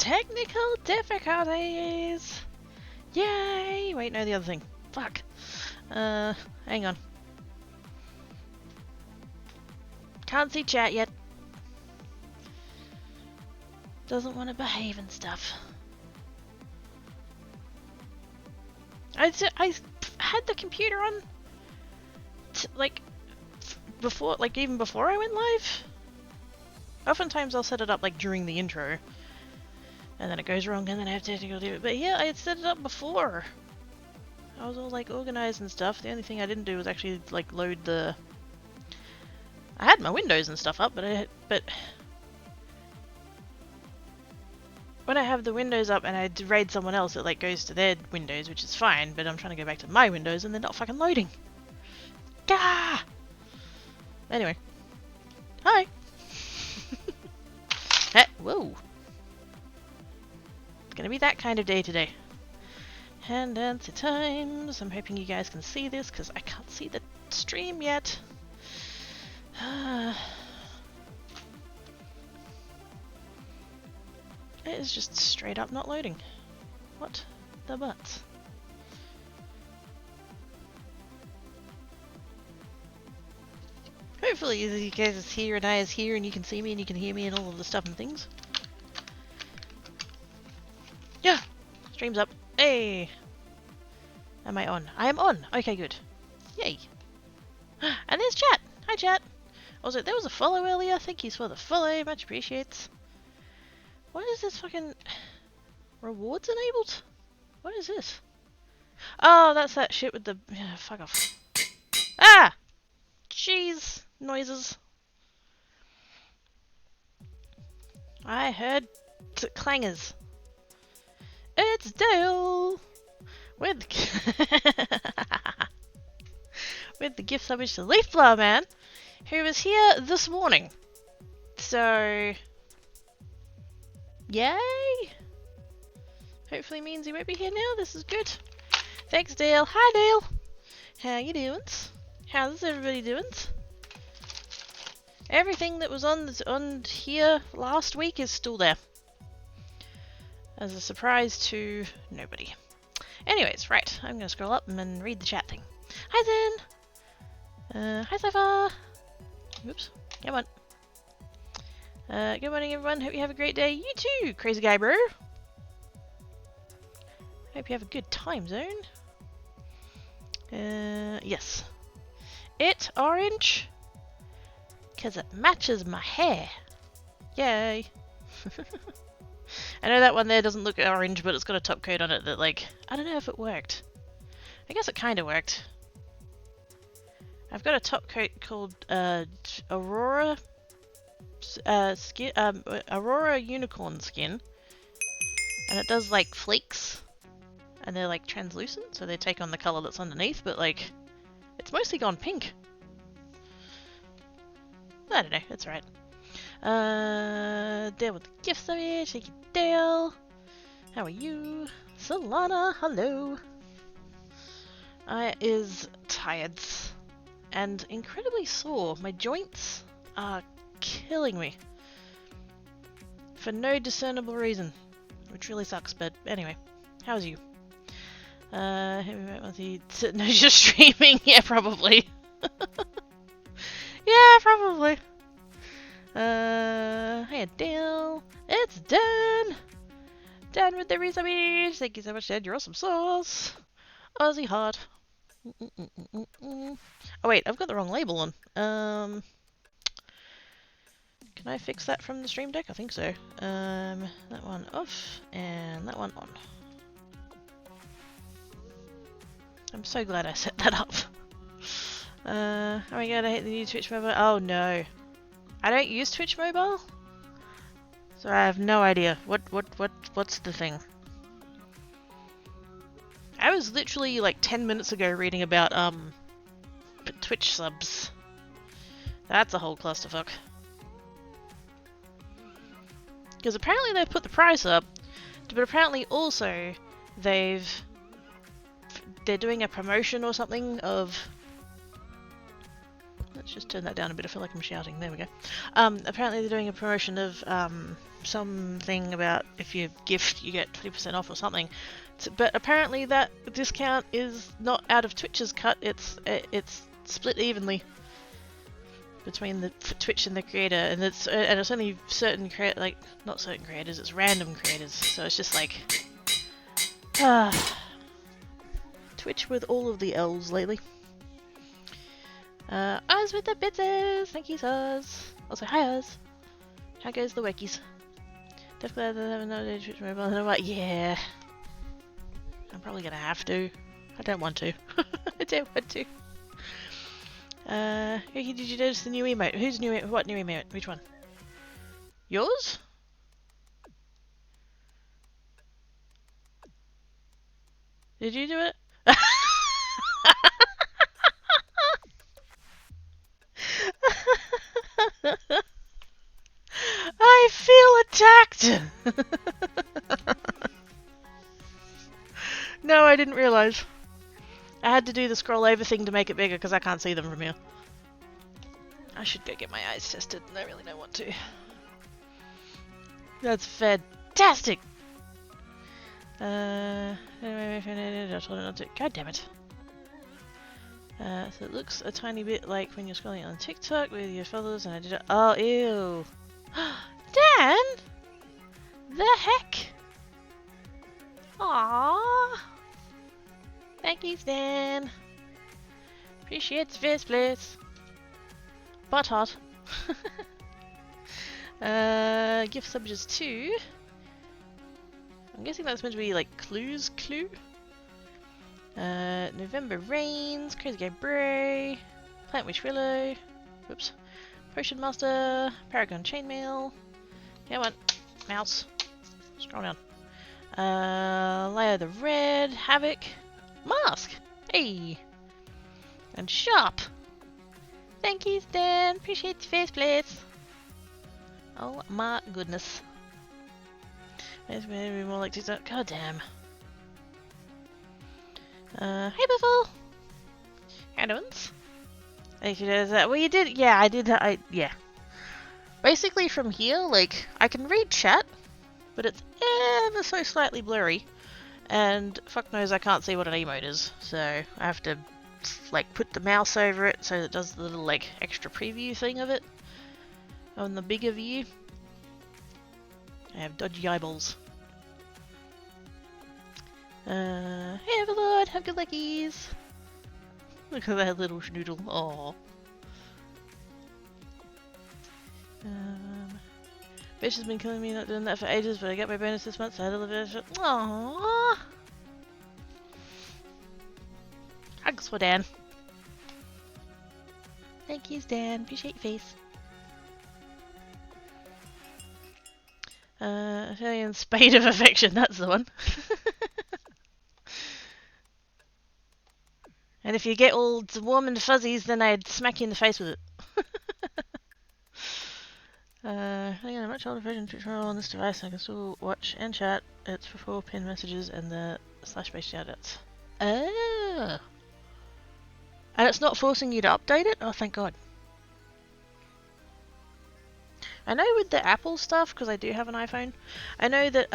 technical difficulties! Yay! Wait, no, the other thing. Fuck. Hang on. Can't see chat yet. Doesn't want to behave and stuff. I had the computer on, like, before, like, even before I went live. Oftentimes I'll set it up, like, during the intro. And then it goes wrong and then I have to go do it. But yeah, I had set it up before. I was all, like, organized and stuff. The only thing I didn't do was actually, like, load the... I had my windows and stuff up, but when I have the windows up and I raid someone else, it like goes to their windows, which is fine, but I'm trying to go back to my windows and they're not fucking loading. Gah! Anyway. Hi! Hey, whoa! It's gonna be that kind of day today. Hand dance times. I'm hoping you guys can see this, because I can't see the stream yet. It is just straight up not loading. What the butts? Hopefully you guys is here and I is here and you can see me and you can hear me and all of the stuff and things. Yeah! Stream's up. Hey! Am I on? I am on! Okay, good. Yay! And there's chat! Hi chat! Also, there was a follow earlier. Thank you for the follow. Much appreciates. What is this fucking... Rewards enabled? What is this? Oh, that's that shit with the... Yeah, fuck off. Ah! Jeez. Noises. I heard clangers. It's Dale! With... with the gift submission to Leaf Flower Man, who was here this morning. So... Yay! Hopefully means he won't be here now. This is good. Thanks, Dale. Hi, Dale. How you doing? How's everybody doing? Everything that was on here last week is still there. As a surprise to nobody. Anyways, right. I'm gonna scroll up and read the chat thing. Hi, Zen. Hi, Cypher. Oops. Come on. Good morning, everyone. Hope you have a great day. You too, crazy guy, bro. Hope you have a good time zone. Yes. It orange, because it matches my hair. Yay. I know that one there doesn't look orange, but it's got a top coat on it that, like, I don't know if it worked. I guess it kind of worked. I've got a top coat called Aurora skin, Aurora unicorn skin, and it does like flakes, and they're like translucent, so they take on the color that's underneath, but like it's mostly gone pink. I don't know, it's alright. Dale with the gifts of it. Thank you, Dale. How are you? Solana, hello. I is tired and incredibly sore. My joints are killing me for no discernible reason, which really sucks. But anyway, how's you? No, just streaming. Yeah, probably. Yeah, probably. Hey, Dale. It's Dan. Dan with the resubbies. Thank you so much, Dan. You're awesome sauce. Aussie Heart. Oh wait, I've got the wrong label on. Can I fix that from the stream deck? I think so. That one off and that one on. I'm so glad I set that up. Oh my god, I hate the new Twitch mobile. Oh no. I don't use Twitch mobile? So I have no idea. What's the thing? I was literally like 10 minutes ago reading about Twitch subs. That's a whole clusterfuck. Because apparently they've put the price up, but apparently also they're doing a promotion or something of... Let's just turn that down a bit. I feel like I'm shouting. There we go. Apparently they're doing a promotion of something about if you gift you get 20% off or something. But apparently that discount is not out of Twitch's cut. It's split evenly between the Twitch and the creator, and it's only certain not certain creators. It's random creators. So it's just like Twitch with all of the L's lately. Oz with the bitzes! Thank you, Oz. Also, hi, Oz. How goes the wikis? Definitely glad that I have another Twitch mobile. And I'm like, yeah. I'm probably gonna have to. I don't want to. I don't want to. Ricky, did you notice the new emote? Who's new? What new emote? Which one? Yours? Did you do it? I feel attacked! No, I didn't realise. I had to do the scroll over thing to make it bigger because I can't see them from here. I should go get my eyes tested and I really don't want to. That's fantastic! I told it not to. God damn it. So it looks a tiny bit like when you're scrolling on TikTok with your followers and I did it. Oh, ew. Dan? The heck? Aww. Thank you, Stan. Appreciate the first place. But hot. Gift subjects 2. I'm guessing that's meant to be like clues clue. November Rains, Crazy Guy Bray, Plant Witch Willow, whoops, Potion Master, Paragon Chainmail. Come on, mouse. Scroll down. Layer the Red, Havoc, Mask. Hey, and Sharp. Thank you, Stan. Appreciate the first place. Oh my goodness. It's maybe more like TikTok. God damn. Hey Buffalo! How doing? Thank you for that. Well, you did. Yeah, I did. Yeah. Basically, from here, like, I can read chat, but it's ever so slightly blurry. And fuck knows I can't see what an emote is. So I have to, like, put the mouse over it so it does the little, like, extra preview thing of it on the bigger view. I have dodgy eyeballs. Hey Everlord, have good luckies! Look at that little schnoodle, aww. Bitch has been killing me not doing that for ages, but I got my bonus this month, so I had a little bit of it. Aww! Hugs for Dan. Thank you, Dan. Appreciate your face. Italian Spade of Affection, that's the one. And if you get all warm and fuzzies, then I'd smack you in the face with it. I got a much older version to control on this device. I can still watch and chat. It's for 4 pinned messages and the /based shoutouts. Oh! And it's not forcing you to update it? Oh, thank God. I know with the Apple stuff, because I do have an iPhone, I know that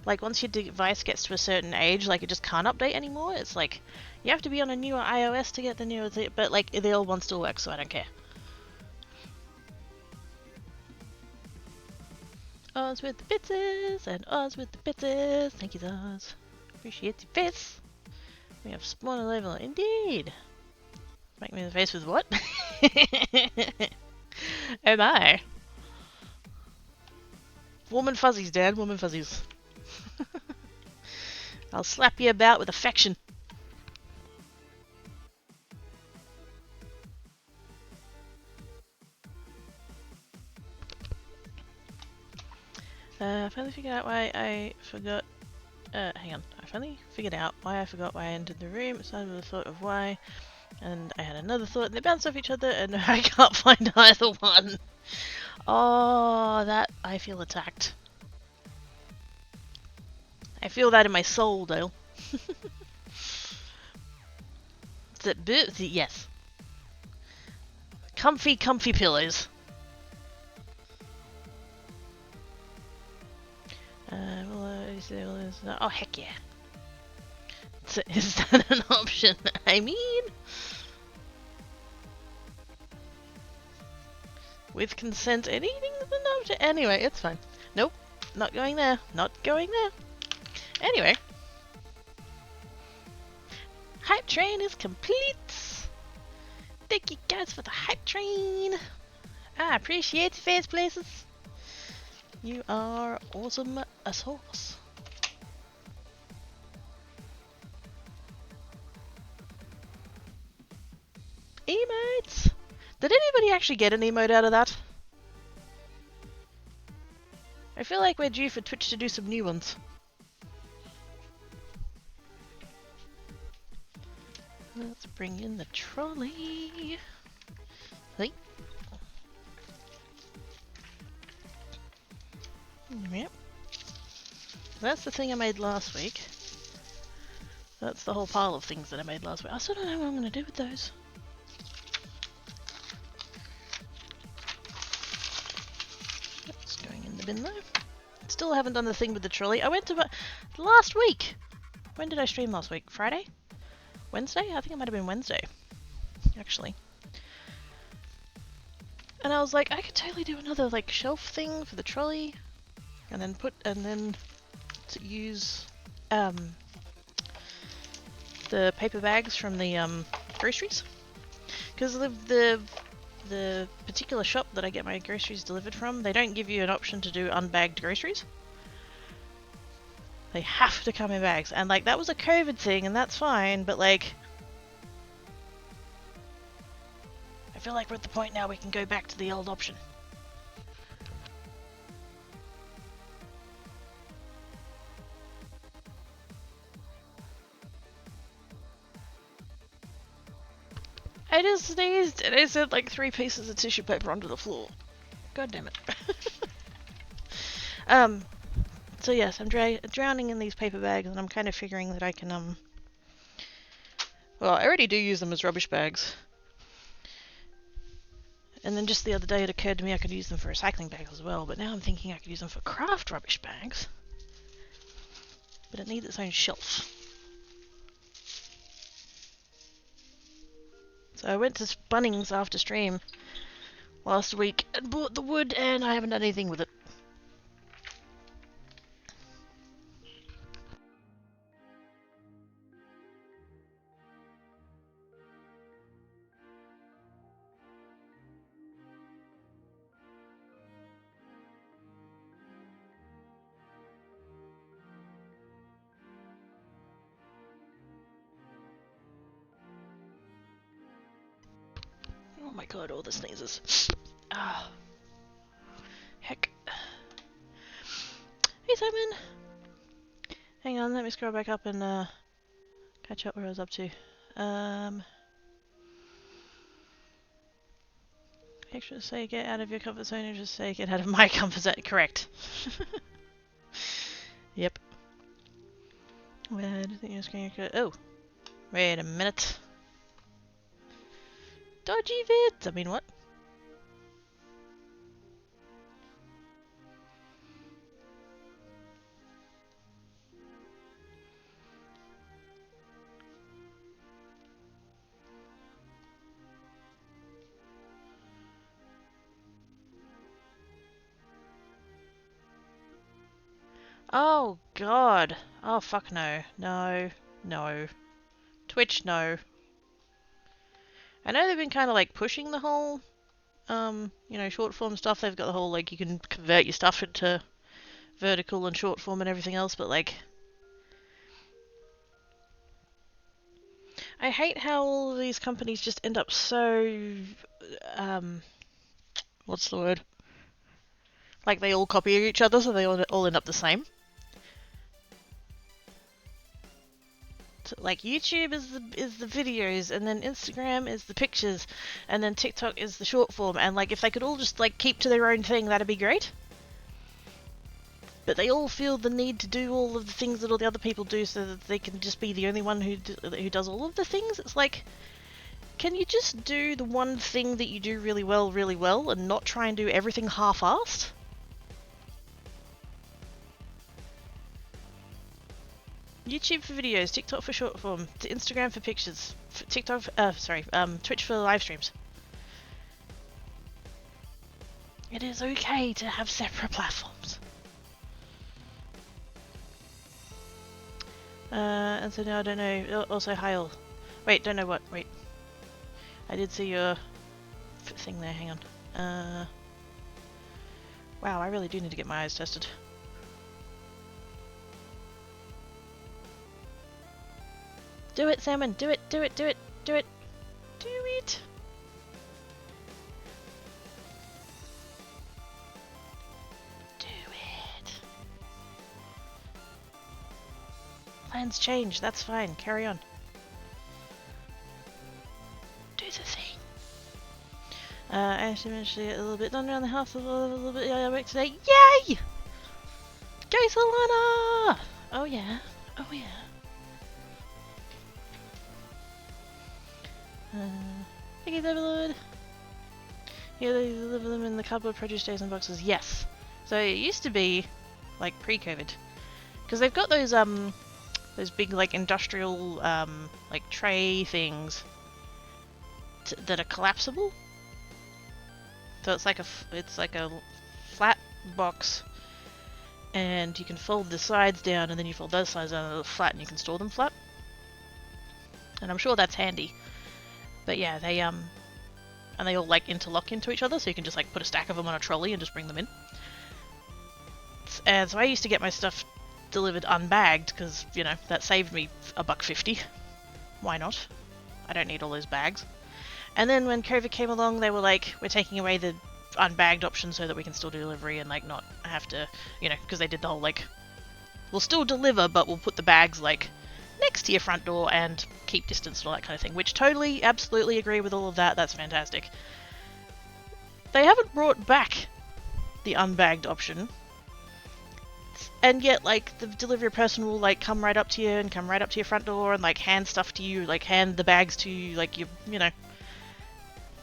like once your device gets to a certain age, like it just can't update anymore. It's like you have to be on a newer iOS to get the newer thing, but like the old one still works, so I don't care. Oz with the bitzes and Oz with the bitzes. Thank you, Oz. Appreciate the face. We have spawner level indeed. Make me in the face with what? Oh my. Warm and fuzzies, Dad. Warm and fuzzies. I'll slap you about with affection. I finally figured out why I forgot. Hang on. I finally figured out why I forgot why I entered the room. It started with a thought of why, and I had another thought, and they bounced off each other, and I can't find either one. Oh, that I feel attacked. I feel that in my soul, Dale. Is it yes. Comfy, comfy pillows. Oh, heck yeah. So is that an option? I mean... With consent, anything is an option. Anyway, it's fine. Nope, not going there. Not going there. Anyway. Hype train is complete. Thank you guys for the hype train. I appreciate the fans places. You are awesome as horse. Emotes! Did anybody actually get an emote out of that? I feel like we're due for Twitch to do some new ones. Let's bring in the trolley. Hey. Yep. That's the thing I made last week. That's the whole pile of things that I made last week. I still don't know what I'm going to do with those. That's going in the bin though. Still haven't done the thing with the trolley. I went to last week. When did I stream last week? Friday? Wednesday? I think it might have been Wednesday, actually. And I was like, I could totally do another like shelf thing for the trolley, and then to use the paper bags from the groceries, because the particular shop that I get my groceries delivered from, they don't give you an option to do unbagged groceries. They have to come in bags, and like that was a COVID thing, and that's fine, but like I feel like we're at the point now we can go back to the old option. I just sneezed and I said like 3 pieces of tissue paper onto the floor. God damn it. So yes, I'm drowning in these paper bags, and I'm kind of figuring that I can, well, I already do use them as rubbish bags. And then just the other day it occurred to me I could use them for recycling bags as well, but now I'm thinking I could use them for craft rubbish bags. But it needs its own shelf. So I went to Bunnings after stream last week and bought the wood, and I haven't done anything with it. Oh my god, all the sneezes. Ah. Heck. Hey Simon! Hang on, let me scroll back up and catch up where I was up to. Extra say get out of your comfort zone, or just say get out of my comfort zone. Correct. Yep. Where do you think your screen could... Oh! Wait a minute. Dodgy vids! I mean, what? Oh god! Oh fuck no. No. No. Twitch, no. I know they've been kind of like pushing the whole, you know, short form stuff. They've got the whole, like, you can convert your stuff into vertical and short form and everything else, but like... I hate how all of these companies just end up so, what's the word? Like they all copy each other, so they all end up the same. So, like YouTube is the videos, and then Instagram is the pictures, and then TikTok is the short form. And like if they could all just like keep to their own thing, that'd be great. But they all feel the need to do all of the things that all the other people do, so that they can just be the only one who does all of the things. It's like, Can you just do the one thing that you do really well, and not try and do everything half-assed? YouTube for videos, TikTok for short form, Instagram for pictures, TikTok, Twitch for live streams. It is okay to have separate platforms. And so now I don't know. Also, Heil. Wait, don't know what. Wait. I did see your thing there. Hang on. Wow, I really do need to get my eyes tested. Do it, Salmon! Do it! Do it! Do it! Do it! Do it! Do it! Plans change, that's fine. Carry on. Do the thing. I actually managed to get a little bit done around the house, a little bit work today. Yay! Go Solana! Oh yeah. Oh yeah. Piggy's overload. Yeah, they deliver them in the cardboard produce days and boxes. Yes. So it used to be like pre-COVID, because they've got those big like industrial like tray things that are collapsible. So it's like a flat box, and you can fold the sides down, and then you fold those sides down, and they're flat, and you can store them flat. And I'm sure that's handy. But yeah, they and they all like interlock into each other, so you can just like put a stack of them on a trolley and just bring them in. And so I used to get my stuff delivered unbagged, because, you know, that saved me $1.50. Why not? I don't need all those bags. And then when COVID came along, they were like, we're taking away the unbagged option so that we can still do delivery and like not have to, you know, because they did the whole like, we'll still deliver, but we'll put the bags like next to your front door and keep distance and all that kind of thing, which totally, absolutely agree with all of that. That's fantastic. They haven't brought back the unbagged option, and yet like the delivery person will like come right up to you and come right up to your front door and like hand stuff to you, like hand the bags to you, like you know,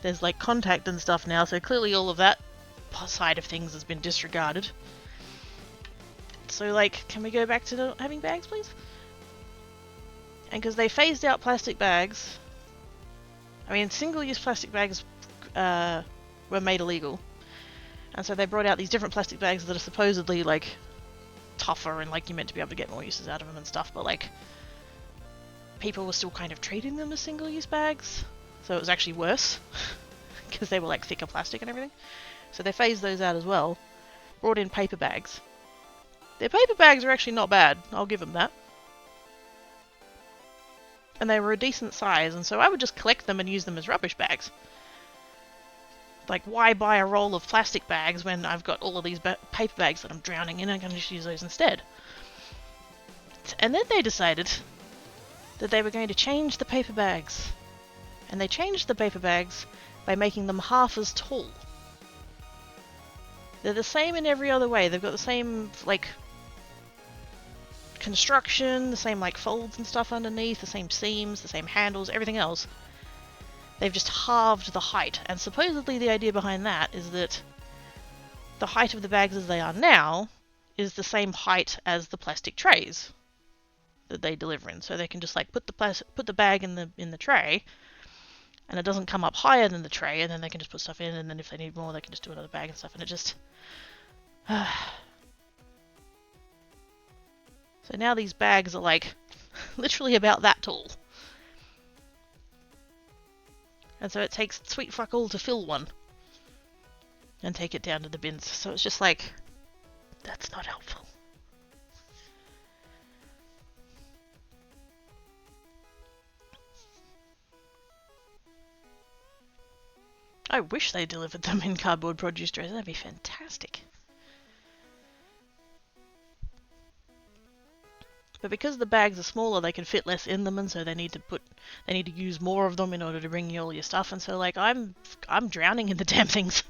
there's like contact and stuff now, so clearly all of that side of things has been disregarded. So like, can we go back to not having bags, please? And because they phased out plastic bags, I mean, single-use plastic bags were made illegal, and so they brought out these different plastic bags that are supposedly like tougher and like you're meant to be able to get more uses out of them and stuff, but like people were still kind of treating them as single-use bags, so it was actually worse because they were like thicker plastic and everything. So they phased those out as well. Brought in paper bags. Their paper bags are actually not bad, I'll give them that. And they were a decent size, and so I would just collect them and use them as rubbish bags. Like, why buy a roll of plastic bags when I've got all of these paper bags that I'm drowning in, and I can just use those instead? And then they decided that they were going to change the paper bags. And they changed the paper bags by making them half as tall. They're the same in every other way. They've got the same, like, construction, the same like folds and stuff underneath, the same seams, the same handles, everything else. They've just halved the height, and supposedly the idea behind that is that the height of the bags as they are now is the same height as the plastic trays that they deliver in, so they can just like put the bag in the tray, and it doesn't come up higher than the tray, and then they can just put stuff in, and then if they need more they can just do another bag and stuff, and it just so now these bags are like literally about that tall. And so it takes sweet fuck all to fill one and take it down to the bins. So it's just like, that's not helpful. I wish they delivered them in cardboard produce trays. That'd be fantastic. But because the bags are smaller, they can fit less in them, and so they need to use more of them in order to bring you all your stuff. And so like I'm drowning in the damn things.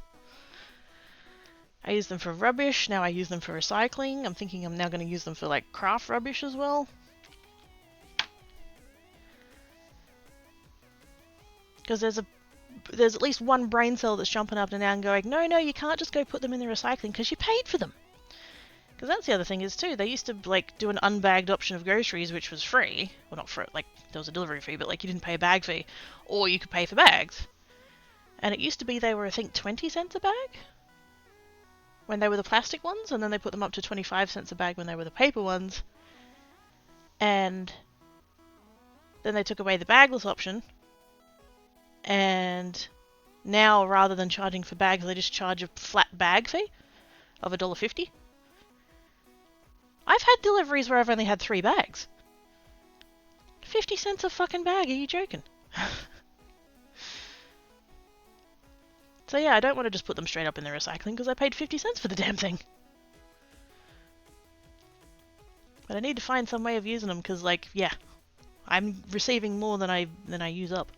I use them for rubbish, now I use them for recycling. I'm thinking I'm now going to use them for like craft rubbish as well. Because there's at least one brain cell that's jumping up and down going, no, you can't just go put them in the recycling because you paid for them. Because that's the other thing is too, they used to like do an unbagged option of groceries which was free. Well, not free, like there was a delivery fee, but like you didn't pay a bag fee. Or you could pay for bags. And it used to be they were, I think, 20 cents a bag when they were the plastic ones, and then they put them up to 25 cents a bag when they were the paper ones. And then they took away the bagless option. And now, rather than charging for bags, they just charge a flat bag fee of $1.50. I've had deliveries where I've only had 3 bags. 50 cents a fucking bag, are you joking? So yeah, I don't want to just put them straight up in the recycling because I paid 50 cents for the damn thing. But I need to find some way of using them because, like, yeah, I'm receiving more than I use up.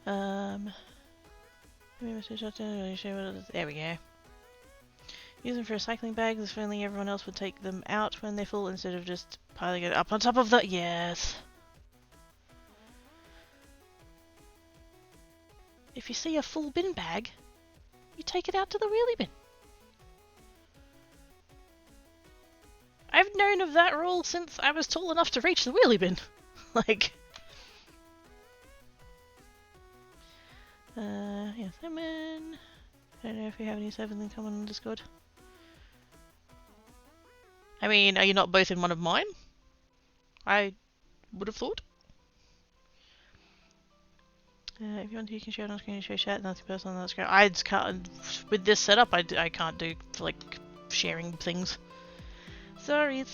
There we go. Use them for recycling bags if only everyone else would take them out when they're full instead of just piling it up on top of the... Yes. If you see a full bin bag, you take it out to the wheelie bin. I've known of that rule since I was tall enough to reach the wheelie bin. Like... yeah, salmon. I don't know if we have any 7s in common on Discord. I mean, are you not both in one of mine? I would have thought. If you want to, you can share it on screen and show chat. Nothing personal on that screen. I just can't. With this setup, I can't do like sharing things. Sorry.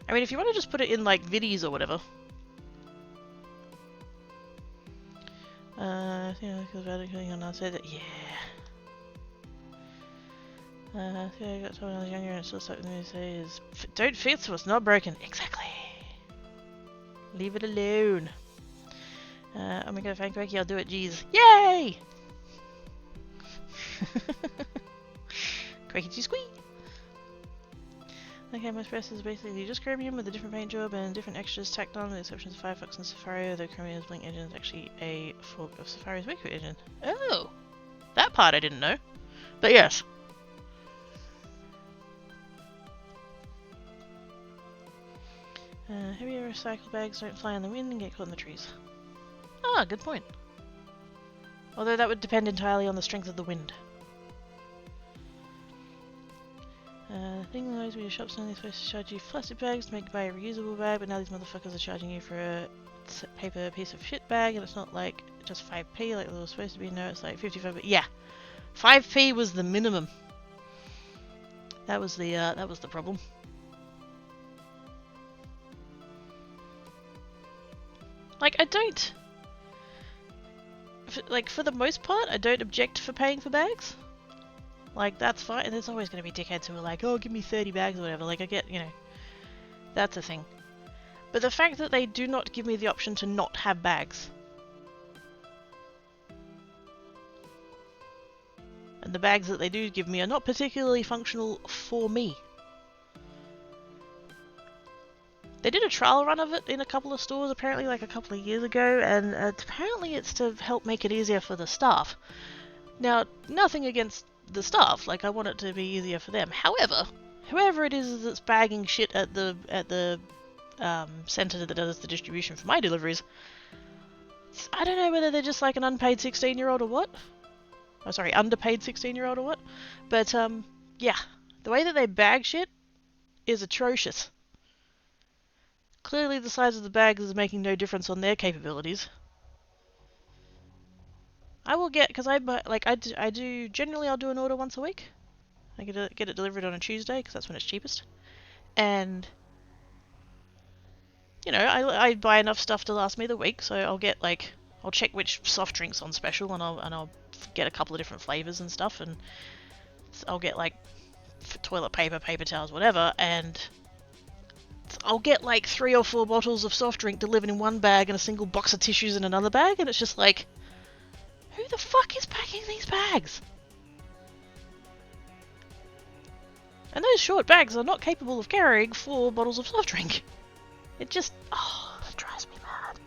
I mean, if you want to just put it in like viddies or whatever. Yeah, because about it going on outside that. Yeah. I got told when I was younger and it's still something they say is don't fix what's not broken. Exactly. Leave it alone. Oh my god, thank you, I'll do it, jeez. Yay! Quakey squee! Okay, most press is basically just chromium with a different paint job and different extras tacked on, with the exceptions of Firefox and Safari, though Chromium's Blink engine is actually a fork of Safari's Wake engine. Oh! That part I didn't know. But yes. Heavier recycled bags don't fly in the wind and get caught in the trees. Ah, good point. Although that would depend entirely on the strength of the wind. The thing that with your shops only supposed to charge you plastic bags to make you buy a reusable bag, but now these motherfuckers are charging you for a paper piece of shit bag, and it's not like just 5p like it was supposed to be. No, it's like 55p. Yeah, 5p was the minimum. That was the problem. Like, I don't... Like, for the most part, I don't object for paying for bags. Like, that's fine. And there's always going to be dickheads who are like, oh, give me 30 bags or whatever. Like, I get, you know, that's a thing. But the fact that they do not give me the option to not have bags. And the bags that they do give me are not particularly functional for me. They did a trial run of it in a couple of stores apparently like a couple of years ago, and apparently it's to help make it easier for the staff. Now, nothing against the staff, like I want it to be easier for them. However, whoever it is that's bagging shit at the centre that does the distribution for my deliveries, I don't know whether they're just like an unpaid 16-year-old or what. Oh, sorry, underpaid 16-year-old or what. But yeah, the way that they bag shit is atrocious. Clearly the size of the bags is making no difference on their capabilities. I will get, because I do, generally I'll do an order once a week. I get it delivered on a Tuesday, because that's when it's cheapest. And, you know, I buy enough stuff to last me the week, so I'll get, like, I'll check which soft drink's on special, and I'll get a couple of different flavours and stuff, and I'll get, like, toilet paper, paper towels, whatever, and I'll get like 3 or 4 bottles of soft drink delivered in one bag and a single box of tissues in another bag, and it's just like, who the fuck is packing these bags? And those short bags are not capable of carrying 4 bottles of soft drink. It just, oh, that drives me mad.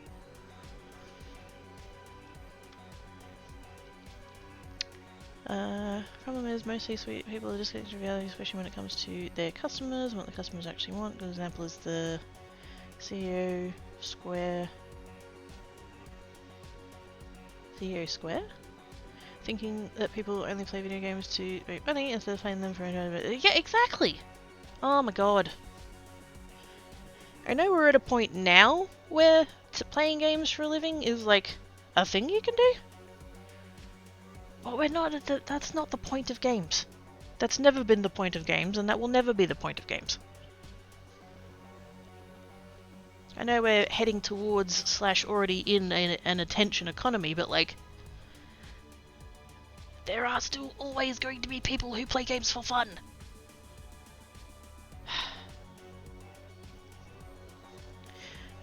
Problem is most C-suite people are just getting to reality, especially when it comes to their customers, what the customers actually want. A good example is the CEO Square. Thinking that people only play video games to make money instead of playing them for enjoyment. Yeah, exactly! Oh my god. I know we're at a point now where playing games for a living is like a thing you can do. But we're not at the, that's not the point of games. That's never been the point of games, and that will never be the point of games. I know we're heading towards / already in an attention economy, but like, there are still always going to be people who play games for fun.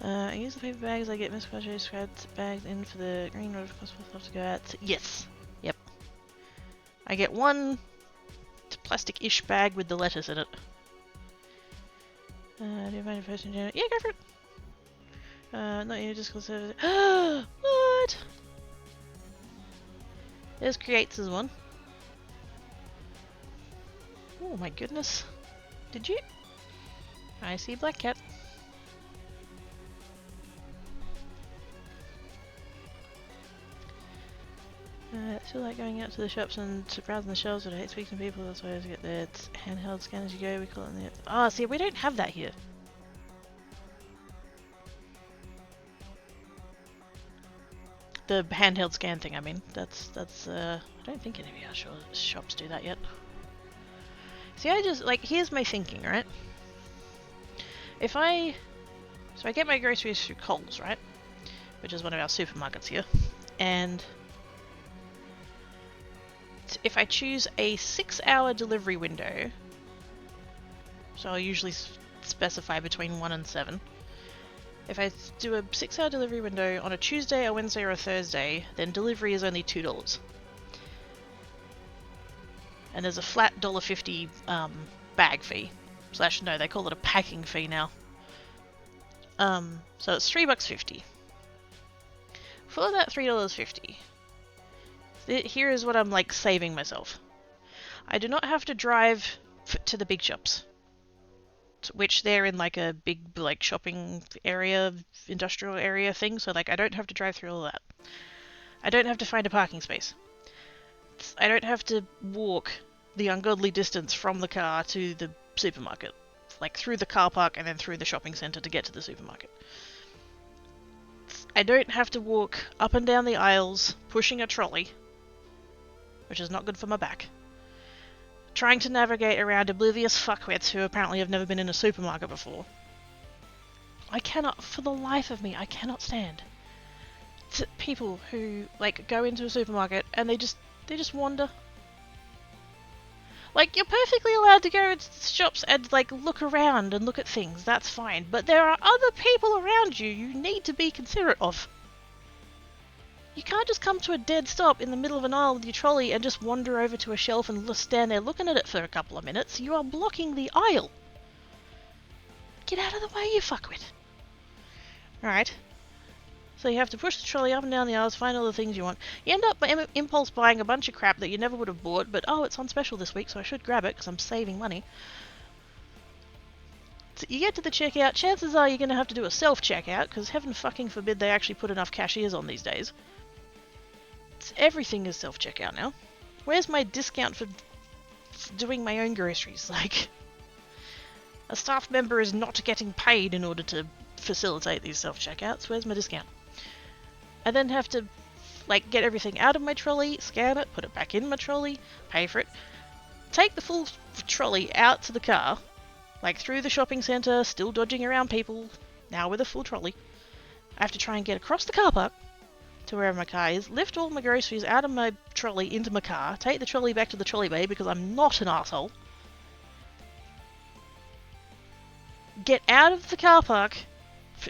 I use the paper bags I get misquoted scrapped bags in for the green road have to go out. Yes. Yep. I get one plastic-ish bag with the lettuce in it. Do you find a person in? Yeah, go for it. Not you, just conservative. What? There's creates as one. Oh my goodness. Did you? I see black cat. I feel like going out to the shops and browsing the shelves, but I hate speaking to people, that's why I have to get there. It's handheld scan as you go, we call it in the... Ah, see, we don't have that here. The handheld scan thing, I mean. That's, I don't think any of our shops do that yet. See, I just, like, here's my thinking, right? If I... So I get my groceries through Coles, right? Which is one of our supermarkets here. And... if I choose a 6-hour delivery window, so I'll usually specify between 1 and 7. If I do a 6-hour delivery window on a Tuesday, a Wednesday, or a Thursday, then delivery is only $2. And there's a flat $1.50 bag fee. / no, they call it a packing fee now. So it's $3.50. For that $3.50, here is what I'm like saving myself. I do not have to drive to the big shops, which they're in like a big like shopping area, industrial area thing. So like I don't have to drive through all that. I don't have to find a parking space. I don't have to walk the ungodly distance from the car to the supermarket, like through the car park and then through the shopping centre to get to the supermarket. I don't have to walk up and down the aisles pushing a trolley, which is not good for my back. Trying to navigate around oblivious fuckwits who apparently have never been in a supermarket before. I cannot, for the life of me, I cannot stand people who like go into a supermarket and they just wander. Like, you're perfectly allowed to go into shops and like look around and look at things, that's fine, but there are other people around you need to be considerate of. You can't just come to a dead stop in the middle of an aisle with your trolley and just wander over to a shelf and stand there looking at it for a couple of minutes. You are blocking the aisle. Get out of the way, you fuckwit. Alright. So you have to push the trolley up and down the aisles, find all the things you want. You end up by impulse buying a bunch of crap that you never would have bought, but oh, it's on special this week, so I should grab it because I'm saving money. So you get to the checkout, chances are you're going to have to do a self-checkout, because heaven fucking forbid they actually put enough cashiers on these days. Everything is self-checkout now. Where's my discount for doing my own groceries? Like, a staff member is not getting paid in order to facilitate these self-checkouts. Where's my discount? I then have to, like, get everything out of my trolley, scan it, put it back in my trolley, pay for it, take the full trolley out to the car, like through the shopping centre, still dodging around people, now with a full trolley. I have to try and get across the car park to wherever my car is, lift all my groceries out of my trolley into my car, take the trolley back to the trolley bay because I'm not an arsehole, get out of the car park,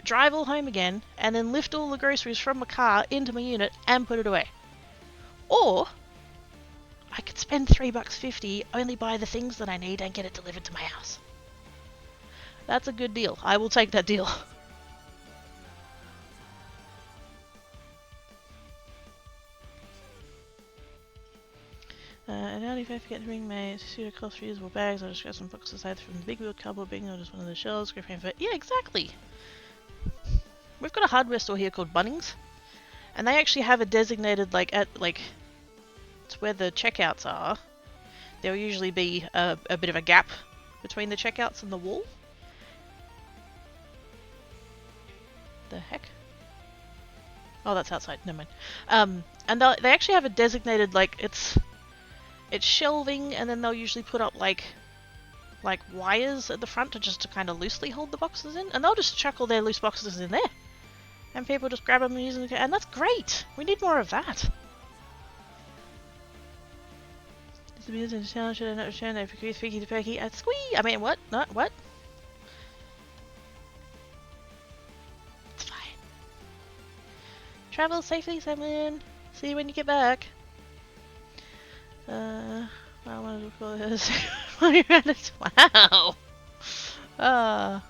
drive all home again, and then lift all the groceries from my car into my unit and put it away. Or I could spend $3.50, only buy the things that I need and get it delivered to my house. That's a good deal. I will take that deal. And now if I forget to bring my pseudo-cloth reusable bags, I'll just grab some boxes aside from the big wheel cardboard bin or just one of the shelves, grab for yeah, exactly! We've got a hardware store here called Bunnings, and they actually have a designated, like, it's where the checkouts are. There'll usually be a bit of a gap between the checkouts and the wall. The heck? Oh, that's outside. Never mind. And they actually have a designated, like, it's shelving, and then they'll usually put up like wires at the front to kind of loosely hold the boxes in, and they'll just chuck all their loose boxes in there, and people just grab them and use them, and that's great. We need more of that. Is the music in town? Should I not return? I forget speaking to Perky at squee. I mean, what? Not what? It's fine. Travel safely, Simon. See you when you get back. I wanted to call this. Wow. I'm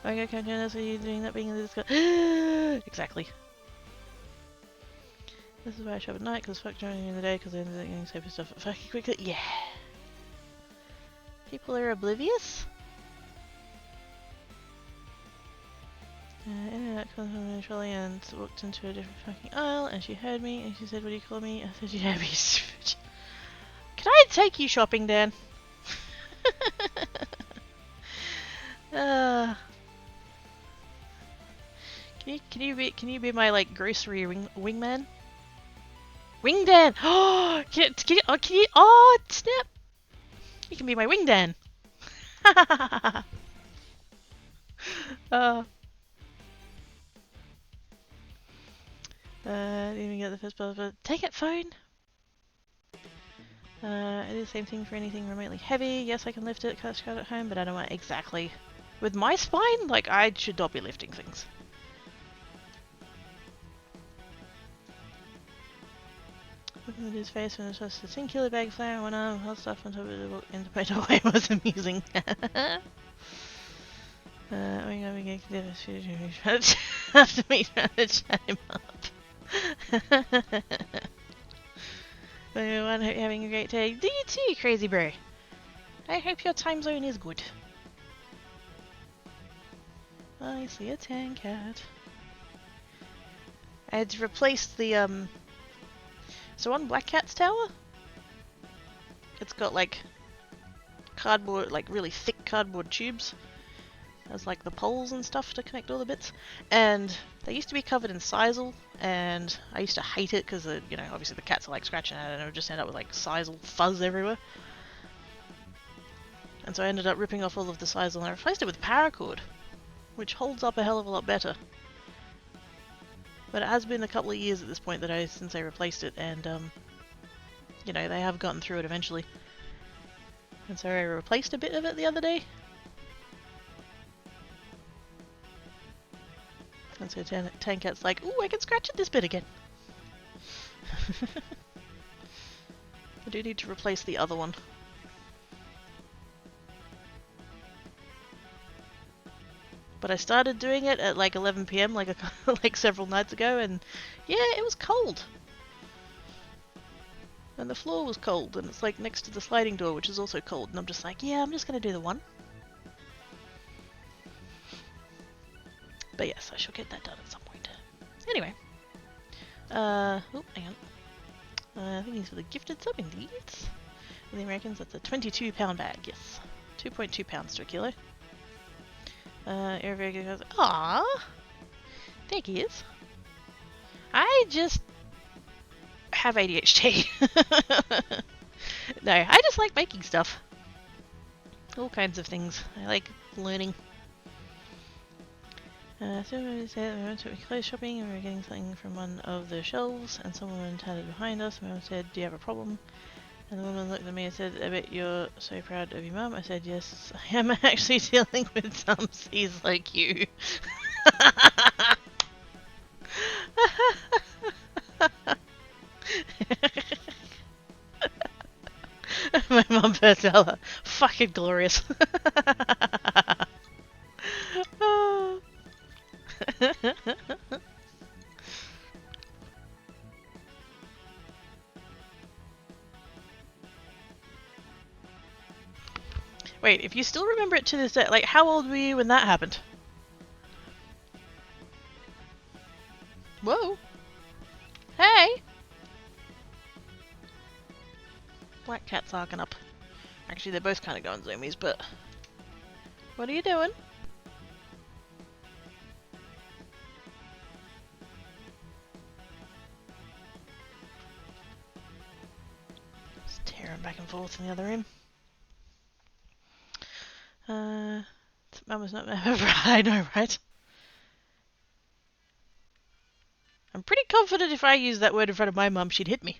gonna come join us. Are you doing that being in this? Exactly. This is why I shop at night, because fuck joining in the day, because I ended up getting stupid stuff fucking quickly. Yeah. People are oblivious. Internet comes from the trolley and walked into a different fucking aisle, and she heard me, and she said, "What do you call me?" I said, "You have me." Can I take you shopping, Dan? Can you be my like grocery wingman? Wingdan! Oh, can you? Oh, snap! You can be my wingdan. Didn't even get the first part of it. Take it, phone. I do the same thing for anything remotely heavy. Yes, I can lift it, cut at home, but I don't want exactly. With my spine, like I should not be lifting things. Looking at his face when it's just a 10-kilo bag of flour and one arm, hot stuff on top of it into my doorway was amusing. We're going to get after me trying to chat him up. Everyone, hope you're having a great day. Do you too, crazy bro? I hope your time zone is good. I see a tan cat. I had to replace the so on Black Cat's tower, it's got like cardboard, like really thick cardboard tubes as like the poles and stuff to connect all the bits, and they used to be covered in sisal, and I used to hate it because you know, obviously the cats are like scratching at it and it would just end up with like sisal fuzz everywhere. And so I ended up ripping off all of the sisal and I replaced it with paracord, which holds up a hell of a lot better. But it has been a couple of years at this point that since I replaced it, and you know, they have gotten through it eventually. And so I replaced a bit of it the other day. And so Tankat's like, ooh, I can scratch at this bit again. I do need to replace the other one. But I started doing it at like 11 PM like like several nights ago, and yeah, it was cold. And the floor was cold, and it's like next to the sliding door, which is also cold, and I'm just like, yeah, I'm just gonna do the one. But yes, I shall get that done at some point. Anyway. Oh, hang on. I think he's for the gifted sub, indeed. For the Americans, that's a 22-pound bag, yes. 2.2 pounds to a kilo. Everybody goes, aww! There he is. I just have ADHD. No, I just like making stuff. All kinds of things. I like learning. So we said we went to clothes shopping and we were getting something from one of the shelves, and someone had it behind us, and we said, "Do you have a problem?" And the woman looked at me and said, "I bet you're so proud of your mum." I said, "Yes, I am actually dealing with some C's like you." My mum burst out, fucking glorious. Wait, if you still remember it to this day, like, how old were you when that happened? Whoa. Hey! Black cat's arcing up. Actually, they're both kind of going zoomies, but... What are you doing? Just tearing back and forth in the other room. Mum was not... I know, right? I'm pretty confident if I used that word in front of my mum, she'd hit me.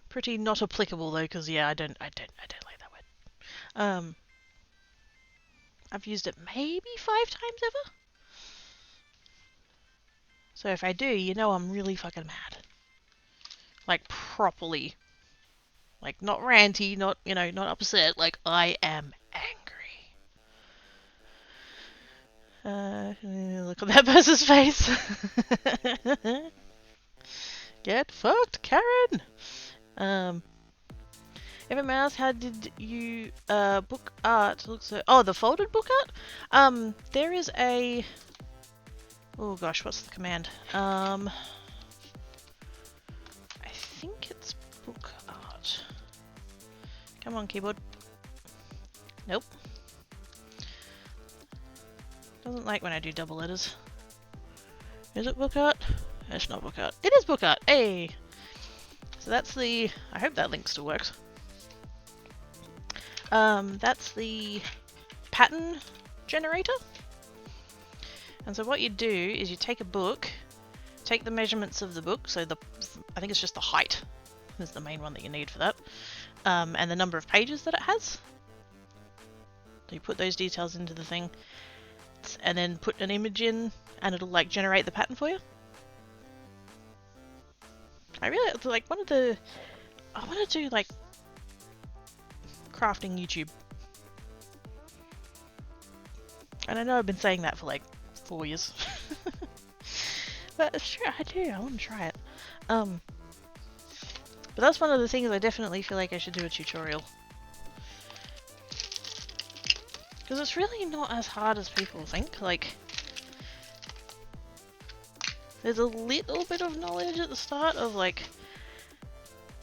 Pretty not applicable though, because yeah, I don't like that word. I've used it maybe 5 times ever. So if I do, you know I'm really fucking mad. Like properly. Like not ranty, not, you know, not upset, like I am angry. Look at that person's face. Get fucked, Karen! Evan Mouse, how did you book art? Looks so. Oh, the folded book art. There is a. Oh gosh, what's the command? I think it's book art. Come on, keyboard. Nope. Doesn't like when I do double letters. Is it book art? It's not book art. It is book art. Hey. So that's the. I hope that link still works. That's the pattern generator. And so what you do is you take a book, take the measurements of the book, so I think it's just the height is the main one that you need for that, and the number of pages that it has. So you put those details into the thing, and then put an image in, and it'll like generate the pattern for you. I really like I want to do like crafting YouTube. And I know I've been saying that for like 4 years. But it's true, I do. I want to try it. But that's one of the things I definitely feel like I should do a tutorial. Because it's really not as hard as people think. Like, there's a little bit of knowledge at the start of like,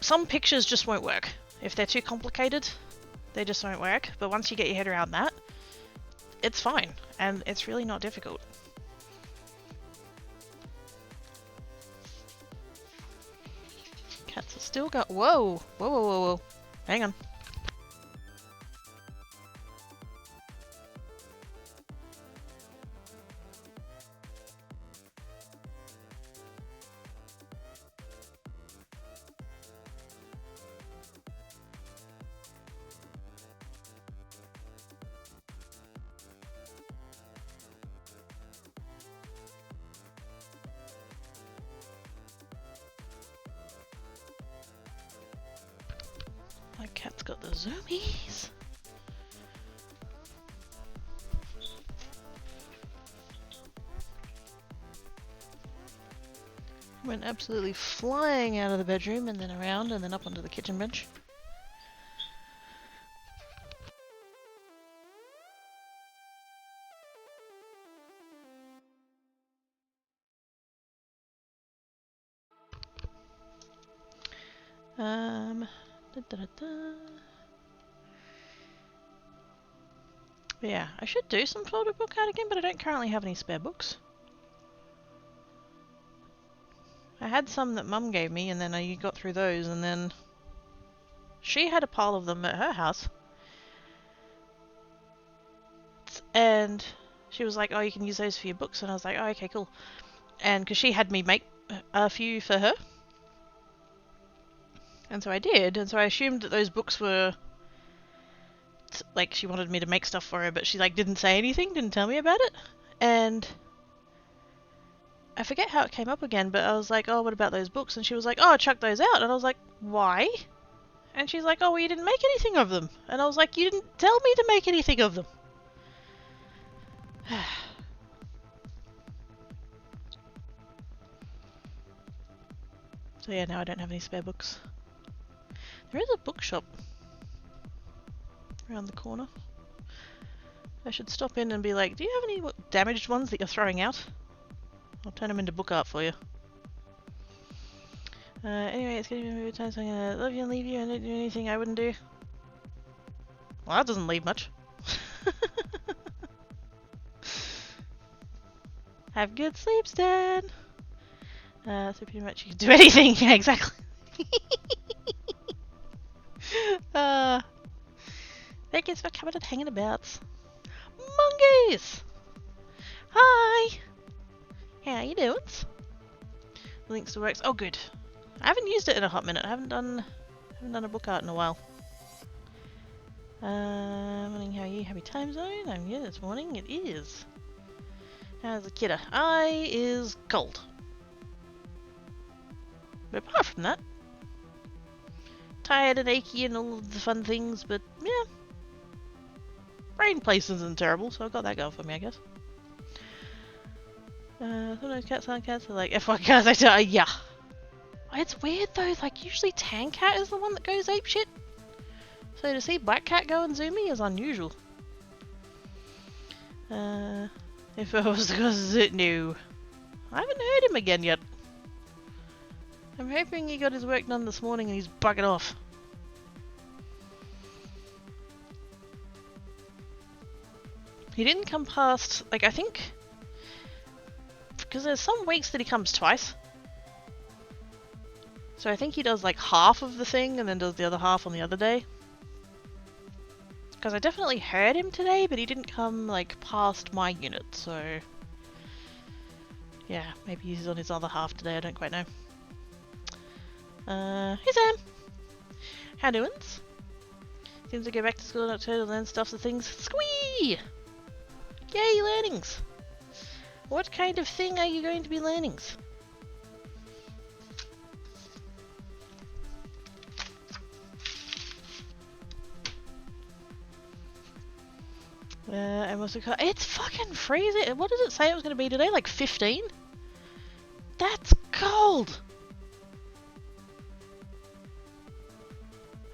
some pictures just won't work. If they're too complicated, they just won't work. But once you get your head around that, it's fine. And it's really not difficult. Cats are still going. Whoa! Whoa, whoa, whoa, whoa. Hang on. My cat's got the zoomies. Went absolutely flying out of the bedroom and then around and then up onto the kitchen bench. Yeah, I should do some folded book art again, but I don't currently have any spare books. I had some that Mum gave me, and then I got through those, and then she had a pile of them at her house. And she was like, oh, you can use those for your books, and I was like, oh, okay, cool. And because she had me make a few for her. And so I did, and so I assumed that those books were... like, she wanted me to make stuff for her, but she, like, didn't say anything, didn't tell me about it. And I forget how it came up again, but I was like, oh, what about those books? And she was like, oh, chuck those out. And I was like, why? And she's like, oh, well, you didn't make anything of them. And I was like, you didn't tell me to make anything of them. So yeah, now I don't have any spare books. There is a bookshop around the corner. I should stop in and be like, do you have any damaged ones that you're throwing out? I'll turn them into book art for you. Anyway, it's getting to be a time, so I'm gonna love you and leave you and don't do anything I wouldn't do. Well, that doesn't leave much. Have good sleep, Stan! So pretty much you can do anything. Yeah, exactly. Thank you for coming and hanging about. Mongoose! Hi! How you doing? Links to works. Oh, good. I haven't used it in a hot minute. I haven't done a book art in a while. Morning, how are you? Happy time zone? I'm here this morning. It is. How's the kidder? I is cold. But apart from that, tired and achy and all of the fun things, but yeah. Brain place isn't terrible, so I've got that going for me, I guess. Sometimes cats aren't cats, are like F1 cats, I tell yeah. It's weird though, like usually Tan Cat is the one that goes apeshit. So to see Black Cat go and zoomy is unusual. If I was gonna no. I haven't heard him again yet. I'm hoping he got his work done this morning and he's bugging off. He didn't come past, like I think, because there's some weeks that he comes twice. So I think he does like half of the thing and then does the other half on the other day. Because I definitely heard him today, but he didn't come like past my unit, so yeah, maybe he's on his other half today, I don't quite know. Hey Sam! How doings? Seems to go back to school in October to learn stuff and things. Squee! Yay, learnings! What kind of thing are you going to be learning? I must have it's fucking freezing. What did it say it was going to be today? Like 15? That's cold!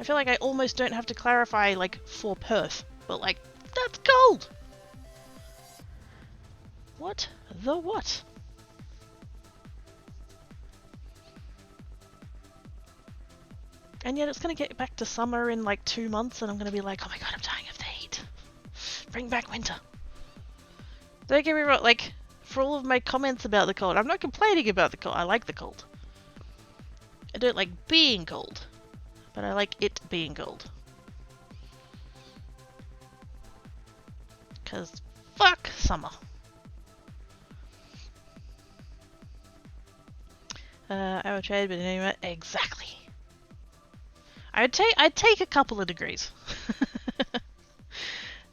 I feel like I almost don't have to clarify, like, for Perth. But, like, that's cold! What the what? And yet it's going to get back to summer in, like, 2 months and I'm going to be like, oh my god, I'm dying of the heat. Bring back winter. Don't get me wrong, like, for all of my comments about the cold, I'm not complaining about the cold. I like the cold. I don't like being cold, but I like it being cold. Because fuck summer. I would trade, but anyway, exactly. I'd take a couple of degrees.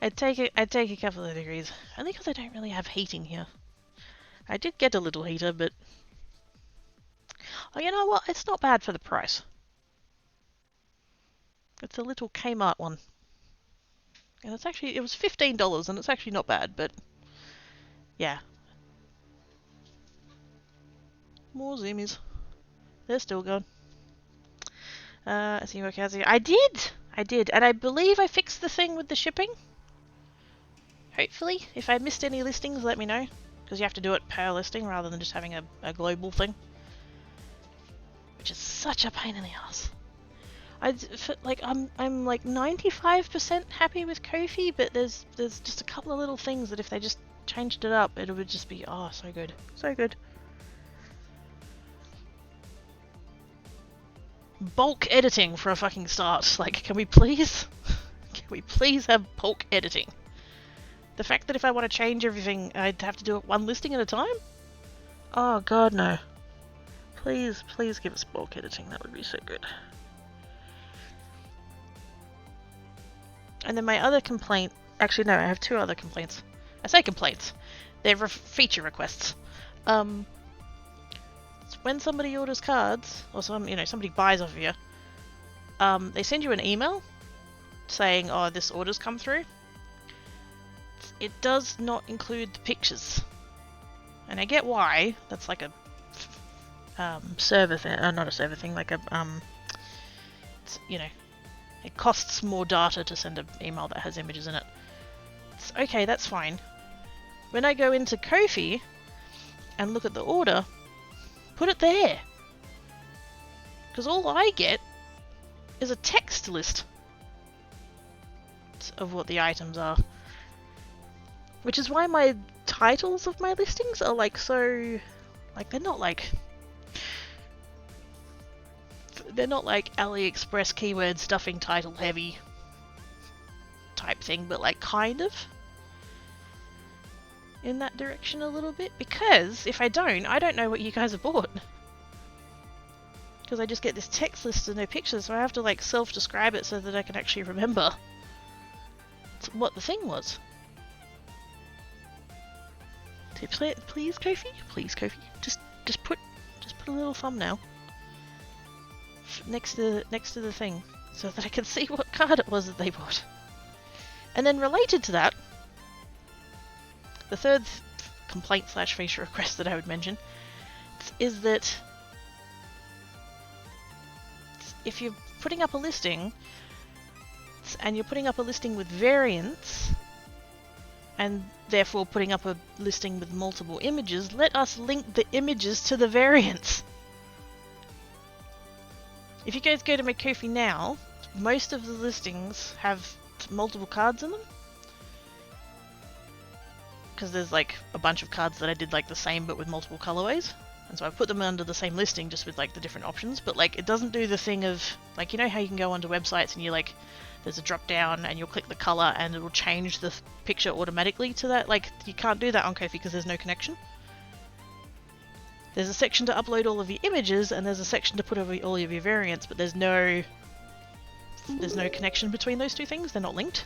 I'd take a couple of degrees. Only because I don't really have heating here. I did get a little heater, but oh, you know what? It's not bad for the price. It's a little Kmart one, and it was $15, and it's actually not bad. But yeah, more zoomies. They're still going. I see you work out. I did, and I believe I fixed the thing with the shipping. Hopefully, if I missed any listings, let me know, because you have to do it per listing rather than just having a global thing, which is such a pain in the ass. I'm like 95% happy with Ko-fi, but there's just a couple of little things that if they just changed it up, it would just be so good, so good. Bulk editing for a fucking start. Like, can we please have bulk editing? The fact that if I want to change everything, I'd have to do it one listing at a time? Oh god, no. Please give us bulk editing, that would be so good. And then my other complaint, actually no, I have two other complaints. I say complaints. They're feature requests. When somebody orders cards, or somebody buys off of you, they send you an email saying, oh, this order's come through. It does not include the pictures. And I get why. That's like a server thing, not a server thing, like a it's, you know, it costs more data to send an email that has images in it. It's okay, that's fine. When I go into Ko-fi and look at the order, put it there. Because all I get is a text list of what the items are. Which is why my titles of my listings are like so... like they're not like AliExpress keyword stuffing title heavy type thing, but like kind of in that direction a little bit, because if I don't know what you guys have bought. Because I just get this text list and no pictures, so I have to like self-describe it so that I can actually remember what the thing was. Please, Ko-fi? Please, Ko-fi. Just put a little thumbnail next to the thing so that I can see what card it was that they bought. And then related to that, the third complaint / feature request that I would mention is that if you're putting up a listing and you're putting up a listing with variants and therefore putting up a listing with multiple images, let us link the images to the variants. If you guys go to my Ko-fi now, most of the listings have multiple cards in them. Because there's like a bunch of cards that I did like the same but with multiple colorways. And so I put them under the same listing just with like the different options. But like it doesn't do the thing of, like, you know how you can go onto websites and you like, there's a drop down and you'll click the color and it will change the picture automatically to that. Like, you can't do that on Ko-fi because there's no connection. There's a section to upload all of your images and there's a section to put all of your variants, but there's no connection between those two things. They're not linked.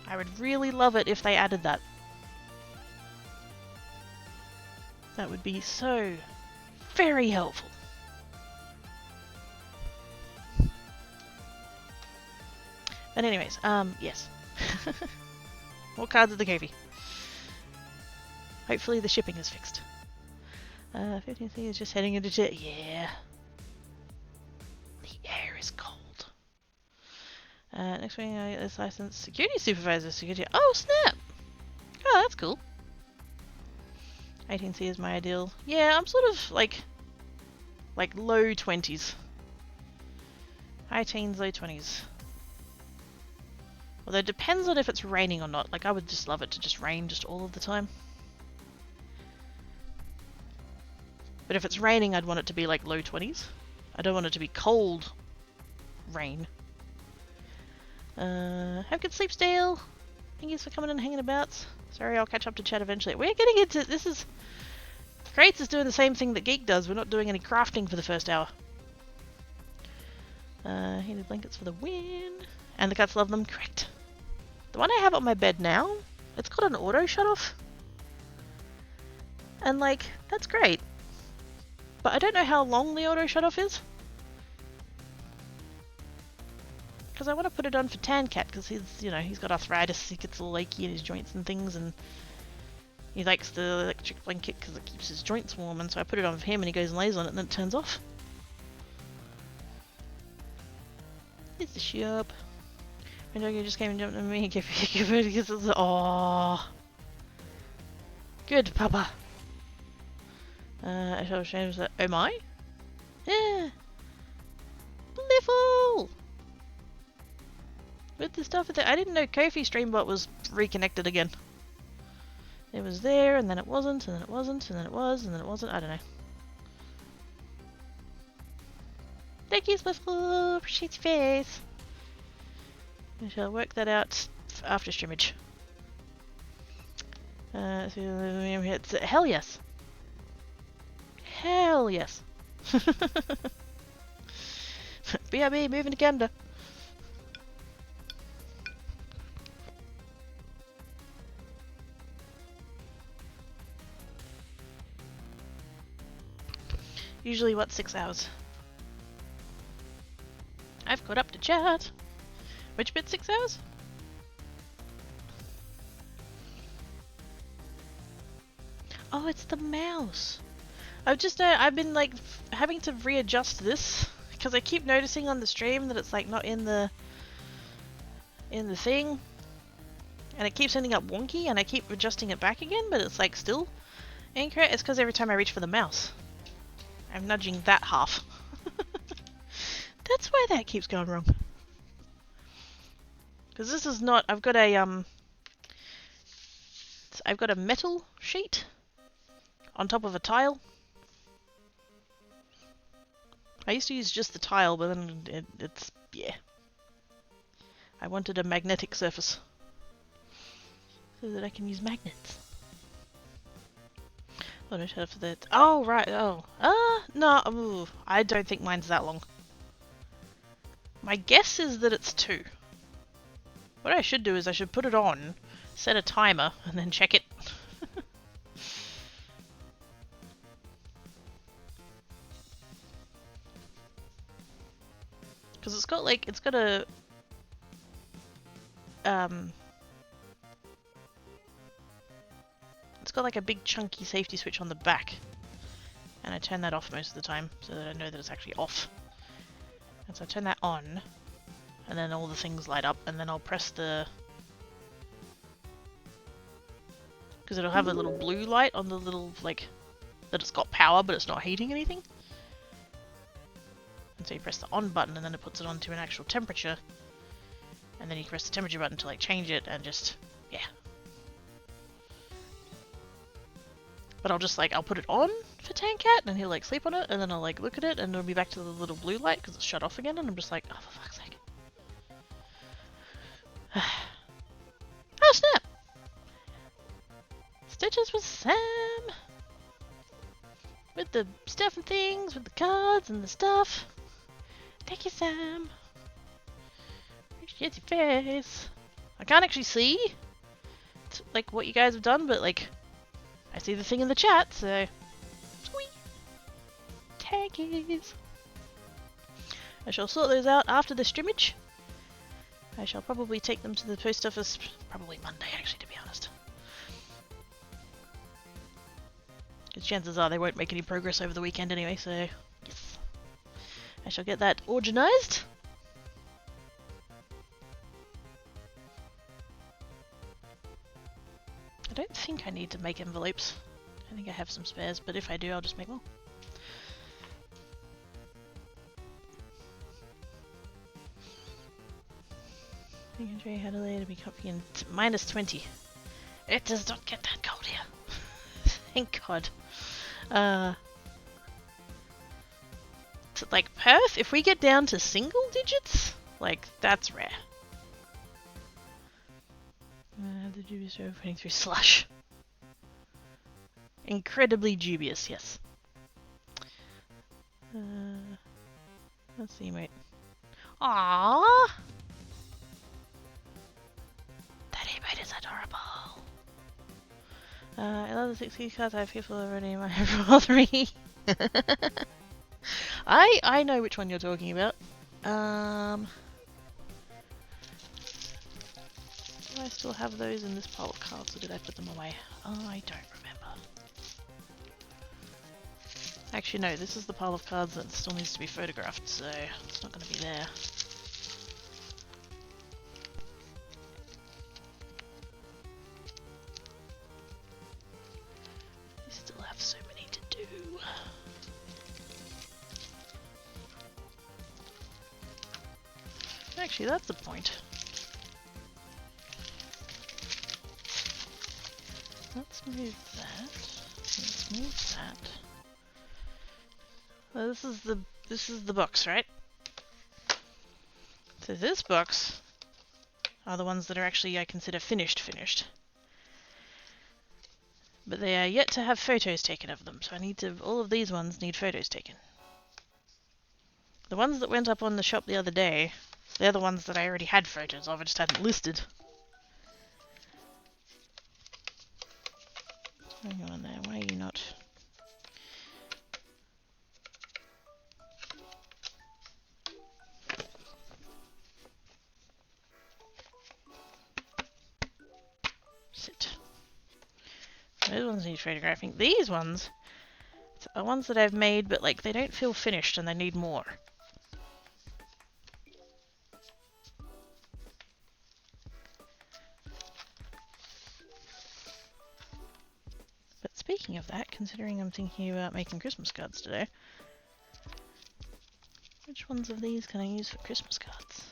I would really love it if they added that. That would be so very helpful. But anyways, yes. More cards of the Ko-fi. Hopefully the shipping is fixed. 15th is just heading into jet. Yeah. The air is cold. Next week I get this license. Security supervisor. Security. Oh, snap! Oh, that's cool. 18C is my ideal. Yeah, I'm sort of like low 20s. High teens, low 20s. Although it depends on if it's raining or not. Like, I would just love it to just rain just all of the time. But if it's raining, I'd want it to be like low 20s. I don't want it to be cold rain. Have good sleep, Dale. Thank you for coming and hanging about. Sorry, I'll catch up to chat eventually. We're getting into... This is... Crates is doing the same thing that Geek does. We're not doing any crafting for the first hour. Heated blankets for the win. And the cats love them. Correct. The one I have on my bed now, it's got an auto shut-off. And, like, that's great. But I don't know how long the auto shut-off is. Because I want to put it on for Tan Cat, because he's got arthritis, he gets all achy in his joints and things, and he likes the electric blanket because it keeps his joints warm, and so I put it on for him and he goes and lays on it and then it turns off. It's the shop. My dog just came and jumped on me and gave me a kiss. Aww. Good, Papa. I shall change that. Oh my? Yeah. Bliffle! With the stuff I didn't know Ko-fi Streambot was reconnected again. It was there, and then it wasn't, and then it wasn't, and then it was, and then it wasn't. I don't know. Thank you, Bliffle! Appreciate your face! I shall work that out after streamage. Hell yes! Hell yes! BRB, moving to Canada. Usually, what, 6 hours? I've caught up to chat. Which bit, 6 hours? Oh, it's the mouse. I've been like having to readjust this because I keep noticing on the stream that it's like not in the thing, and it keeps ending up wonky, and I keep adjusting it back again, but it's like still incorrect. It's because every time I reach for the mouse, I'm nudging that half. That's why that keeps going wrong. Because this is not. I've got a metal sheet on top of a tile. I used to use just the tile, but then it's yeah. I wanted a magnetic surface so that I can use magnets. Oh no, shut up for that. Oh right. Oh. No. Ooh, I don't think mine's that long. My guess is that it's 2. What I should do is I should put it on, set a timer, and then check it. Because it's got like, it's got a... It's got like a big chunky safety switch on the back. And I turn that off most of the time, so that I know that it's actually off. And so I turn that on, and then all the things light up, and then I'll press the... Because it'll have a little blue light on the little, like, that it's got power, but it's not heating anything. And so you press the on button, and then it puts it on to an actual temperature. And then you press the temperature button to, like, change it, and just, yeah. But I'll just, like, I'll put it on for Tankat, and he'll, like, sleep on it, and then I'll, like, look at it, and it'll be back to the little blue light, because it's shut off again, and I'm just like, oh, for fuck's sake. Oh, snap! Stitches with Sam! With the stuff and things, with the cards and the stuff. Thank you, Sam. Appreciate your face. I can't actually see, like, what you guys have done, but, like, I see the thing in the chat, so... Sweet! Taggies! I shall sort those out after the streamage. I shall probably take them to the post office, probably Monday, actually, to be honest. Because chances are they won't make any progress over the weekend anyway, so yes. I shall get that organised. I don't think I need to make envelopes. I think I have some spares, but if I do, I'll just make more. I can show you how to lay to be comfy in -20. It does not get that cold here. Thank God. Like Perth, if we get down to single digits, like that's rare. The dubious road putting through slush. Incredibly dubious, yes. Let's see, wait. Aww! That emote is adorable. I love the 60 cards. I have people already in my Pro 3. I know which one you're talking about. Do I still have those in this pile of cards, or did I put them away? Oh, I don't remember. Actually, no, this is the pile of cards that still needs to be photographed, so it's not going to be there. I still have so many to do. Actually, that's the point. Let's move that. Let's move that. Well, this is the box, right? So this box are the ones that are actually I consider finished. But they are yet to have photos taken of them, so I need to. All of these ones need photos taken. The ones that went up on the shop the other day, they're the ones that I already had photos of. I just hadn't listed. Hang on there. Why are you not? Sit. Those ones need photographing. These ones Are ones that I've made, but like they don't feel finished and they need more. But speaking of that, considering I'm thinking about making Christmas cards today, which ones of these can I use for Christmas cards?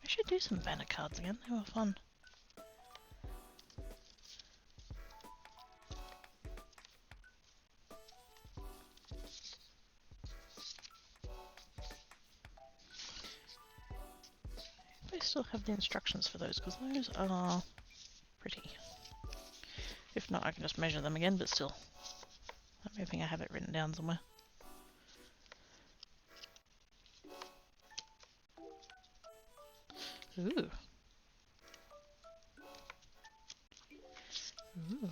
I should do some banner cards again, they were fun. I still have the instructions for those, because those are pretty. If not, I can just measure them again, but still. I'm hoping I have it written down somewhere. Ooh. Ooh.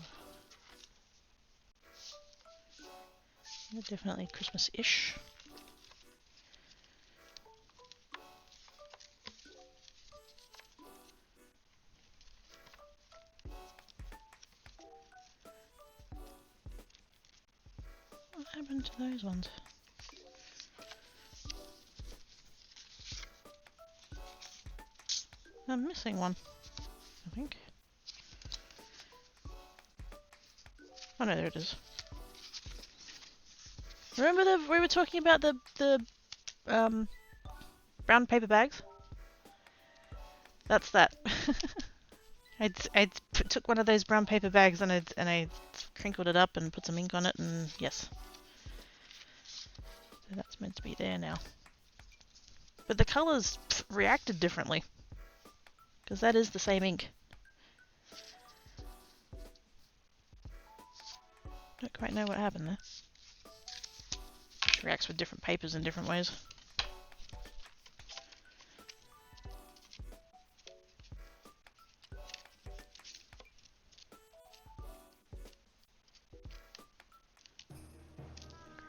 They're definitely Christmas-ish. What happened to those ones? I'm missing one, I think. Oh no, there it is. Remember we were talking about the brown paper bags? That's that. I took one of those brown paper bags and I crinkled it up and put some ink on it, and yes. So that's meant to be there now. But the colours reacted differently. Because that is the same ink. Don't quite know what happened there. It reacts with different papers in different ways.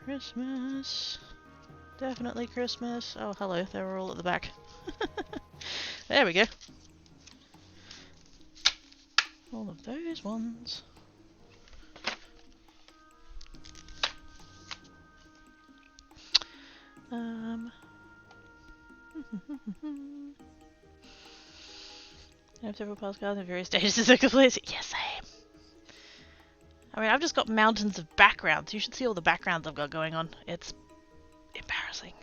Christmas. Definitely Christmas. Oh, hello. They were all at the back. There we go. All of those ones. I have several postcards in various stages of circulation. Yes, I am. I mean, I've just got mountains of backgrounds. You should see all the backgrounds I've got going on. It's embarrassing.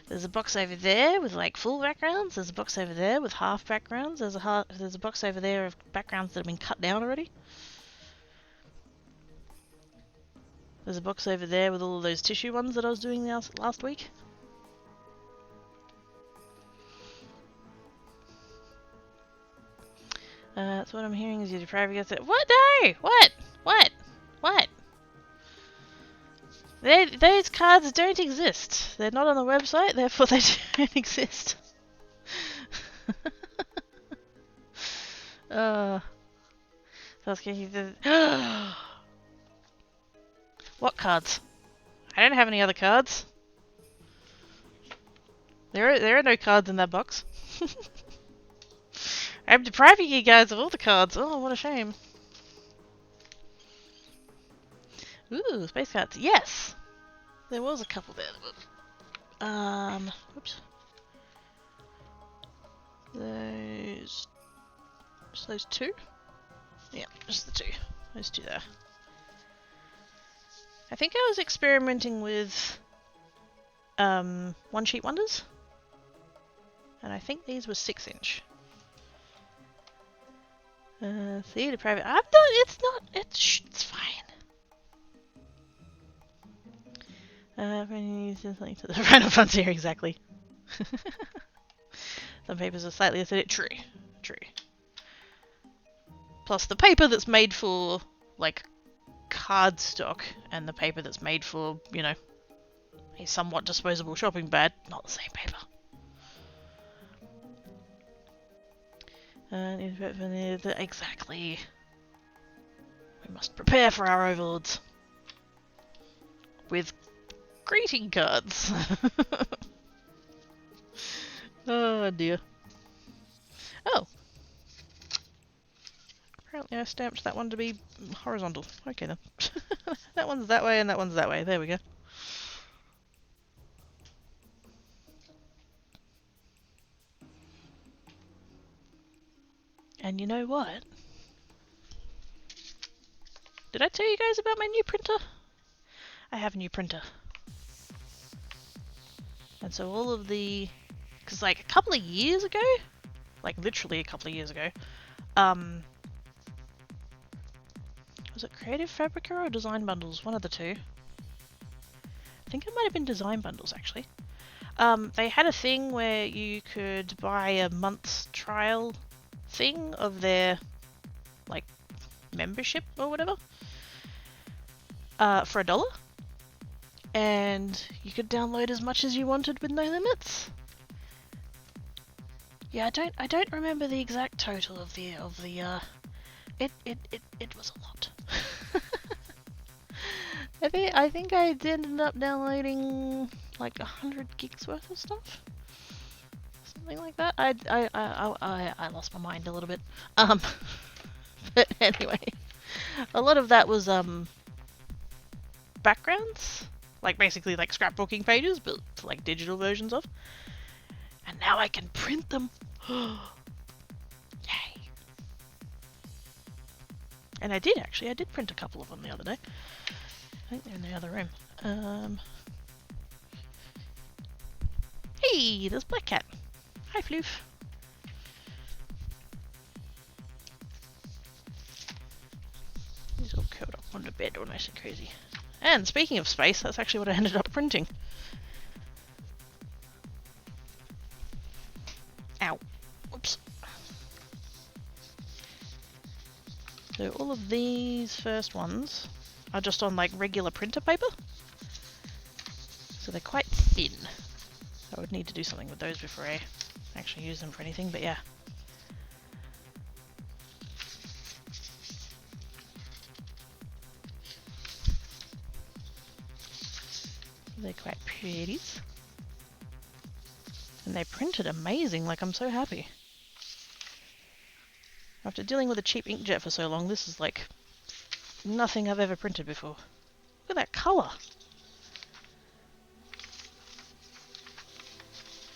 There's a box over there with like full backgrounds. There's a box over there with half backgrounds. There's a box over there of backgrounds that have been cut down already. There's a box over there with all of those tissue ones that I was doing last week. That's what I'm hearing is you're probably gonna say, what? No! What? What? What? Those cards don't exist. They're not on the website, therefore they don't exist. So I was getting the... What cards? I don't have any other cards. There are no cards in that box. I'm depriving you guys of all the cards. Oh, what a shame. Ooh, space cards. Yes! There was a couple there. Oops. Just those two? Yeah, just the two. Those two there. I think I was experimenting with one sheet wonders. And I think these were 6-inch. Theatre private. I'm not. It's not. It's fine. Something to the random funds here exactly. Some papers are slightly acidic. True. Plus the paper that's made for like cardstock and the paper that's made for, you know, a somewhat disposable shopping bag, not the same paper. Exactly. We must prepare for our overlords. With greeting cards. Oh dear. Oh. Apparently I stamped that one to be horizontal. Okay then. That one's that way and that one's that way. There we go. And you know what? Did I tell you guys about my new printer? I have a new printer. And so all of the... Because like a couple of years ago, like literally a couple of years ago, was it Creative Fabrica or Design Bundles? One of the two. I think it might have been Design Bundles actually. They had a thing where you could buy a month's trial thing of their like membership or whatever for $1, and you could download as much as you wanted with no limits. Yeah, I don't remember the exact total of the it was a lot. I think I ended up downloading like 100 gigs worth of stuff, something like that. I lost my mind a little bit. But anyway, a lot of that was backgrounds, like basically like scrapbooking pages, but like digital versions of. And now I can print them. Yay! And I did actually. I did print a couple of them the other day. I think they're in the other room. Hey, there's Black Cat. Hi, Floof. He's all curled up on the bed, all nice and cozy. And speaking of space, that's actually what I ended up printing. Ow. Oops. So all of these first ones are just on like regular printer paper. So they're quite thin. I would need to do something with those before I actually use them for anything, but yeah. They're quite pretty. And they printed amazing, like I'm so happy. After dealing with a cheap inkjet for so long, this is like nothing I've ever printed before. Look at that colour!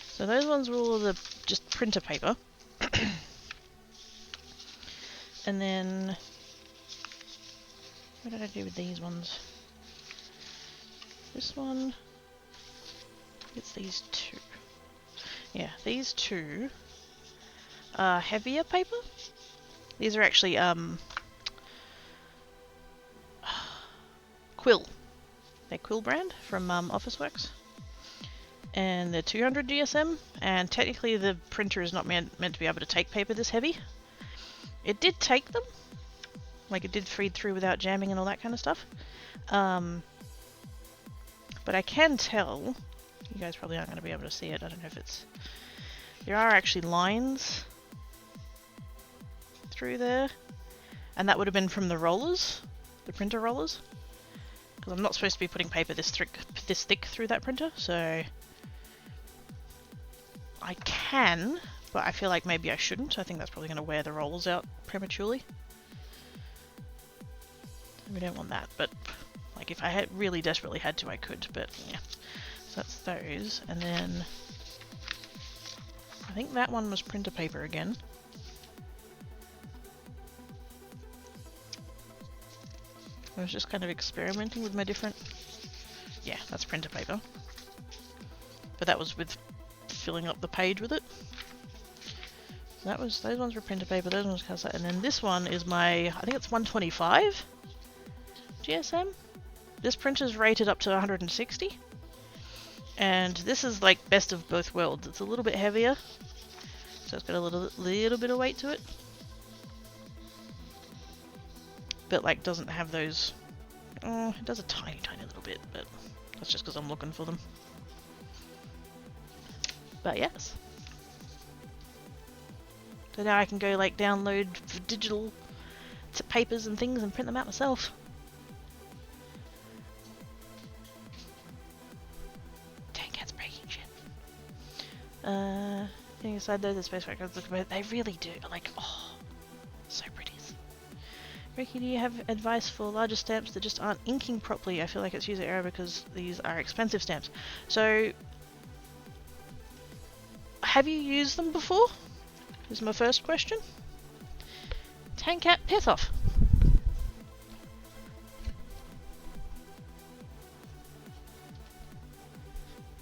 So those ones were all the just printer paper. And then... what did I do with these ones? This one... it's these two. Yeah, these two are heavier paper. These are actually Quill. They're Quill brand from Officeworks. And they're 200 GSM, and technically the printer is not meant to be able to take paper this heavy. It did take them. Like it did feed through without jamming and all that kind of stuff. But I can tell, you guys probably aren't going to be able to see it, I don't know if it's... there are actually lines through there, and that would have been from the rollers, the printer rollers, because I'm not supposed to be putting paper this thick through that printer, so I can, but I feel like maybe I shouldn't. I think that's probably going to wear the rollers out prematurely. We don't want that, but like if I had really desperately had to, I could, but yeah. So that's those, and then I think that one was printer paper again. I was just kind of experimenting with my different... yeah, that's printer paper. But that was with filling up the page with it. That was, those ones were printer paper, those ones cast, and then this one is my, I think it's 125 GSM. This printer's rated up to 160. And this is like best of both worlds. It's a little bit heavier, so it's got a little bit of weight to it. But like doesn't have those, it does a tiny little bit, but that's just because I'm looking for them. But yes. So now I can go like download digital papers and things and print them out myself. Dang, cat's breaking shit. Getting aside though, the space records look about, they really do, like, oh, so pretty. Ricky, do you have advice for larger stamps that just aren't inking properly? I feel like it's user error because these are expensive stamps. So, have you used them before? Is my first question. Tankat, piss off.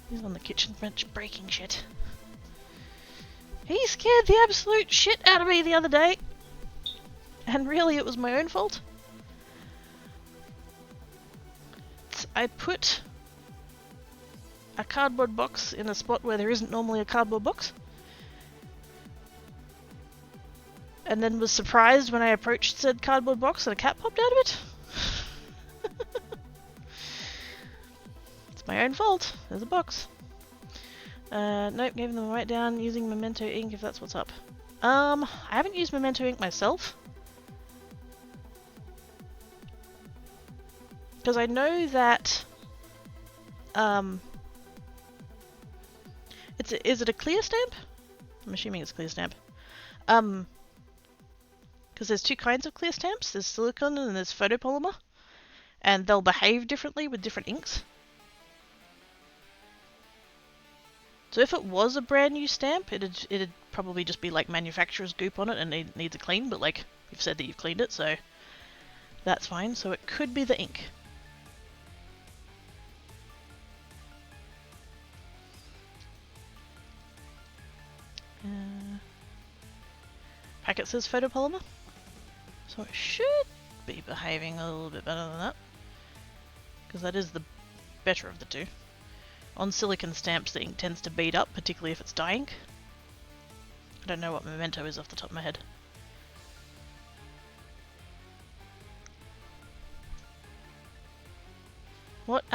He's on the kitchen bench breaking shit. He scared the absolute shit out of me the other day. And really it was my own fault. I put a cardboard box in a spot where there isn't normally a cardboard box. And then was surprised when I approached said cardboard box and a cat popped out of it. It's my own fault. There's a box. Nope, gave them a write down using Memento ink if that's what's up. I haven't used Memento ink myself. Because I know that is it a clear stamp? I'm assuming it's clear stamp. Because there's two kinds of clear stamps. There's silicone and there's photopolymer. And they'll behave differently with different inks. So if it was a brand new stamp, it'd probably just be like manufacturer's goop on it and it needs a clean, but like, you've said that you've cleaned it, so that's fine. So it could be the ink. Packet says photopolymer, so it should be behaving a little bit better than that, because that is the better of the two. On silicon stamps the ink tends to bead up, particularly if it's dye ink. I don't know what Memento is off the top of my head. What,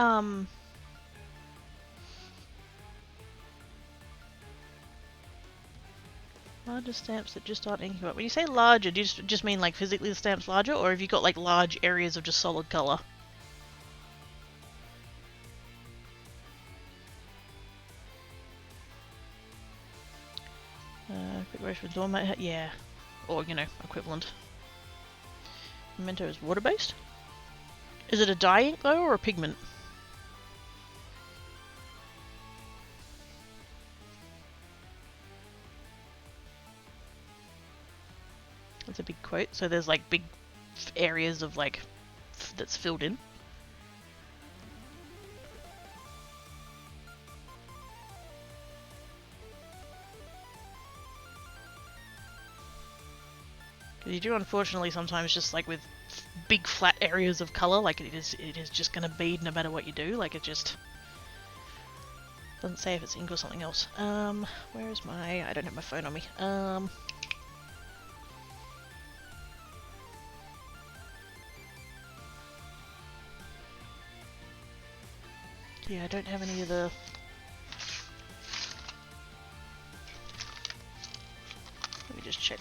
larger stamps that just aren't inking up. When you say larger, do you just mean like physically the stamp's larger, or have you got like large areas of just solid colour? Quick brush with doormat, yeah. Or, you know, equivalent. Memento is water-based? Is it a dye ink though, or a pigment? That's a big quote. So there's like big areas of like that's filled in. You do unfortunately sometimes just like with big flat areas of colour, like it is just gonna bead no matter what you do. Like it just doesn't say if it's ink or something else. Where is my? I don't have my phone on me. Yeah, I don't have any of the. Let me just check.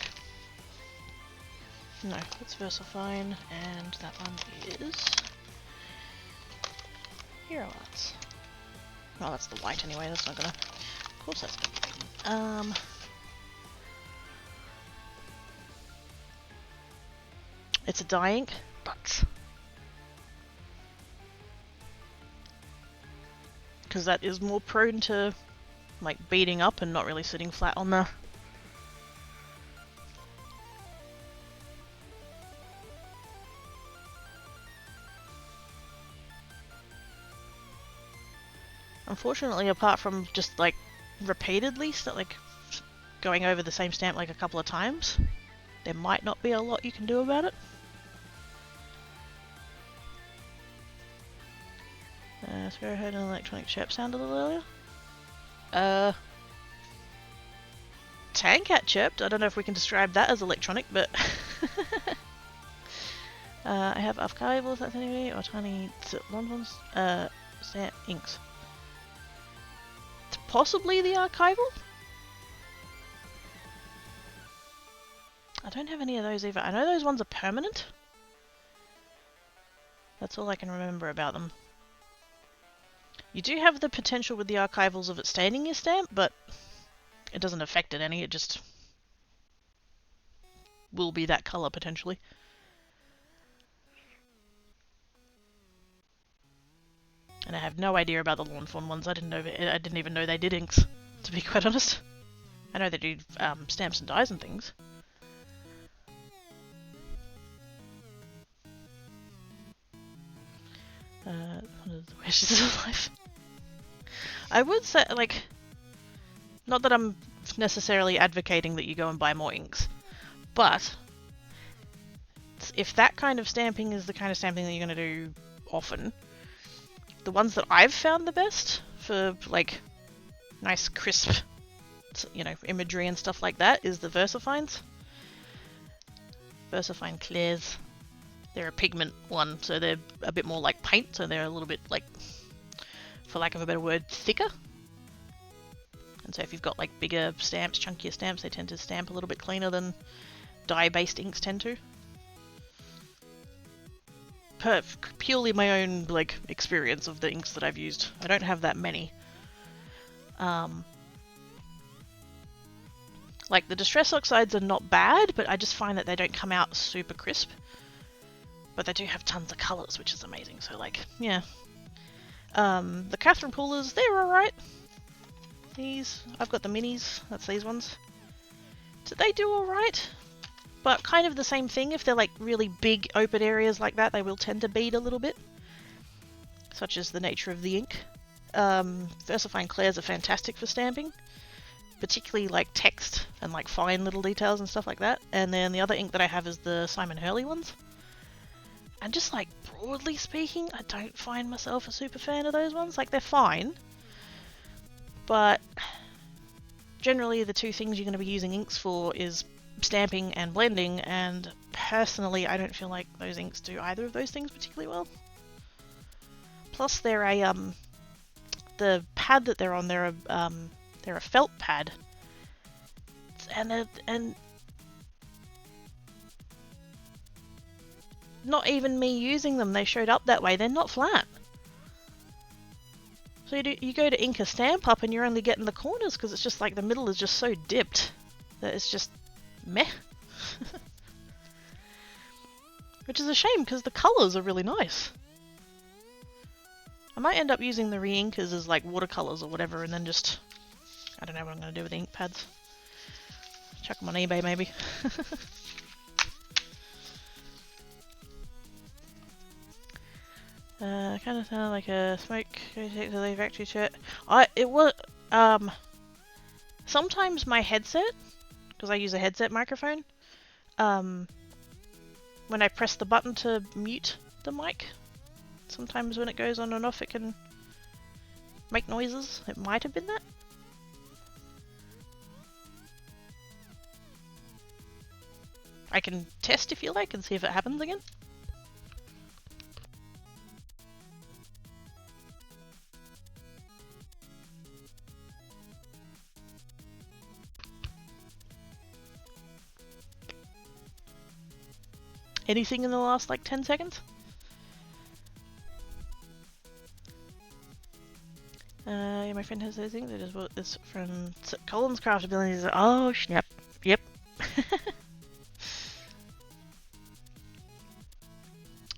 No, it's VersaFine, and that one is Hero Arts. Oh, that's the white anyway, that's not gonna... Of course that's gonna be... It's a dye ink, but... because that is more prone to, like, beading up and not really sitting flat on the... Unfortunately, apart from just like repeatedly, like going over the same stamp like a couple of times, there might not be a lot you can do about it. Let's go ahead and electronic chirp sound a little earlier. Tankat chirped. I don't know if we can describe that as electronic, but I have archivables, that's anyway, or tiny long ones. Stamp inks. Possibly the archival? I don't have any of those either. I know those ones are permanent. That's all I can remember about them. You do have the potential with the archivals of it staining your stamp, but it doesn't affect it any. It just will be that colour potentially. And I have no idea about the Lawn Fawn ones. I didn't even know they did inks, to be quite honest. I know they do stamps and dyes and things. The wishes of life. I would say, like, not that I'm necessarily advocating that you go and buy more inks, but if that kind of stamping is the kind of stamping that you're going to do often, the ones that I've found the best for, like, nice crisp, you know, imagery and stuff like that is the VersaFines. VersaFine Clairs. They're a pigment one, so they're a bit more like paint, so they're a little bit, like, for lack of a better word, thicker. And so if you've got, like, bigger stamps, chunkier stamps, they tend to stamp a little bit cleaner than dye-based inks tend to. Purely my own, like, experience of the inks that I've used. I don't have that many. Like, the Distress Oxides are not bad, but I just find that they don't come out super crisp. But they do have tons of colours, which is amazing, so, like, yeah. The Catherine Poolers, they're alright. These, I've got the minis, that's these ones. So they do alright, but kind of the same thing. If they're like really big open areas like that, they will tend to bead a little bit, such as the nature of the ink. VersaFine Clairs are fantastic for stamping, particularly like text and like fine little details and stuff like that. And then the other ink that I have is the Simon Hurley ones. And just like broadly speaking, I don't find myself a super fan of those ones. Like, they're fine, but generally the two things you're going to be using inks for is stamping and blending, and personally I don't feel like those inks do either of those things particularly well. Plus they're a the pad that they're on, they're a felt pad, and not even me using them, they showed up that way. They're not flat. So you go to ink a stamp up and you're only getting the corners because it's just like the middle is just so dipped that it's just meh. Which is a shame because the colours are really nice. I might end up using the re-inkers as like watercolours or whatever, and then just, I don't know what I'm going to do with the ink pads. Chuck them on eBay maybe. Kind of sound like a smoke the factory shirt. It was sometimes my headset, because I use a headset microphone, when I press the button to mute the mic, sometimes when it goes on and off it can make noises. It might have been that. I can test if you like and see if it happens again. Anything in the last like 10 seconds? Yeah, my friend has those things. I just bought this from Colin's Craft Abilities. Oh, snap. Yep.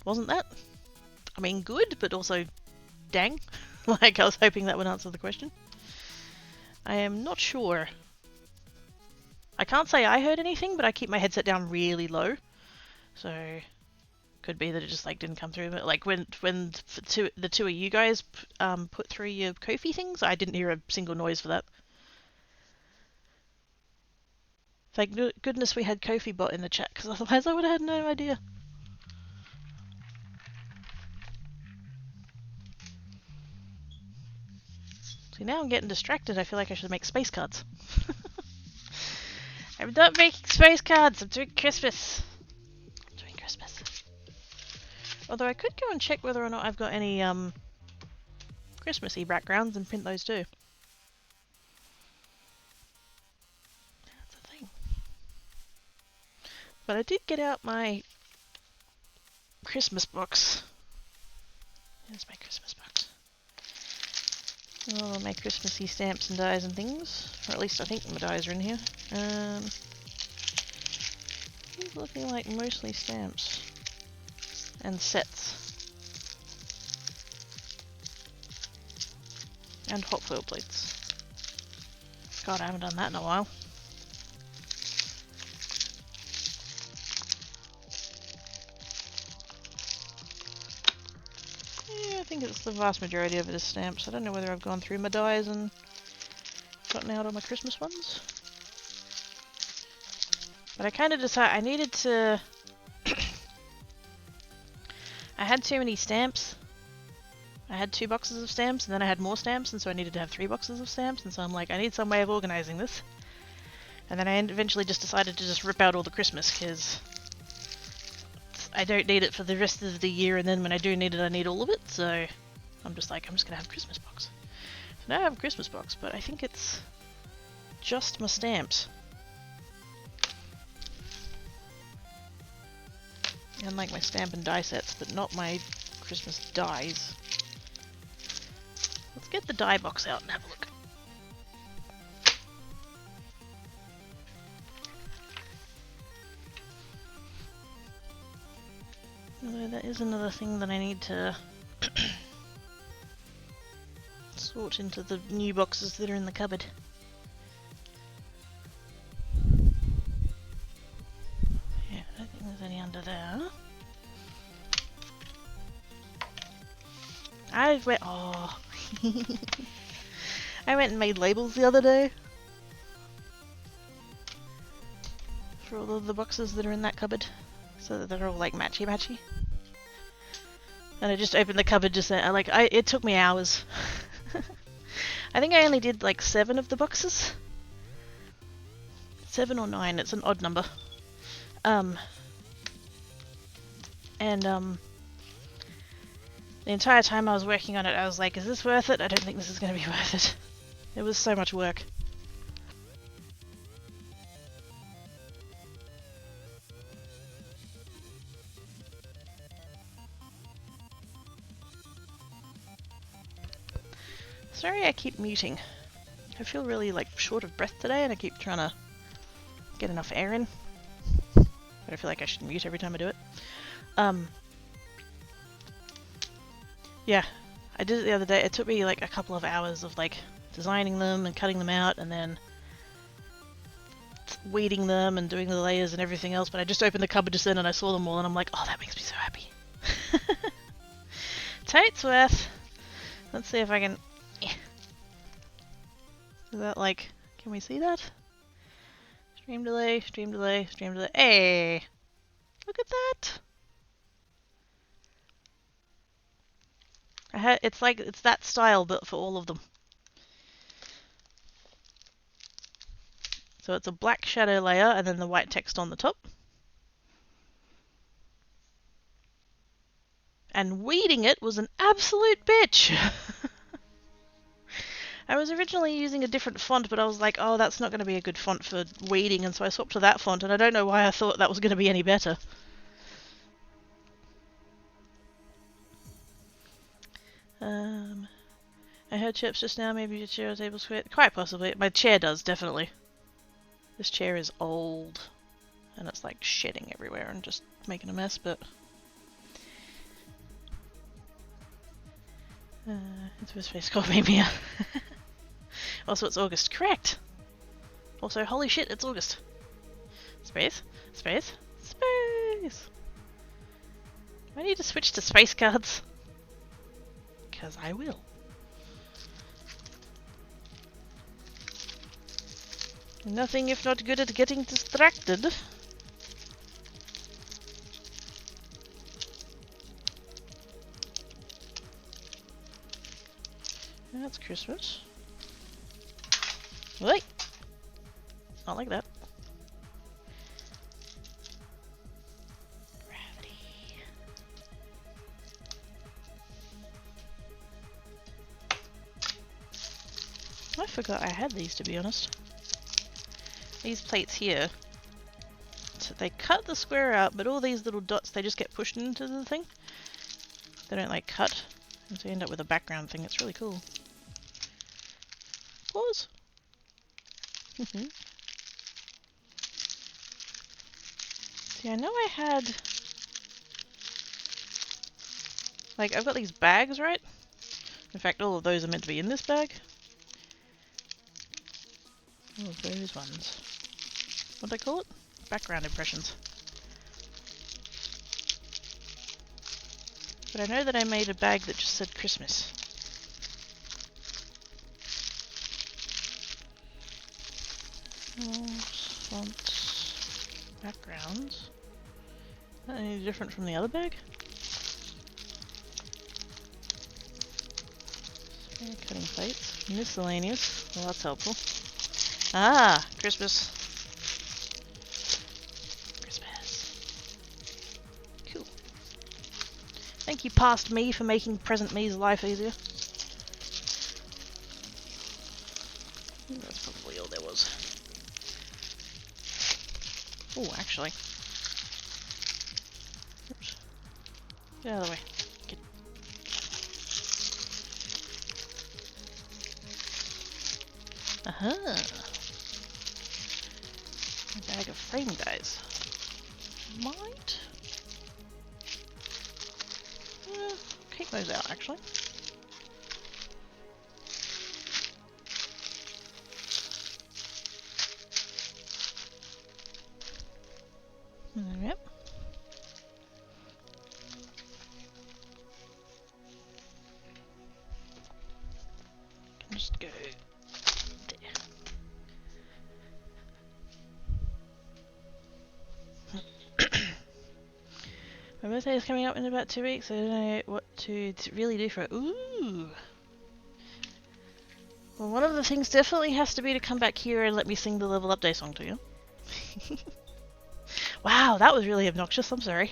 Wasn't that? I mean, good, but also dang. Like, I was hoping that would answer the question. I am not sure. I can't say I heard anything, but I keep my headset down really low. So, could be that it just like didn't come through. But like when the two of you guys put through your Ko-fi things, I didn't hear a single noise for that. Thank goodness we had Ko-fi bot in the chat, because otherwise I would have had no idea. See, now I'm getting distracted. I feel like I should make space cards. I'm not making space cards. I'm doing Christmas. Although I could go and check whether or not I've got any Christmassy backgrounds and print those too. That's a thing. But I did get out my Christmas box. There's my Christmas box. All my Christmassy stamps and dies and things. Or at least I think my dies are in here. It's looking like mostly stamps. And sets. And hot foil plates. God, I haven't done that in a while. Yeah, I think it's the vast majority of it is stamps. I don't know whether I've gone through my dies and gotten out all my Christmas ones. But I kind of decided I needed to... I had too many stamps. I had 2 boxes of stamps, and then I had more stamps, and so I needed to have 3 boxes of stamps, and so I'm like, I need some way of organising this. And then I eventually just decided to just rip out all the Christmas, because I don't need it for the rest of the year, and then when I do need it, I need all of it, so I'm just like, I'm just going to have a Christmas box. So now I have a Christmas box, but I think it's just my stamps. And like my stamp and die sets, but not my Christmas dies. Let's get the die box out and have a look. Although that is another thing that I need to sort into the new boxes that are in the cupboard. Yeah, I don't think there's any under there. I went, oh. I went and made labels the other day for all of the boxes that are in that cupboard, so that they're all like matchy-matchy. And I just opened the cupboard just it took me hours. I think I only did like 7 of the boxes. 7 or 9, it's an odd number. The entire time I was working on it, I was like, is this worth it? I don't think this is going to be worth it. It was so much work. Sorry I keep muting. I feel really like short of breath today and I keep trying to get enough air in. But I feel like I should mute every time I do it. Yeah, I did it the other day. It took me like a couple of hours of like designing them and cutting them out and then weeding them and doing the layers and everything else, but I just opened the cupboard just then and I saw them all and I'm like, oh, that makes me so happy. Totes worth. Let's see if I can... Is that like... Can we see that? Stream delay, stream delay, stream delay. Hey! Look at that! It's like, it's that style but for all of them. So it's a black shadow layer and then the white text on the top. And weeding it was an absolute bitch! I was originally using a different font, but I was like, oh, that's not going to be a good font for weeding, and so I swapped to that font, and I don't know why I thought that was going to be any better. I heard chips just now, maybe your chair or table square. Quite possibly. My chair does, definitely. This chair is old, and it's like shedding everywhere and just making a mess, but... it's with space coffee, Mia. Also, it's August. Correct! Also, holy shit, it's August. Space, space, space! I need to switch to space cards. Because I will. Nothing if not good at getting distracted. That's Christmas. Wait! Not like that. Gravity. I forgot I had these, to be honest. These plates here So they cut the square out, but all these little dots, they just get pushed into the thing. They don't like cut, and so you end up with a background thing. It's really cool. Pause. See, I know I had... Like, I've got these bags, right? In fact, all of those are meant to be in this bag. All of those ones. What do they call it? Background impressions. But I know that I made a bag that just said Christmas. Fonts, backgrounds. Is that any different from the other bag? Spare cutting plates. Miscellaneous. Well, that's helpful. Ah! Christmas. Cool. Thank you, past me, for making present me's life easier. That's probably all there was. Oh, actually. Oops. Get out of the way. Get. Aha! A bag of frame guys. Might keep those out, actually. Yep. Can just go there. My birthday is coming up in about 2 weeks. I don't know what to really do for it. Ooh. Well, one of the things definitely has to be to come back here and let me sing the level up day song to you. Wow, that was really obnoxious. I'm sorry.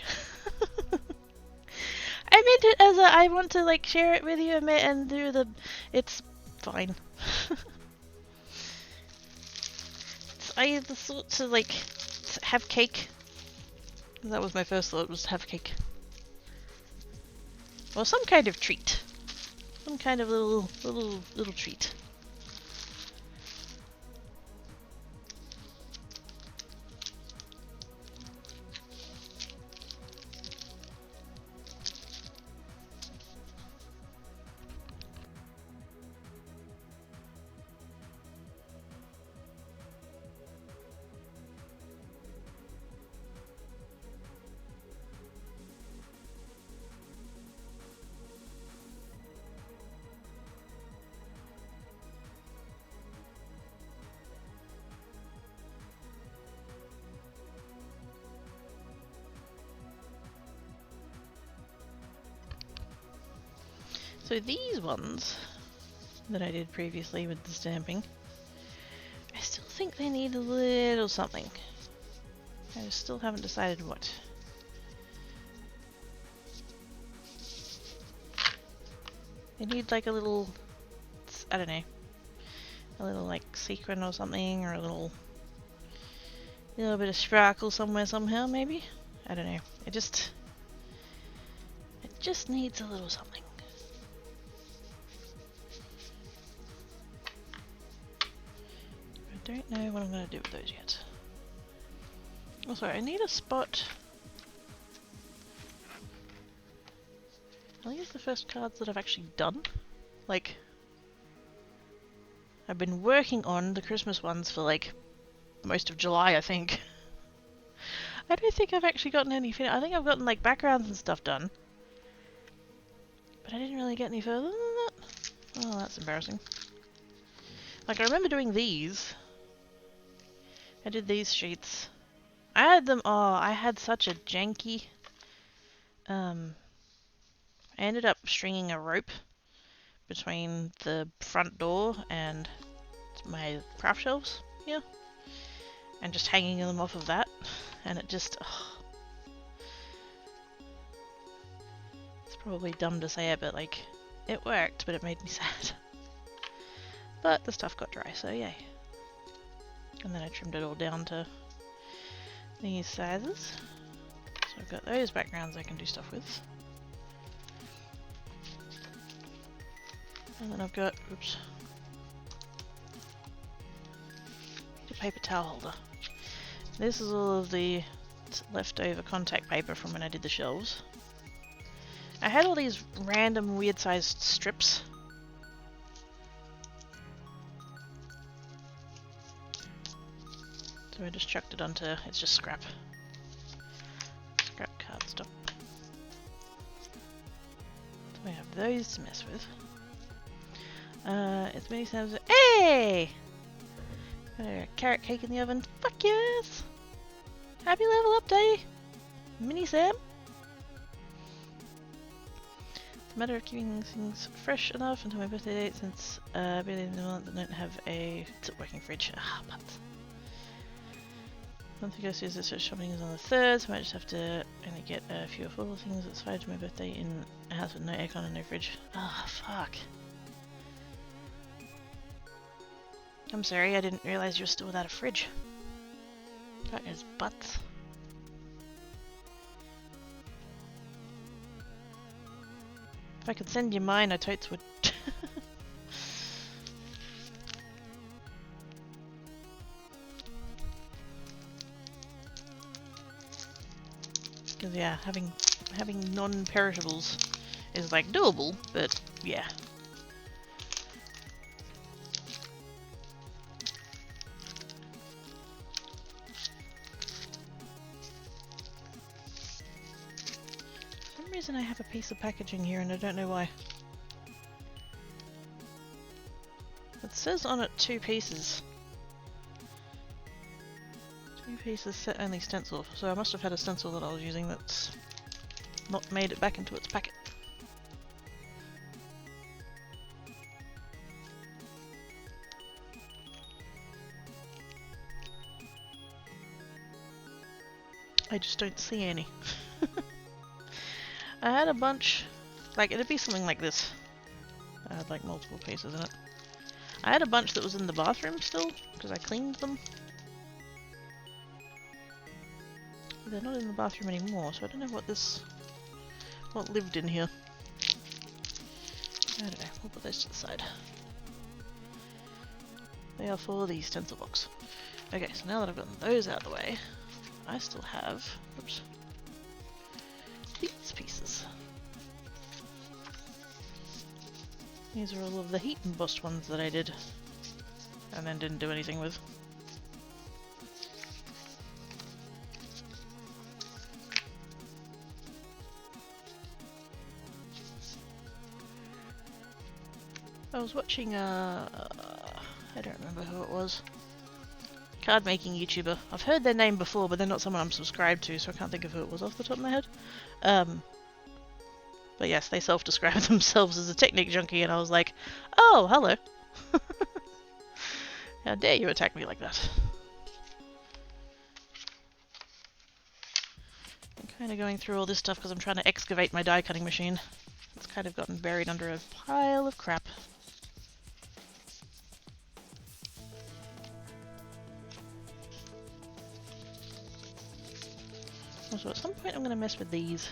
I meant it as a I want to like share it with you and do the. It's fine. I the sort to like have cake. That was my first thought, was to have cake. Well, some kind of treat. Some kind of little treat. So these ones that I did previously with the stamping, I still think they need a little something. I still haven't decided what. They need like a little, I don't know, a little like sequin or something, or a little bit of sparkle somewhere somehow maybe? I don't know. It just needs a little something. I don't know what I'm going to do with those yet. Also, I need a spot. I think it's the first cards that I've actually done. Like, I've been working on the Christmas ones for like most of July, I think. I don't think I've actually gotten any I think I've gotten like backgrounds and stuff done. But I didn't really get any further than that. Oh, that's embarrassing. Like, I remember doing these. I did these sheets. I had them, oh, I had such a janky, I ended up stringing a rope between the front door and my craft shelves here, and just hanging them off of that, and it just, oh. It's probably dumb to say it, but like, it worked, but it made me sad. But the stuff got dry, so yay. And then I trimmed it all down to these sizes. So I've got those backgrounds I can do stuff with. And then I've got, oops, the paper towel holder. This is all of the leftover contact paper from when I did the shelves. I had all these random weird sized strips. So I just chucked it onto, it's just scrap. Scrap cardstock. So we have those to mess with. It's many times. Hey! Got a carrot cake in the oven. Fuck yes! Happy level up day! Mini Sam! It's a matter of keeping things fresh enough until my birthday date since barely in the month I don't have a working fridge. Ah, but. One thing I see is that shopping is on the 3rd, so I might just have to only get a few affordable things. It's fine to my birthday in a house with no aircon and no fridge. Ah, fuck. I'm sorry, I didn't realise you were still without a fridge. That is butts. If I could send you mine, I totes would. Because yeah, having non-perishables is like doable, but yeah. For some reason I have a piece of packaging here and I don't know why. It says on it 2 pieces. 2 pieces set only stencil, so I must have had a stencil that I was using that's not made it back into its packet. I just don't see any. I had a bunch, like it'd be something like this. I had like multiple pieces in it. I had a bunch that was in the bathroom still, because I cleaned them. They're not in the bathroom anymore, so I don't know what lived in here. I don't know, we'll put those to the side. They are for the stencil box. Okay, so now that I've gotten those out of the way, I still have, oops, these pieces. These are all of the heat embossed ones that I did, and then didn't do anything with. I was watching, I don't remember who it was. Card making YouTuber. I've heard their name before, but they're not someone I'm subscribed to, so I can't think of who it was off the top of my head. But yes, they self-describe themselves as a Technic junkie, and I was like, oh, hello. How dare you attack me like that? I'm kind of going through all this stuff because I'm trying to excavate my die cutting machine. It's kind of gotten buried under a pile of crap. Also, at some point I'm going to mess with these.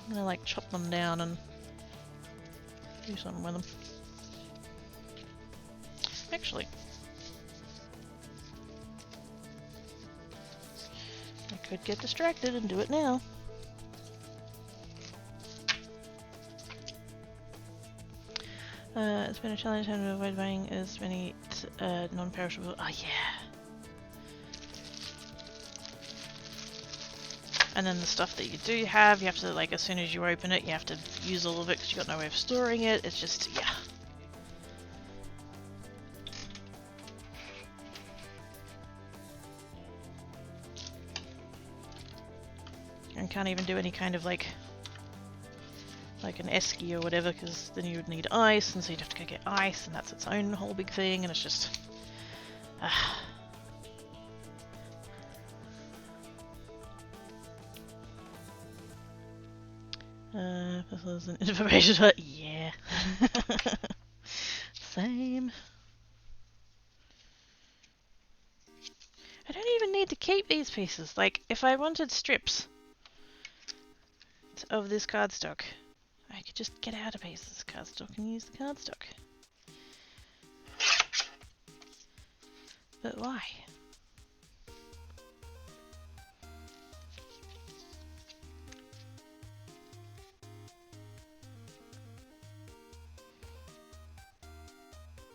I'm going to like chop them down and do something with them. Actually, I could get distracted and do it now. It's been a challenge to avoid buying as many non-perishable. Oh yeah. And then the stuff that you do have, you have to, like, as soon as you open it, you have to use all of it because you've got no way of storing it. It's just, yeah. And can't even do any kind of, like an esky or whatever, because then you would need ice, and so you'd have to go get ice, and that's its own whole big thing, and it's just... This was an information, but yeah. Same. I don't even need to keep these pieces. Like, if I wanted strips of this cardstock, I could just get out a piece of this cardstock and use the cardstock. But why?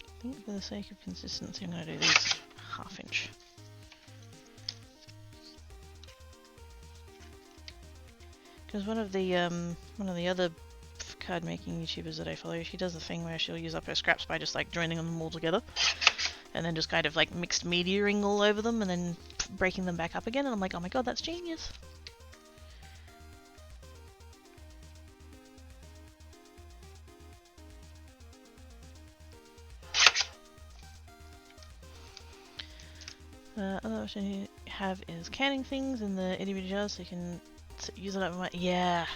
I think for the sake of consistency I'm going to do these 1/2 inch. Because one of the other card making YouTubers that I follow, she does the thing where she'll use up her scraps by just like joining them all together and then just kind of like mixed mediaing all over them and then breaking them back up again, and I'm like, oh my god, that's genius. Other option you have is canning things in the itty bitty jars so you can use it up. Yeah.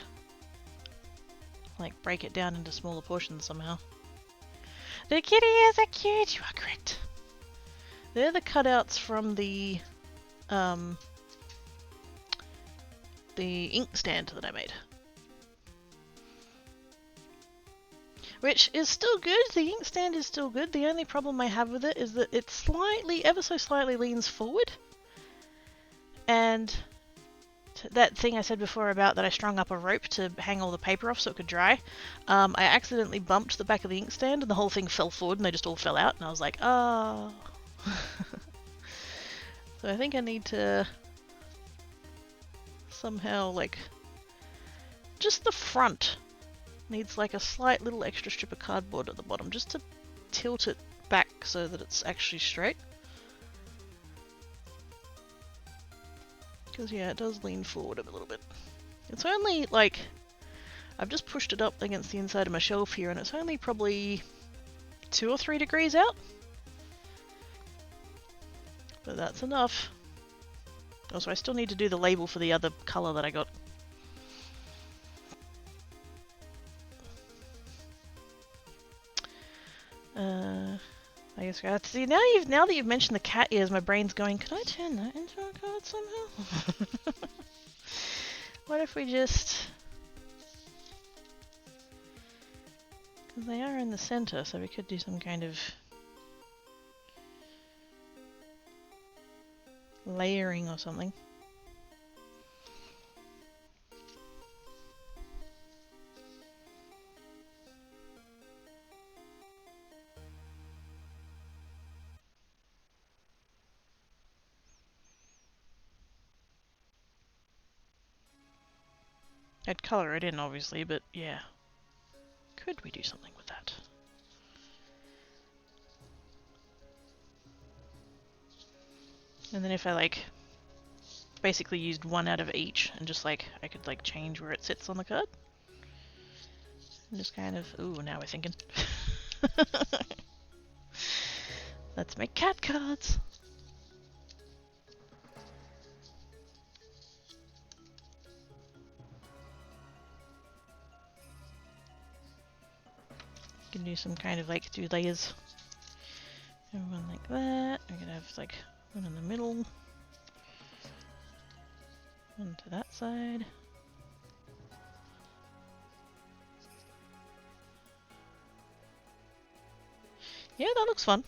Like break it down into smaller portions somehow. The kitty ears are cute. You are correct. They're the cutouts from the ink stand that I made. Which is still good, the inkstand is still good. The only problem I have with it is that it slightly, ever so slightly leans forward. And that thing I said before about that I strung up a rope to hang all the paper off so it could dry, I accidentally bumped the back of the inkstand and the whole thing fell forward and they just all fell out and I was like, oh. So I think I need to somehow, like, just the front needs like a slight little extra strip of cardboard at the bottom just to tilt it back so that it's actually straight. Because yeah, it does lean forward a little bit. It's only like, I've just pushed it up against the inside of my shelf here and it's only probably 2 or 3 degrees out. But that's enough. Also, I still need to do the label for the other colour that I got. I guess I have to see now that you've mentioned the cat ears, my brain's going, could I turn that into a card somehow? What if we just, because they are in the center, so we could do some kind of layering or something. I'd colour it in, obviously, but yeah. Could we do something with that? And then if I, like, basically used one out of each, and just, like, I could, like, change where it sits on the card. And just kind of... Ooh, now we're thinking. Let's make cat cards! Can do some kind of like 2 layers. And one like that. We're gonna have like one in the middle. One to that side. Yeah, that looks fun.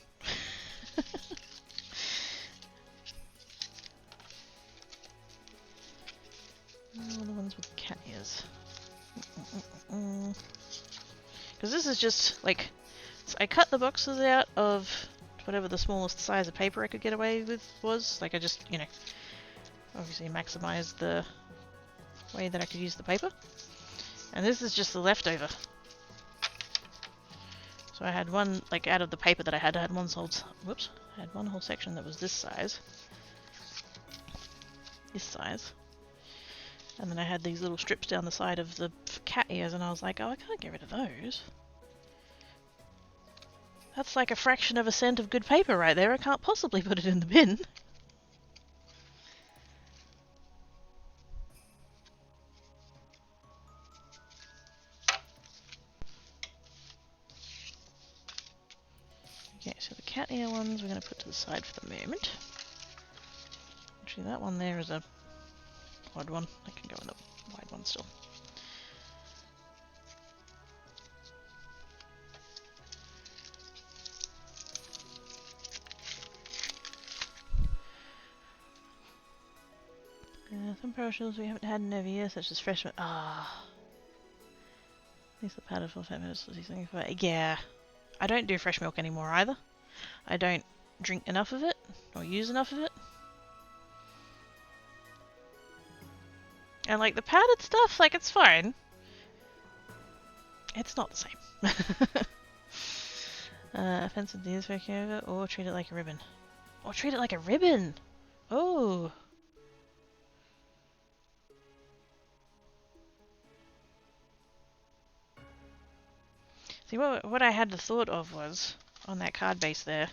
All the ones with cat ears. Because this is just like, so I cut the boxes out of whatever the smallest size of paper I could get away with was. Like I just, you know, obviously maximized the way that I could use the paper. And this is just the leftover. So I had one, like out of the paper that I had one whole, whoops, I had one whole section that was this size. This size. And then I had these little strips down the side of the cat ears and I was like, oh, I can't get rid of those. That's like a fraction of a cent of good paper right there. I can't possibly put it in the bin. Okay, so the cat ear ones we're going to put to the side for the moment. Actually, that one there is a odd one. I can go in the wide one still. Some promotions we haven't had in over years, such as fresh milk. Ah. These are powdered for fat minutes. Yeah. I don't do fresh milk anymore either. I don't drink enough of it, or use enough of it. And like the powdered stuff, like it's fine. It's not the same. Offensive deals for over, or treat it like a ribbon. Or treat it like a ribbon! Oh! See, what I had the thought of was, on that card base there,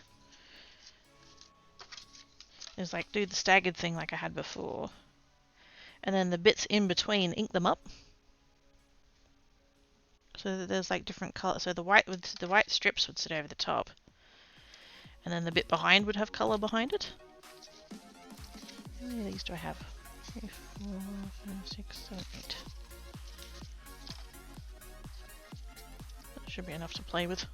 is like do the staggered thing like I had before. And then the bits in between, ink them up. So that there's like different colours. So the white strips would sit over the top. And then the bit behind would have colour behind it. How many of these do I have? 3, 4, 5, 6, 7, 8. That should be enough to play with.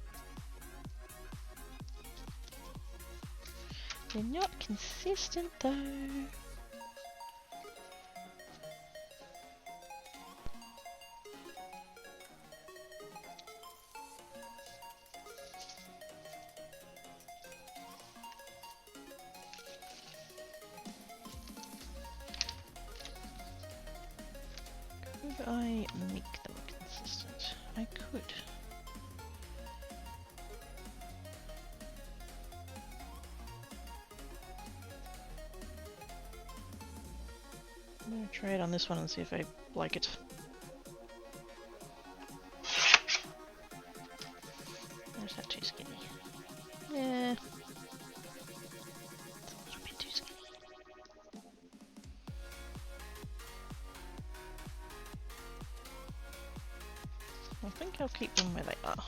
They're not consistent though. Could I make them consistent? I could. I'm gonna try it on this one and see if I like it. Or is that too skinny? Yeah. It's a little bit too skinny. I think I'll keep them where they are.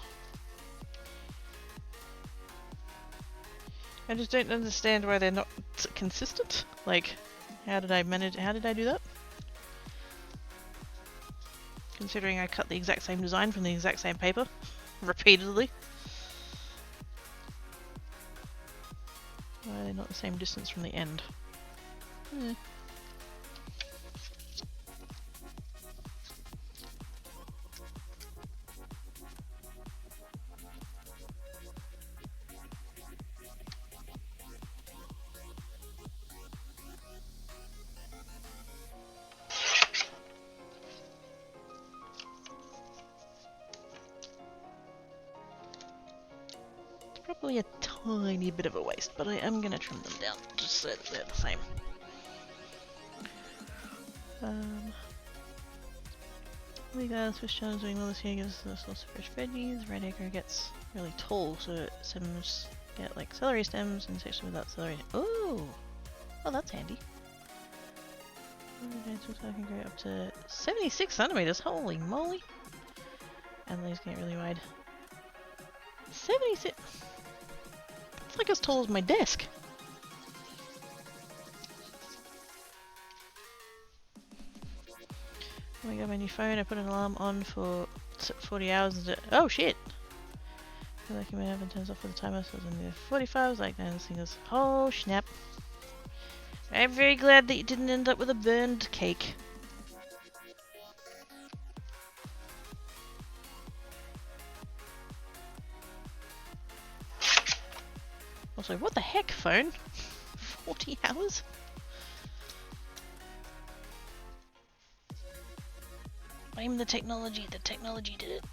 I just don't understand why they're not consistent. Like, how did I do that? Considering I cut the exact same design from the exact same paper, repeatedly. Why are they not the same distance from the end? Probably a tiny bit of a waste, but I am going to trim them down just so that they're the same. We got Swiss challenge doing well this year, gives us lots of fresh veggies. Red acre gets really tall, so stems get like celery stems and section without celery. Oh, well that's handy. I can go up to 76 centimeters. Holy moly! And these get really wide. 76. It's like as tall as my desk. Oh my god, my new phone. I put an alarm on for 40 hours. Oh shit! I feel like you may have turns off for the timer, so it's only 45. I was like, no, this thing is. Oh snap! I'm very glad that you didn't end up with a burned cake. Also, what the heck, phone? 40 hours? Blame the technology did it.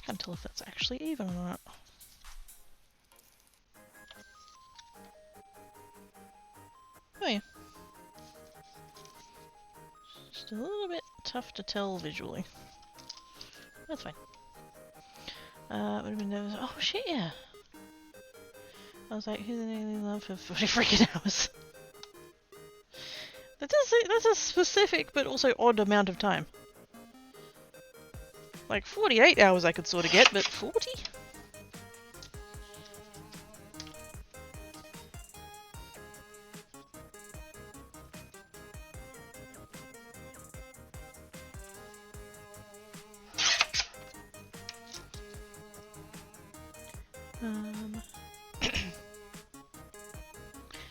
Can't tell if that's actually even or not. Oh yeah. Just a little bit tough to tell visually. That's fine. Would have been nervous. Oh shit, yeah. I was like, who's in love for 40 freaking hours? That's a specific but also odd amount of time. Like 48 hours I could sort of get, but 40?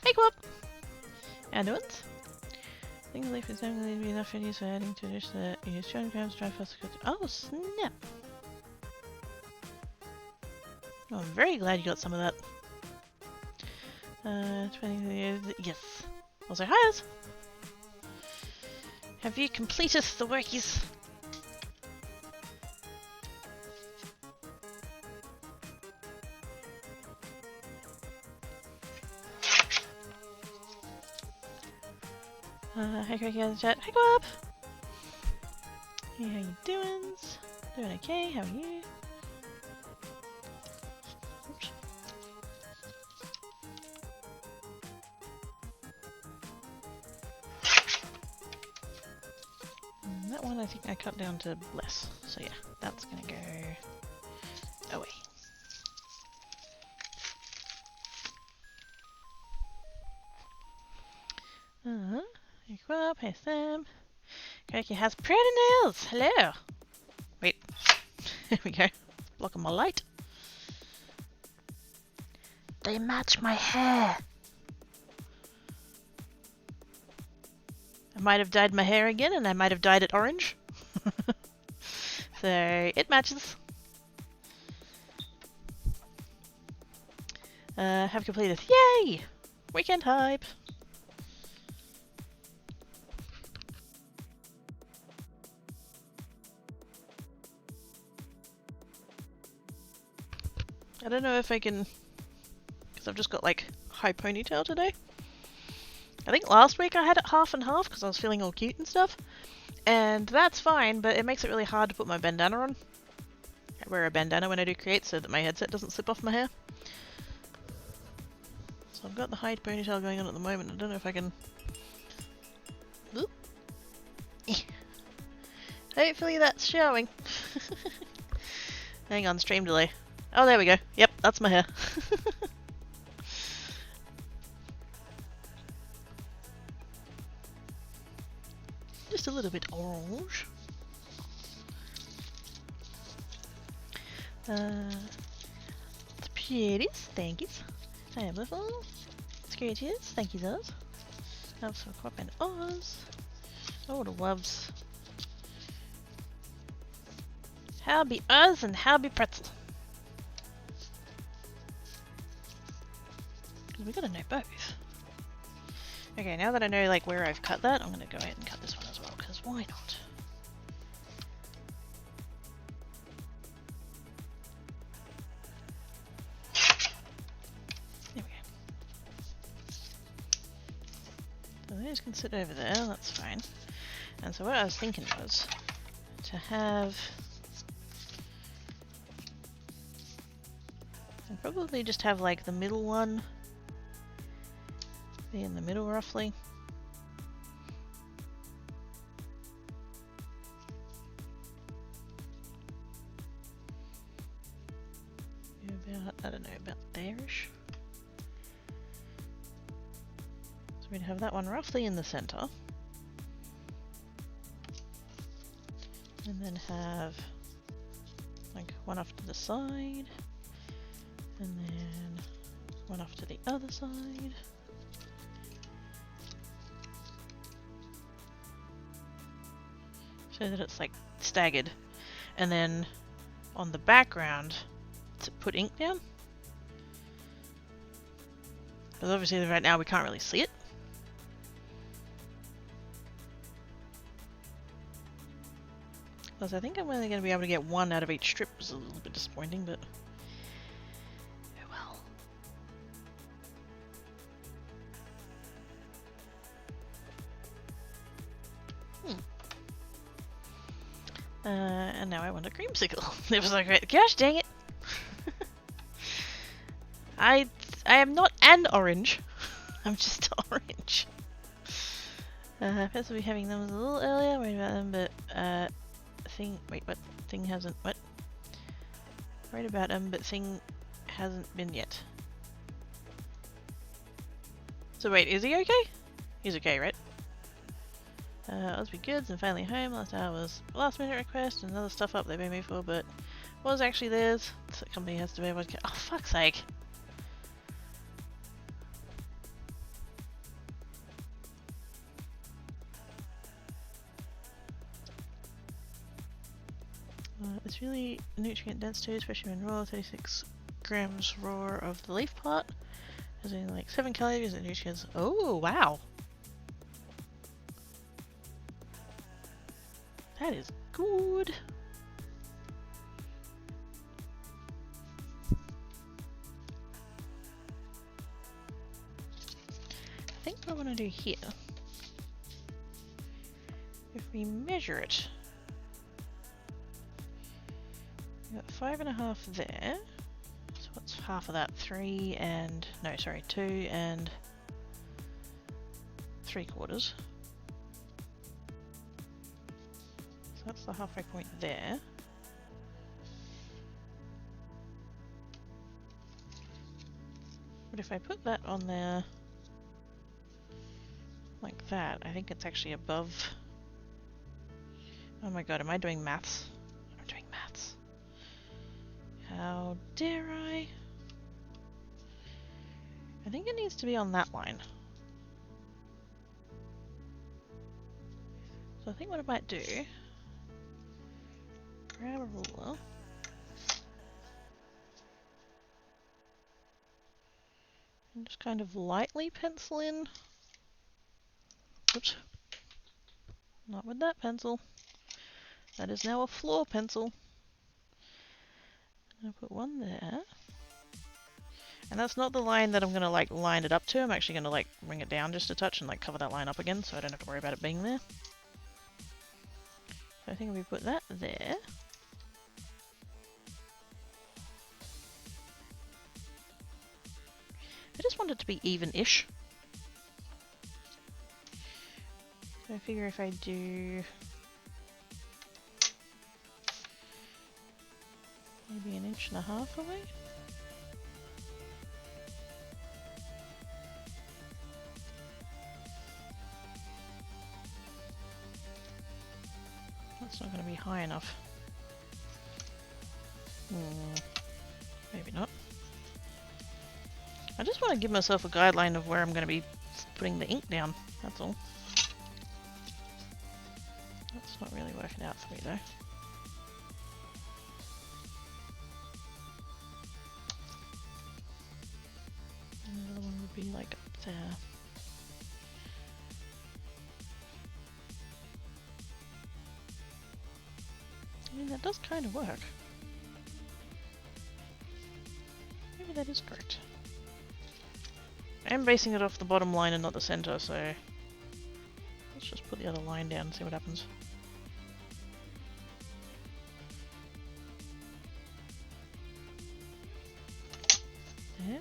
Hey, Quap! How doing? Things like it's not going to be enough videos for adding to this that you use 200 grams, try first. Oh, snap! Oh, I'm very glad you got some of that. 20 yes. Also, hi, Oz. Have you completed the workies? Hi, Cracky in the chat. Hi, Guap! Hey, how you doing? Doing okay, how are you? Oops. That one I think I cut down to less. So yeah, that's gonna go away. Hey, Guap, hey, Sam. Cracky has pretty nails! Hello! Wait. There we go. Blocking my light. They match my hair! I might have dyed my hair again, and I might have dyed it orange. So, it matches. Have completed. Yay! Weekend hype! I don't know if I can, because I've just got like high ponytail today. I think last week I had it half and half because I was feeling all cute and stuff. And that's fine, but it makes it really hard to put my bandana on. I wear a bandana when I do create so that my headset doesn't slip off my hair. So I've got the high ponytail going on at the moment. I don't know if I can... Oop. Hopefully that's showing. Hang on, stream delay. Oh, there we go. Yep, that's my hair. Just a little bit orange. It's pretty. Thank you. Beautiful. Scratches. Thank you, those. Helps for Quap and Oz. Oh, the loves. How be Oz and how be Pretzel? We gotta know both. Okay, now that I know like where I've cut that, I'm gonna go ahead and cut this one as well, because why not? There we go. So those can sit over there, that's fine. And so what I was thinking was to have... I'd probably just have like the middle one be in the middle roughly. About, I don't know, about there-ish. So we'd have that one roughly in the center. And then have like one off to the side. And then one off to the other side. So that it's like staggered. And then on the background to put ink down. Because obviously right now we can't really see it. Because I think I'm only going to be able to get one out of each strip, which is a little bit disappointing, but oh well. And now I want a creamsicle. It was like, gosh dang it. I am not an orange. I'm just orange. Perhaps we'll be having them a little earlier. Worried about them, but thing hasn't. What? Worried about them, but thing hasn't been yet. So wait, is he okay? He's okay, right? Let's be goods and finally home. Last hour was last minute request and other stuff up they paid me for, but was actually theirs. So the company has to be able to get. Oh, fuck's sake. It's really nutrient dense too, especially when raw. 36 grams raw of the leaf part. Has only like 7 calories and nutrients. Oh, wow. That is good. I think what I want to do here, if we measure it, we got 5.5 there. So what's half of that? 2 and 3/4. So that's the halfway point there. But if I put that on there like that, I think it's actually above. Oh my god, am I doing maths? I'm doing maths. How dare I? I think it needs to be on that line. So I think what I might do, grab a ruler. And just kind of lightly pencil in. Oops. Not with that pencil. That is now a floor pencil. I'm gonna put one there. And that's not the line that I'm gonna like line it up to. I'm actually gonna like bring it down just a touch and like cover that line up again so I don't have to worry about it being there. So I think if we put that there. I just want it to be even-ish. So I figure if I do maybe 1.5 inches away. That's not going to be high enough. Maybe not. I just want to give myself a guideline of where I'm going to be putting the ink down, that's all. That's not really working out for me though. And the other one would be like up there. I mean, that does kind of work. Maybe that is correct. I am basing it off the bottom line and not the center, so let's just put the other line down and see what happens. There.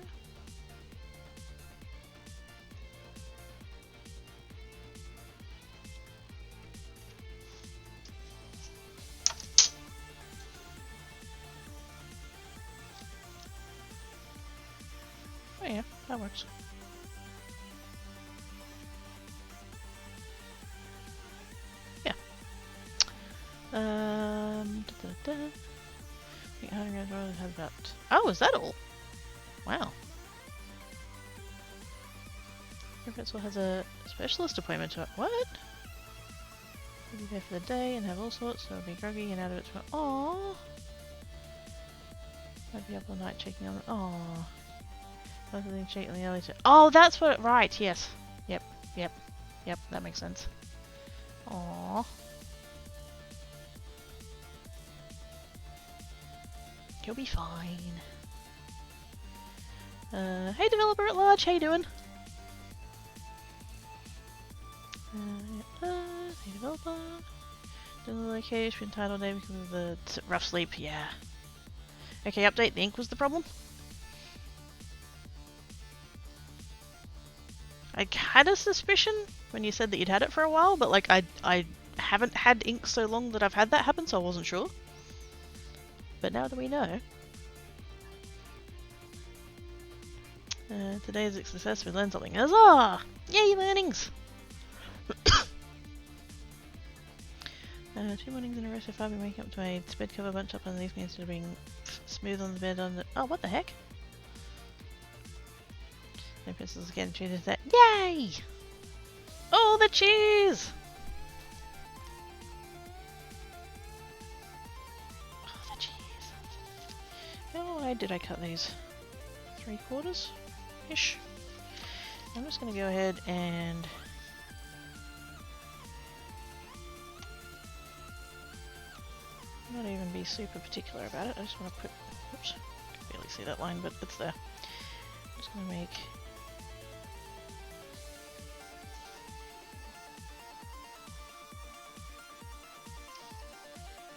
Oh yeah, that works. Yeah. The underground road has about. Oh, is that all? Wow. Professor has a specialist appointment to. What? He'll be there for the day and have all sorts, so it'll be groggy and out of it. Aww. I'd be up all night checking on. Aww. Nothing check in the early. Oh, that's what. Right. Yes. Yep. That makes sense. Aww. You'll be fine. Hey developer at large, how you doing? Hey developer. Doing the location, been titled day because of the rough sleep, yeah. Okay, update, the ink was the problem? I had a suspicion when you said that you'd had it for a while, but like I haven't had ink so long that I've had that happen, so I wasn't sure. But now that we know. Today is a success, we learned something. Huzzah! Yay, learnings! 2 mornings in a row so far, I've been waking up to my bed cover bunched up underneath me instead of being smooth on the bed on the... Oh, what the heck? No pencils again, cheese is that. Yay! Oh, the cheese! Oh, the cheese. How wide did I cut these? 3/4-ish? I'm just going to go ahead and... not even be super particular about it. I just want to put... Oops, I can barely see that line, but it's there. I'm just going to make...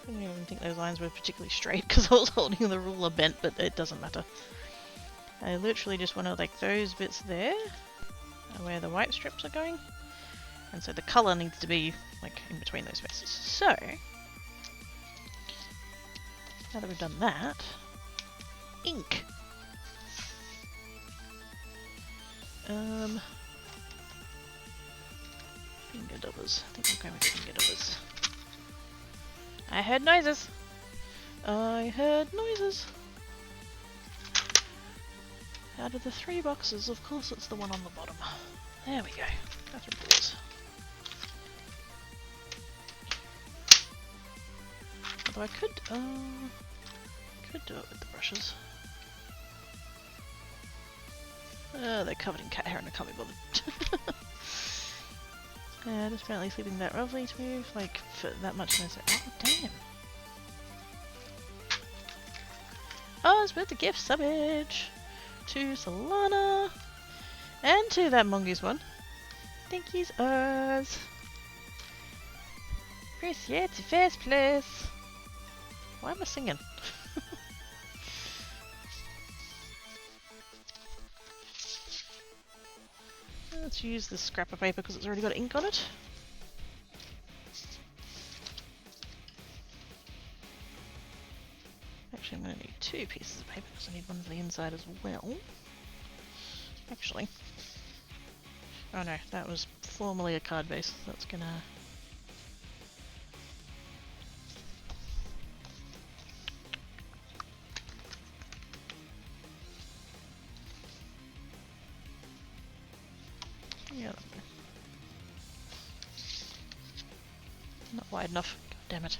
I didn't even think those lines were particularly straight because I was holding the ruler bent, but it doesn't matter. I literally just want to, like, those bits there are where the white strips are going, and so the colour needs to be, like, in between those spaces. So, now that we've done that, ink! Finger dubbers. I think I'll go with finger dubbers. I heard noises! I heard noises! Out of the 3 boxes, of course it's the one on the bottom. There we go. Bathroom doors. Although I could do it with the brushes. They're covered in cat hair and I can't be bothered. Just apparently sleeping that roughly to move, like, for that much noise. Oh, damn! Oh, it's with the gift subbage! To Solana! And to that mongoose one. Thank yous, Oz! Appreciate the first place! Why am I singing? Let's use this scrap of paper because it's already got ink on it. Actually, I'm going to need 2 pieces of paper because I need one for the inside as well. Actually. Oh no, that was formerly a card base. That's gonna... yeah, that'll do. Not wide enough. God damn it.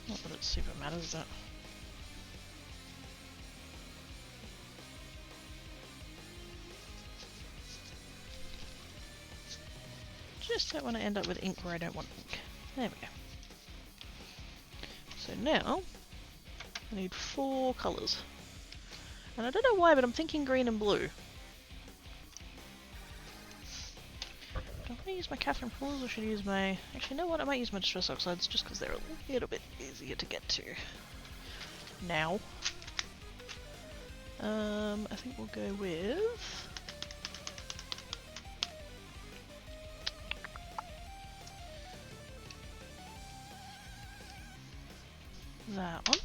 Not that it super matters, that. Just don't want to end up with ink where I don't want ink. There we go. So now, I need 4 colours. And I don't know why, but I'm thinking green and blue. Do I want to use my Catherine Pools or should I use my... Actually, you know what? I might use my Distress Oxides just because they're a little bit easier to get to. Now. I think we'll go with... that one.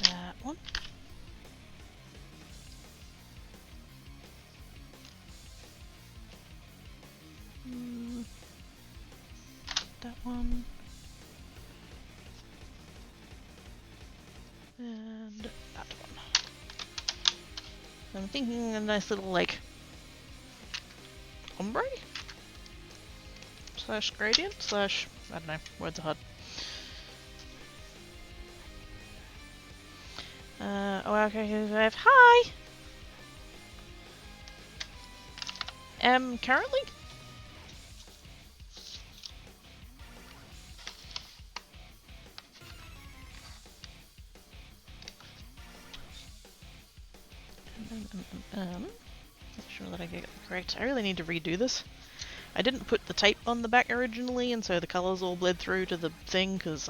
That one. That one. And that one. I'm thinking a nice little, like, ombre? Slash gradient? Slash, I don't know, words are hard. Oh, okay, here's I have. Hi! Currently? Make sure that I get it correct. I really need to redo this. I didn't put the tape on the back originally, and so the colours all bled through to the thing, because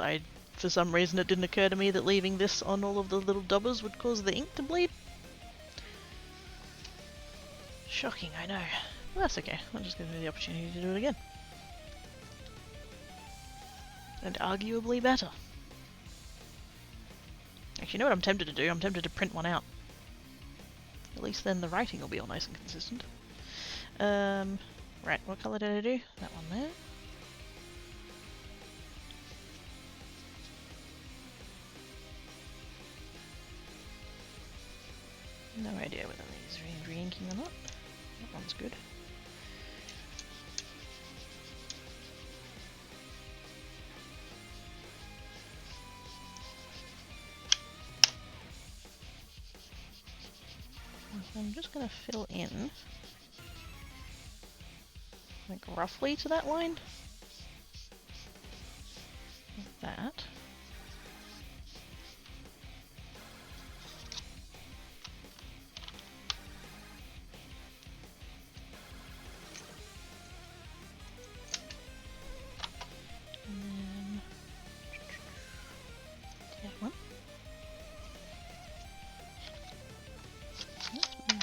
for some reason it didn't occur to me that leaving this on all of the little daubers would cause the ink to bleed. Shocking, I know. Well, that's okay. I'll just give me the opportunity to do it again. And arguably better. Actually, you know what I'm tempted to do? I'm tempted to print one out. At least then the writing will be all nice and consistent. Right, what colour did I do? That one there. No idea whether these are re-inking or not. That one's good. So I'm just going to fill in, like roughly to that line. Like that.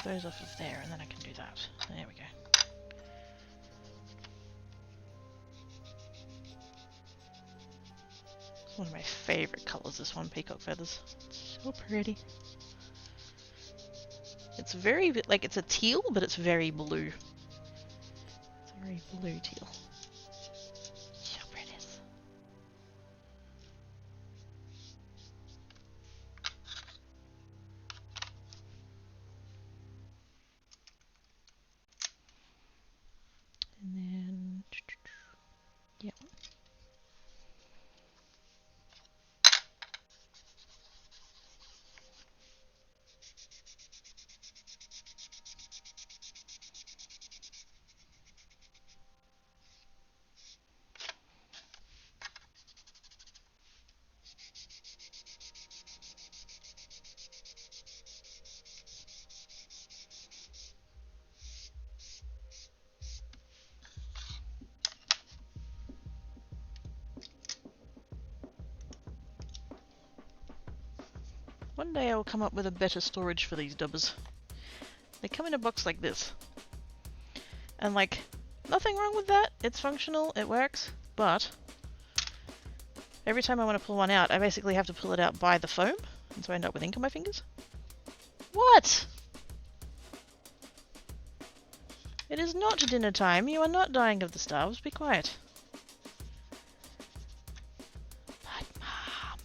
Those off of there, and then I can do that. There we go. It's one of my favourite colours, this one, peacock feathers. It's so pretty. It's very, like, it's a teal, but it's very blue. It's a very blue teal. So pretty. And then, yeah. One day I'll come up with a better storage for these dubbers. They come in a box like this. And like, nothing wrong with that. It's functional, it works, but every time I want to pull one out, I basically have to pull it out by the foam, and so I end up with ink on my fingers. What? It is not dinner time. You are not dying of the starves. Be quiet. But Mom.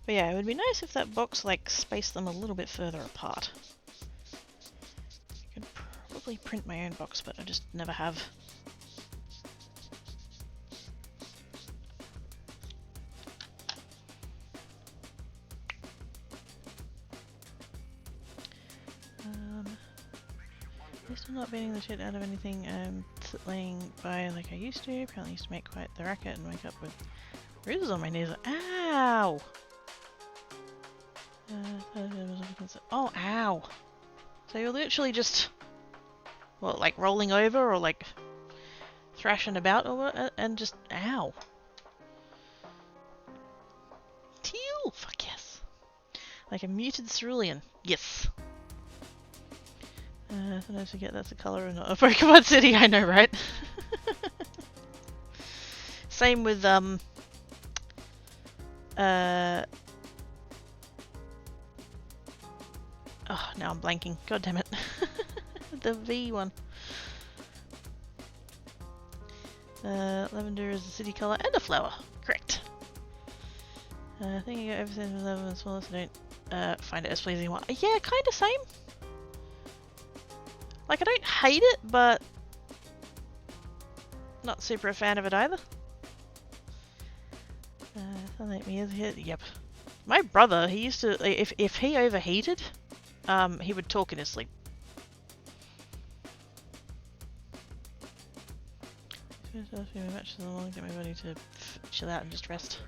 But yeah, it would be nice if that box like spaced them a little bit further apart. I could probably print my own box, but I just never have. Still not beating the shit out of anything. Laying by like I used to. Apparently used to make quite the racket and wake up with bruises on my knees. Ow! Oh, ow! So you're literally just, what, like rolling over or like thrashing about or what, and just, ow! Teal! Fuck yes! Like a muted cerulean. Yes! Sometimes I forget that's a colour and not a Pokemon City, I know, right? Same with, oh, now I'm blanking. God damn it. The V one. Lavender is the city colour and a flower. Correct. I think you got everything from lavender as well, so don't find it as pleasing. Yeah, kind of same. Like, I don't hate it, but not super a fan of it either. Let me hit. Yep. My brother, he used to, if he overheated, he would talk in his sleep. Much so long, get my body to chill out and just rest.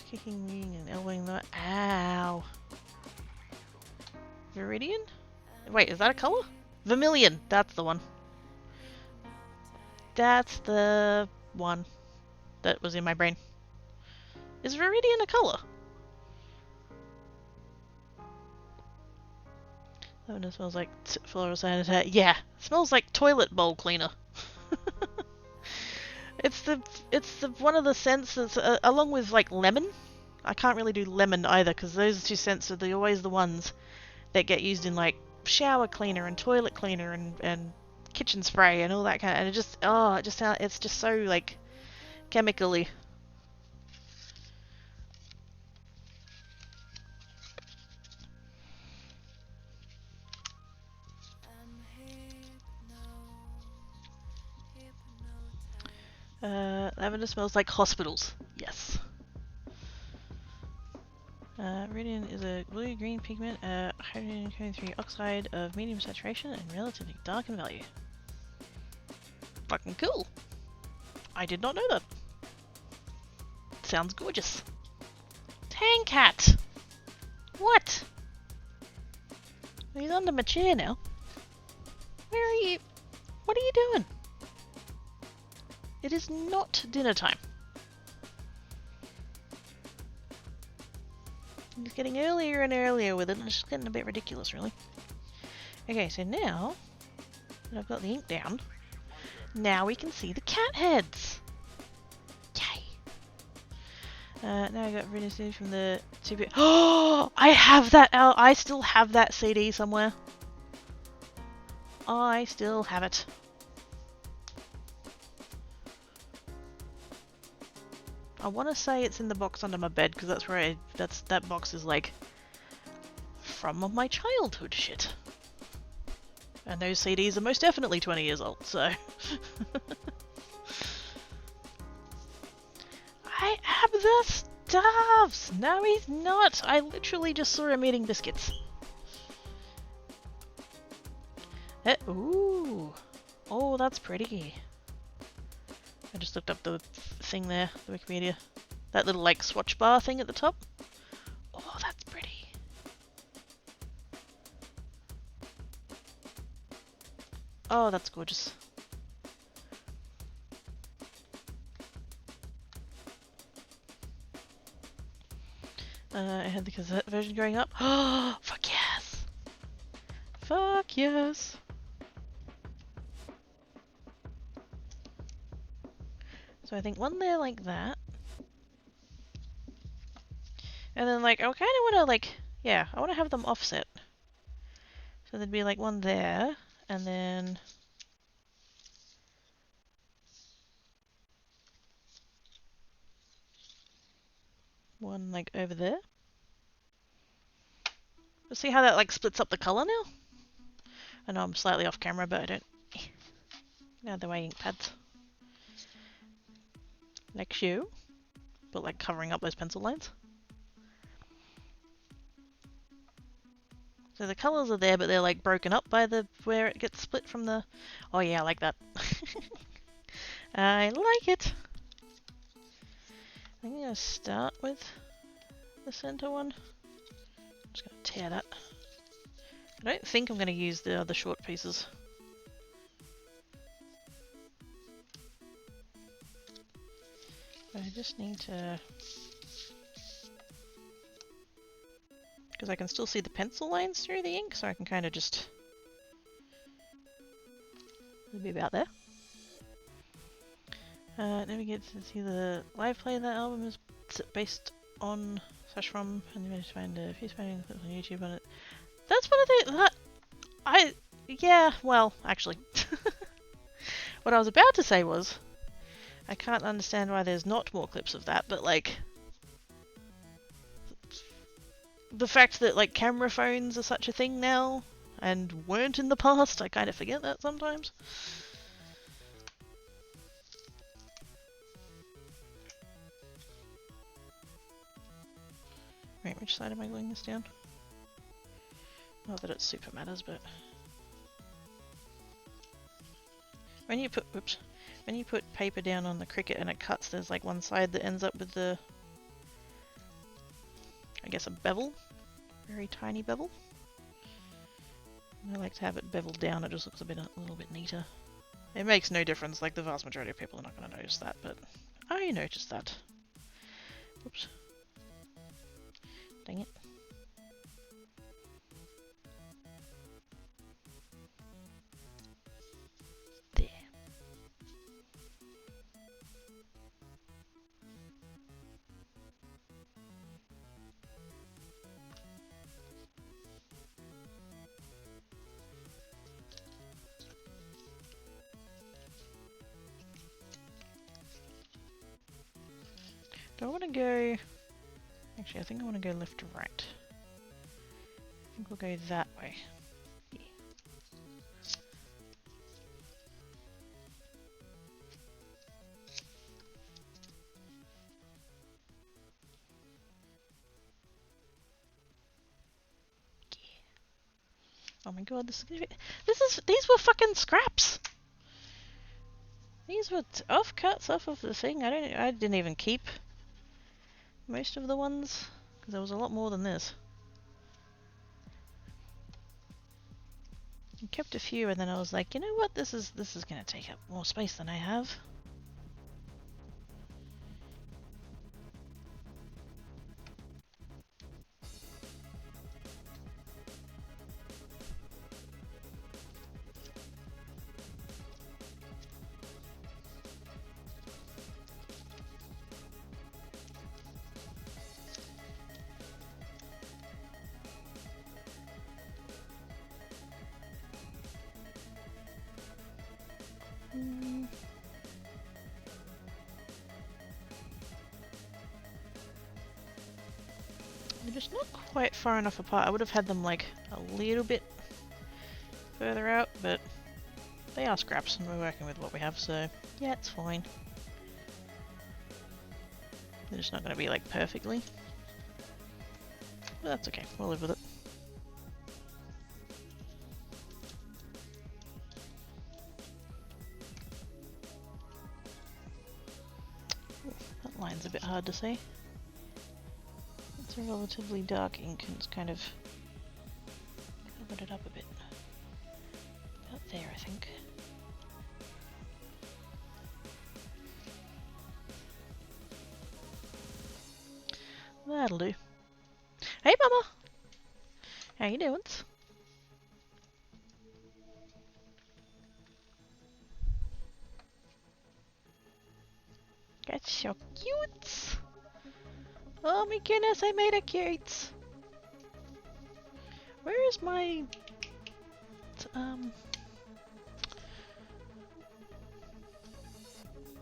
Kicking and elbowing the... Ow. Viridian? Wait, is that a colour? Vermilion! That's the one. That's the one that was in my brain. Is Viridian a colour? Lavender smells like floral sanitary. Yeah, smells like toilet bowl cleaner. It's the one of the scents that's along with like lemon. I can't really do lemon either because those two scents are always the ones that get used in like shower cleaner and toilet cleaner and kitchen spray and all that kind of. And it just it's just so like chemically. Lavender smells like hospitals. Yes. Radiant is a blue-green pigment, hydrogen 23 oxide of medium saturation and relatively dark in value. Fucking cool. I did not know that. Sounds gorgeous. Tangcat! What? He's under my chair now. Where are you? What are you doing? It is not dinner time. It's getting earlier and earlier with it, and it's just getting a bit ridiculous, really. Okay, so now that I've got the ink down, now we can see the cat heads. Yay! Now I got rid of it from the 2-bit. Oh, I have that. I still have that CD somewhere. I still have it. I want to say it's in the box under my bed because that's where that box is like from my childhood shit. And those CDs are most definitely 20 years old, so I am the stuffs. No, he's not. I literally just saw him eating biscuits. Ooh. Oh, that's pretty. I just looked up the thing there, the Wikipedia. That little like swatch bar thing at the top. Oh, that's pretty. Oh, that's gorgeous. I had the cassette version growing up. Oh, fuck yes! Fuck yes! So I think one there like that. And then like, I kind of want to like, yeah, I want to have them offset. So there'd be like one there, and then one like over there. But see how that like splits up the colour now? I know I'm slightly off camera, but I don't know the way ink pads. Like you, but like covering up those pencil lines. So the colours are there, but they're like broken up by the where it gets split from the... Oh yeah, I like that. I like it. I'm going to start with the centre one. I'm just going to tear that. I don't think I'm going to use the other short pieces. I just need to... Because I can still see the pencil lines through the ink, so I can kind of just... It'll be about there. Then we get to see the live play of that album is based on /from, and you managed to find a few spinning clips on YouTube on it. That's one of the... Yeah, well, actually. What I was about to say was, I can't understand why there's not more clips of that, but like... The fact that like camera phones are such a thing now, and weren't in the past, I kind of forget that sometimes. Right, which side am I gluing this down? Not that it super matters, but... When you put paper down on the Cricut and it cuts, there's like one side that ends up with the I guess, a bevel. Very tiny bevel. I like to have it beveled down, it just looks a little bit neater. It makes no difference, like the vast majority of people are not going to notice that, but I noticed that. Oops. Dang it. There. Do I want to go... Actually, I think I want to go left to right. I think we'll go that way. Yeah. Oh my god, these were fucking scraps! These were offcuts off of the thing. I didn't even keep most of the ones, because there was a lot more than this. I kept a few and then I was like, you know what, this is gonna take up more space than I have. They're just not quite far enough apart. I would have had them like a little bit further out, but they are scraps and we're working with what we have, so yeah, it's fine. They're just not going to be like perfectly. But that's okay, we'll live with it. Ooh, that line's a bit hard to see. It's a relatively dark ink and it's kind of covered it up a bit. About there, I think. That'll do. Hey, Mama! How you doing? That's so cute! Oh my goodness, I made it cute! Where is my...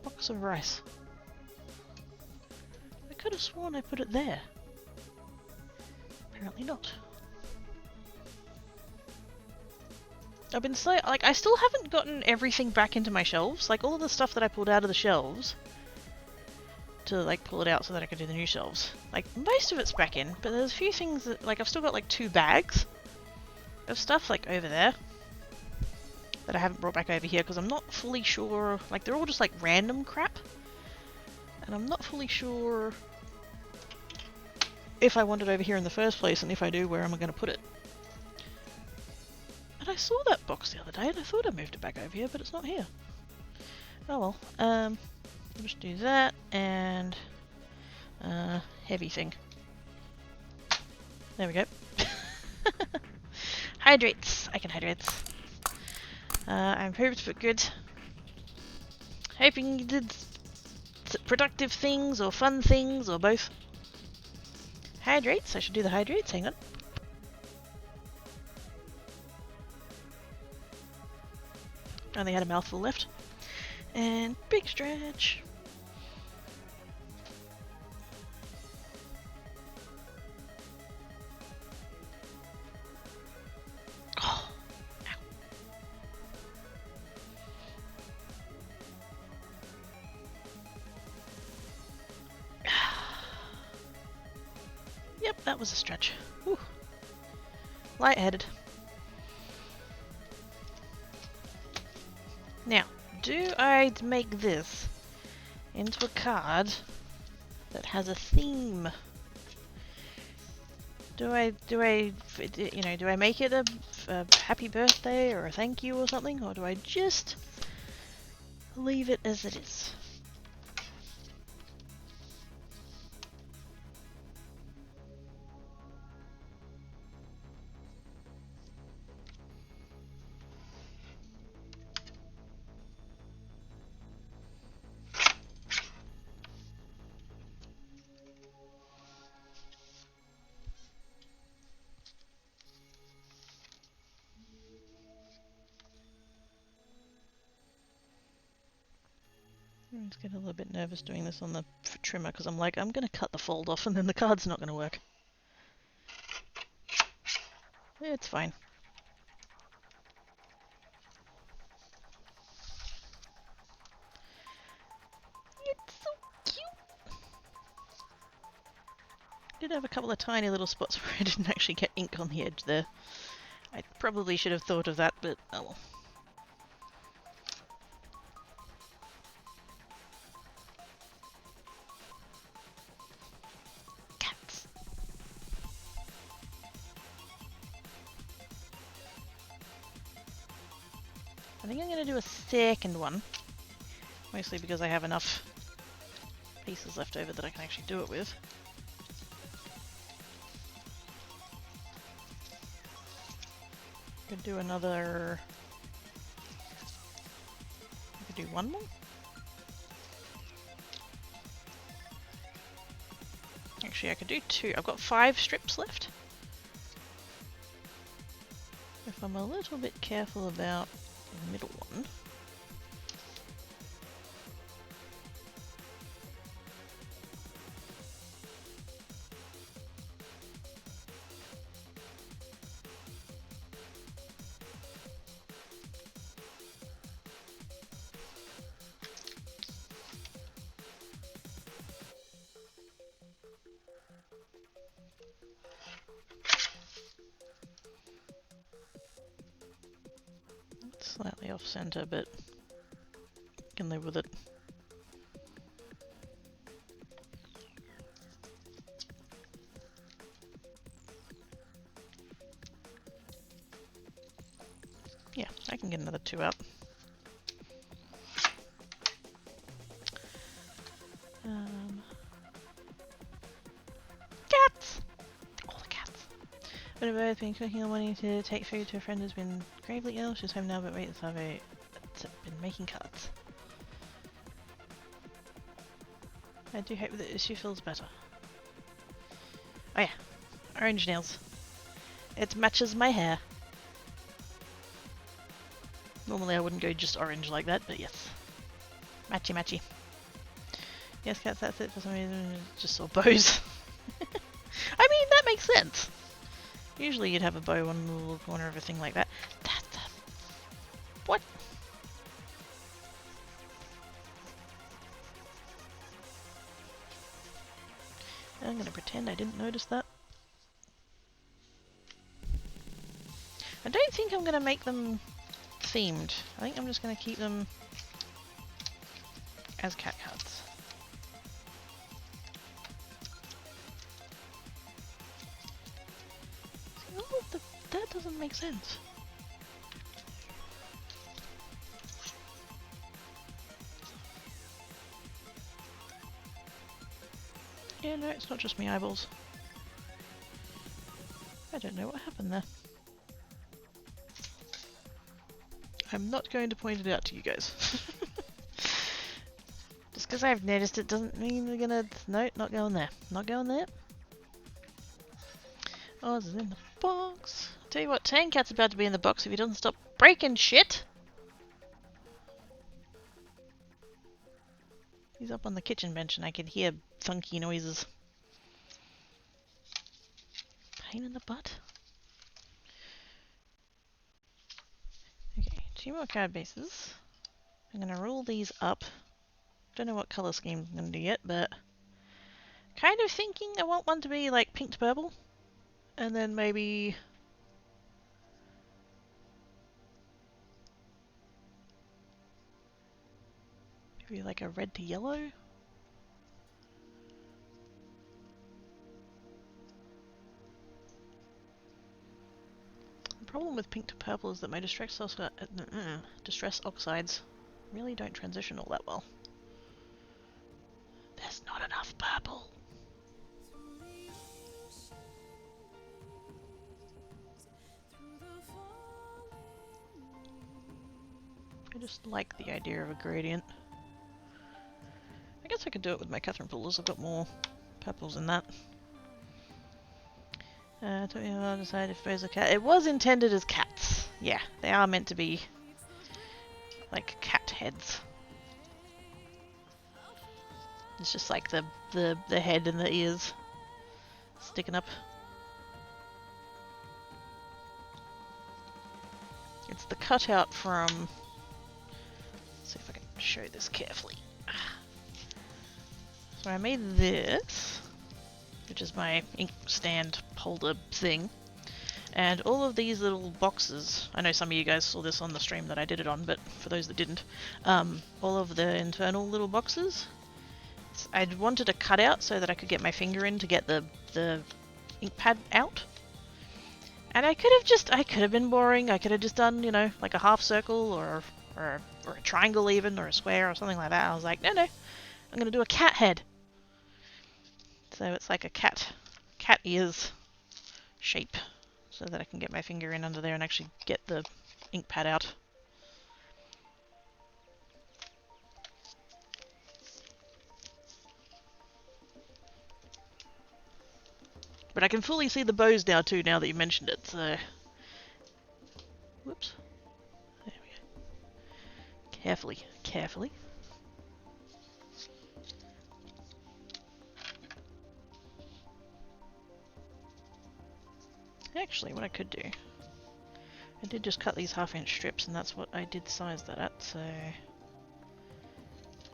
box of rice? I could have sworn I put it there. Apparently not. I've been so... like, I still haven't gotten everything back into my shelves. Like, all of the stuff that I pulled out of the shelves to, like, pull it out so that I could do the new shelves. Like, most of it's back in, but there's a few things that... like, I've still got, like, 2 bags of stuff, like, over there that I haven't brought back over here because I'm not fully sure... like, they're all just, like, random crap. And I'm not fully sure if I want it over here in the first place, and if I do, where am I going to put it? And I saw that box the other day, and I thought I moved it back over here, but it's not here. Oh well. I'll just do that, and... heavy thing. There we go. Hydrates! I can hydrates. I'm hoped but good. Hoping you did productive things, or fun things, or both. Hydrates? I should do the hydrates, hang on. Only had a mouthful left. And big stretch. Oh, ow. Yep, that was a stretch. Whew. Lightheaded. Now, do I make this into a card that has a theme? Do I, you know, do I make it a happy birthday or a thank you or something, or do I just leave it as it is? I'm just getting a little bit nervous doing this on the trimmer because I'm like, I'm going to cut the fold off and then the card's not going to work. It's fine. It's so cute. I did have a couple of tiny little spots where I didn't actually get ink on the edge there. I probably should have thought of that, but oh well. Cats. I think I'm going to do a second one. Mostly because I have enough pieces left over that I can actually do it with. Could do another... I could do one more? Actually, I could do two. I've got 5 strips left. If I'm a little bit careful about the middle one... Slightly off center, but can live with it. Yeah, I can get another 2 out. Cats! All the cats. But I've both been cooking and wanting to take food to a friend who's been gravely ill. She's home now, but wait, so I've been making cards. I do hope that she feels better. Oh yeah, orange nails. It matches my hair. Normally I wouldn't go just orange like that, but yes. Matchy matchy. Yes, cats, that's it for some reason. Just saw bows. I mean, that makes sense. Usually you'd have a bow on the little corner of a thing like that. That's a... What? I'm gonna pretend I didn't notice that. I don't think I'm gonna make them themed. I think I'm just gonna keep them as cat cards. Oh, that doesn't make sense. Yeah, no, it's not just me eyeballs. I don't know what happened there. I'm not going to point it out to you guys. Just because I've noticed it doesn't mean we're gonna... No, not going there. Not going there. Oh, this is in the box. I'll tell you what, Tankat's about to be in the box if he doesn't stop breaking shit. He's up on the kitchen bench and I can hear funky noises. Pain in the butt. Okay, 2 more card bases. I'm going to roll these up. Don't know what colour scheme I'm going to do yet, but kind of thinking I want one to be like pink to purple. And then maybe... maybe like a red to yellow. problem with pink to purple is that my distress oxides really don't transition all that well. There's not enough purple. I just like the idea of a gradient. I guess I could do it with my Catherine pullers. I've got more purples in that. Took me a while to decide if those are cat. It was intended as cats. Yeah, they are meant to be like cat heads. It's just like the head and the ears sticking up. It's the cutout from. Let's see if I can show this carefully. So I made this, which is my ink stand holder thing, and all of these little boxes. I know some of you guys saw this on the stream that I did it on, but for those that didn't, all of the internal little boxes, I wanted a cutout so that I could get my finger in to get the ink pad out. And I could have been boring. I could have just done, you know, like a half circle or a triangle even, or a square or something like that. I was like, no, I'm going to do a cat head. So it's like a cat ears shape, so that I can get my finger in under there and actually get the ink pad out. But I can fully see the bows now too, now that you mentioned it, so... Whoops. There we go. Carefully. Actually, what I could do... I did just cut these half-inch strips, and that's what I did size that at, so...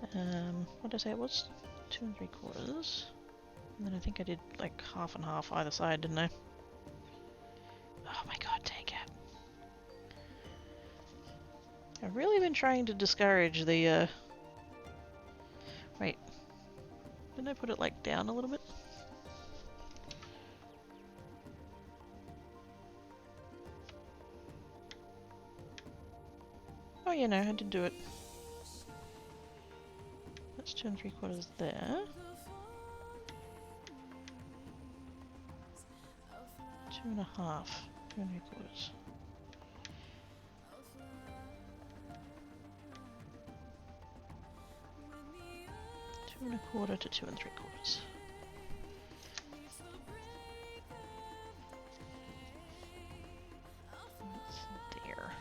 what did I say it was? 2 3/4. And then I think I did like half and half either side, didn't I? Oh my god, take it. I've really been trying to discourage the, Wait. Didn't I put it like down a little bit? Oh yeah, no, I did do it. That's 2 3/4 there. 2 1/2. 2 3/4. 2 1/4 to 2 3/4. That's there.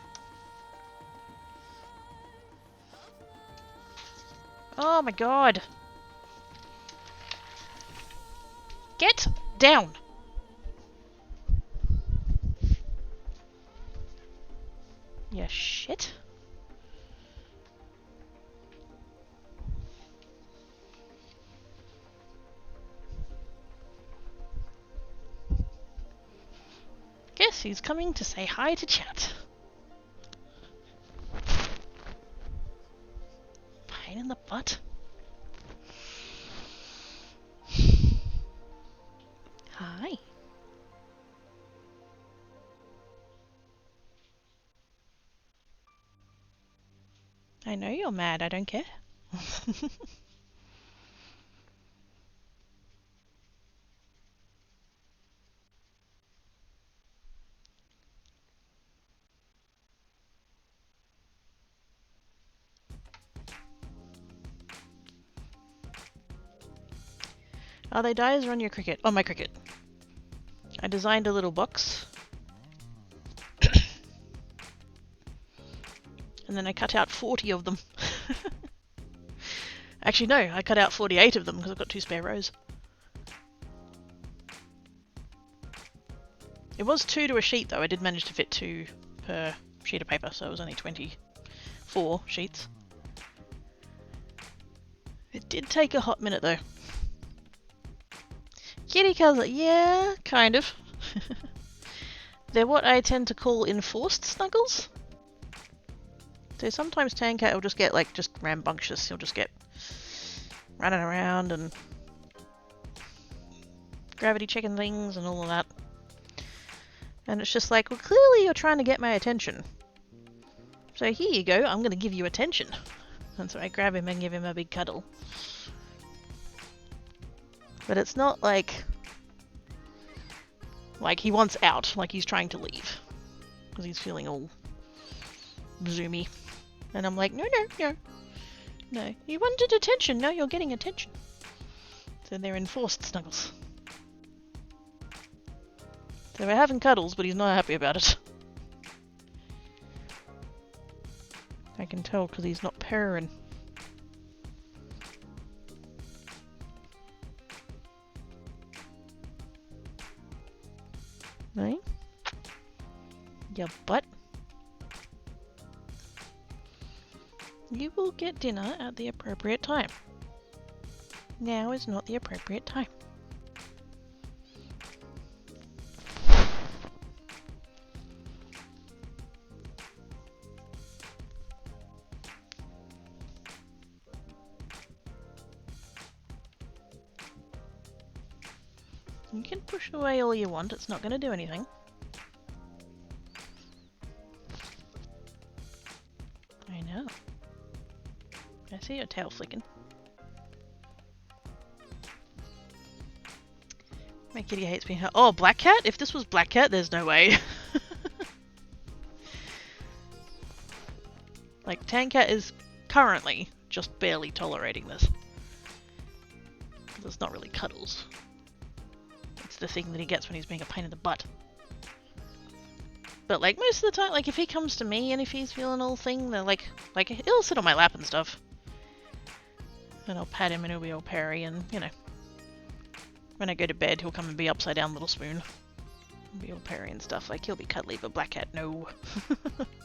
Oh my god! Get down! Yeah, shit. Guess he's coming to say hi to chat. Pain in the butt. Hi. I know you're mad, I don't care. Are they dies or on your Cricut? On my Cricut. I designed a little box. And then I cut out 40 of them. Actually, no, I cut out 48 of them because I've got 2 spare rows. It was 2 to a sheet though. I did manage to fit 2 per sheet of paper, so it was only 24 sheets. It did take a hot minute though. Kitty cuddler, yeah, kind of. They're what I tend to call enforced snuggles. So sometimes Tancat will just get like just rambunctious. He'll just get running around and gravity checking things and all of that. And it's just like, well, clearly you're trying to get my attention. So here you go, I'm going to give you attention. And so I grab him and give him a big cuddle. But it's not like he wants out, like he's trying to leave. Because he's feeling all zoomy. And I'm like, no, no, no. No, you wanted attention, now you're getting attention. So they're enforced snuggles. So we're having cuddles, but he's not happy about it. I can tell because he's not purring. No? Your butt. You will get dinner at the appropriate time. Now is not the appropriate time. You can push away all you want, it's not going to do anything. I know. I see your tail flicking. My kitty hates being hurt. Oh, Black Cat? If this was Black Cat, there's no way. Like, Tan Cat is currently just barely tolerating this. Because it's not really cuddles. It's the thing that he gets when he's being a pain in the butt. But like most of the time, like if he comes to me and if he's feeling all thing, they're like he'll sit on my lap and stuff. And I'll pat him and he'll be all purry and, you know. When I go to bed, he'll come and be upside down little spoon. He'll be all purry and stuff. Like, he'll be cuddly, but Black Cat, no.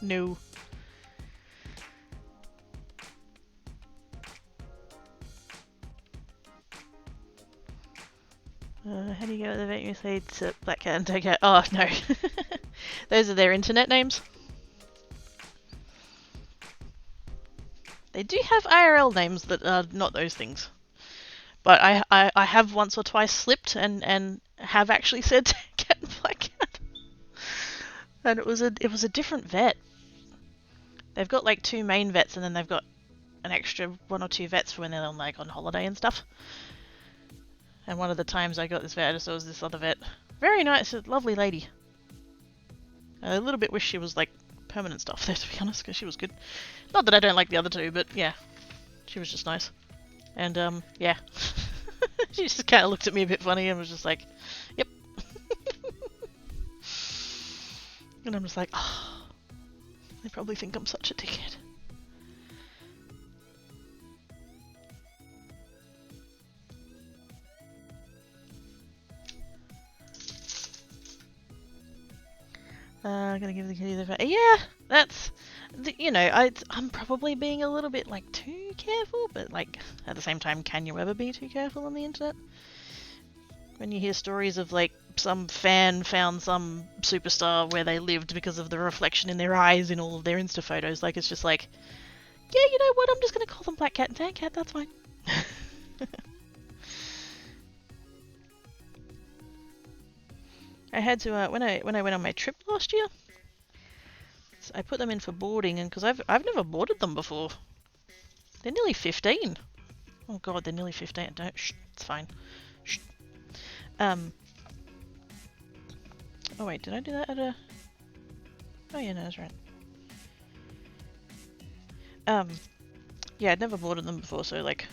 No. How do you go to the vet? You say it's Black Cat and Tan Cat. Oh, no. Those are their internet names. They do have IRL names that are not those things. But I have once or twice slipped and have actually said Tan Cat and Black Cat. And it was a different vet. They've got like 2 main vets and then they've got an extra 1 or 2 vets for when they're on holiday and stuff. And one of the times I got this vet, I just saw this other vet. Very nice, lovely lady. I a little bit wish she was like permanent stuff there, to be honest, because she was good. Not that I don't like the other 2, but yeah, she was just nice. And yeah, she just kind of looked at me a bit funny and was just like, "Yep." And I'm just like, oh, they probably think I'm such a dickhead. I'm gonna give the kitty the... Yeah, that's... You know, I'm probably being a little bit, like, too careful, but, like, at the same time, can you ever be too careful on the internet? When you hear stories of, like, some fan found some superstar where they lived because of the reflection in their eyes in all of their Insta photos, like, it's just like, yeah, you know what, I'm just gonna call them Black Cat and Tan Cat, that's fine. I had to when I went on my trip last year, I put them in for boarding, and because I've never boarded them before. They're nearly 15. Oh god, they're nearly 15. Don't shh, it's fine. Shh. Oh wait, did I do that at a? Oh yeah, no, that's right. Yeah, I'd never boarded them before, so like,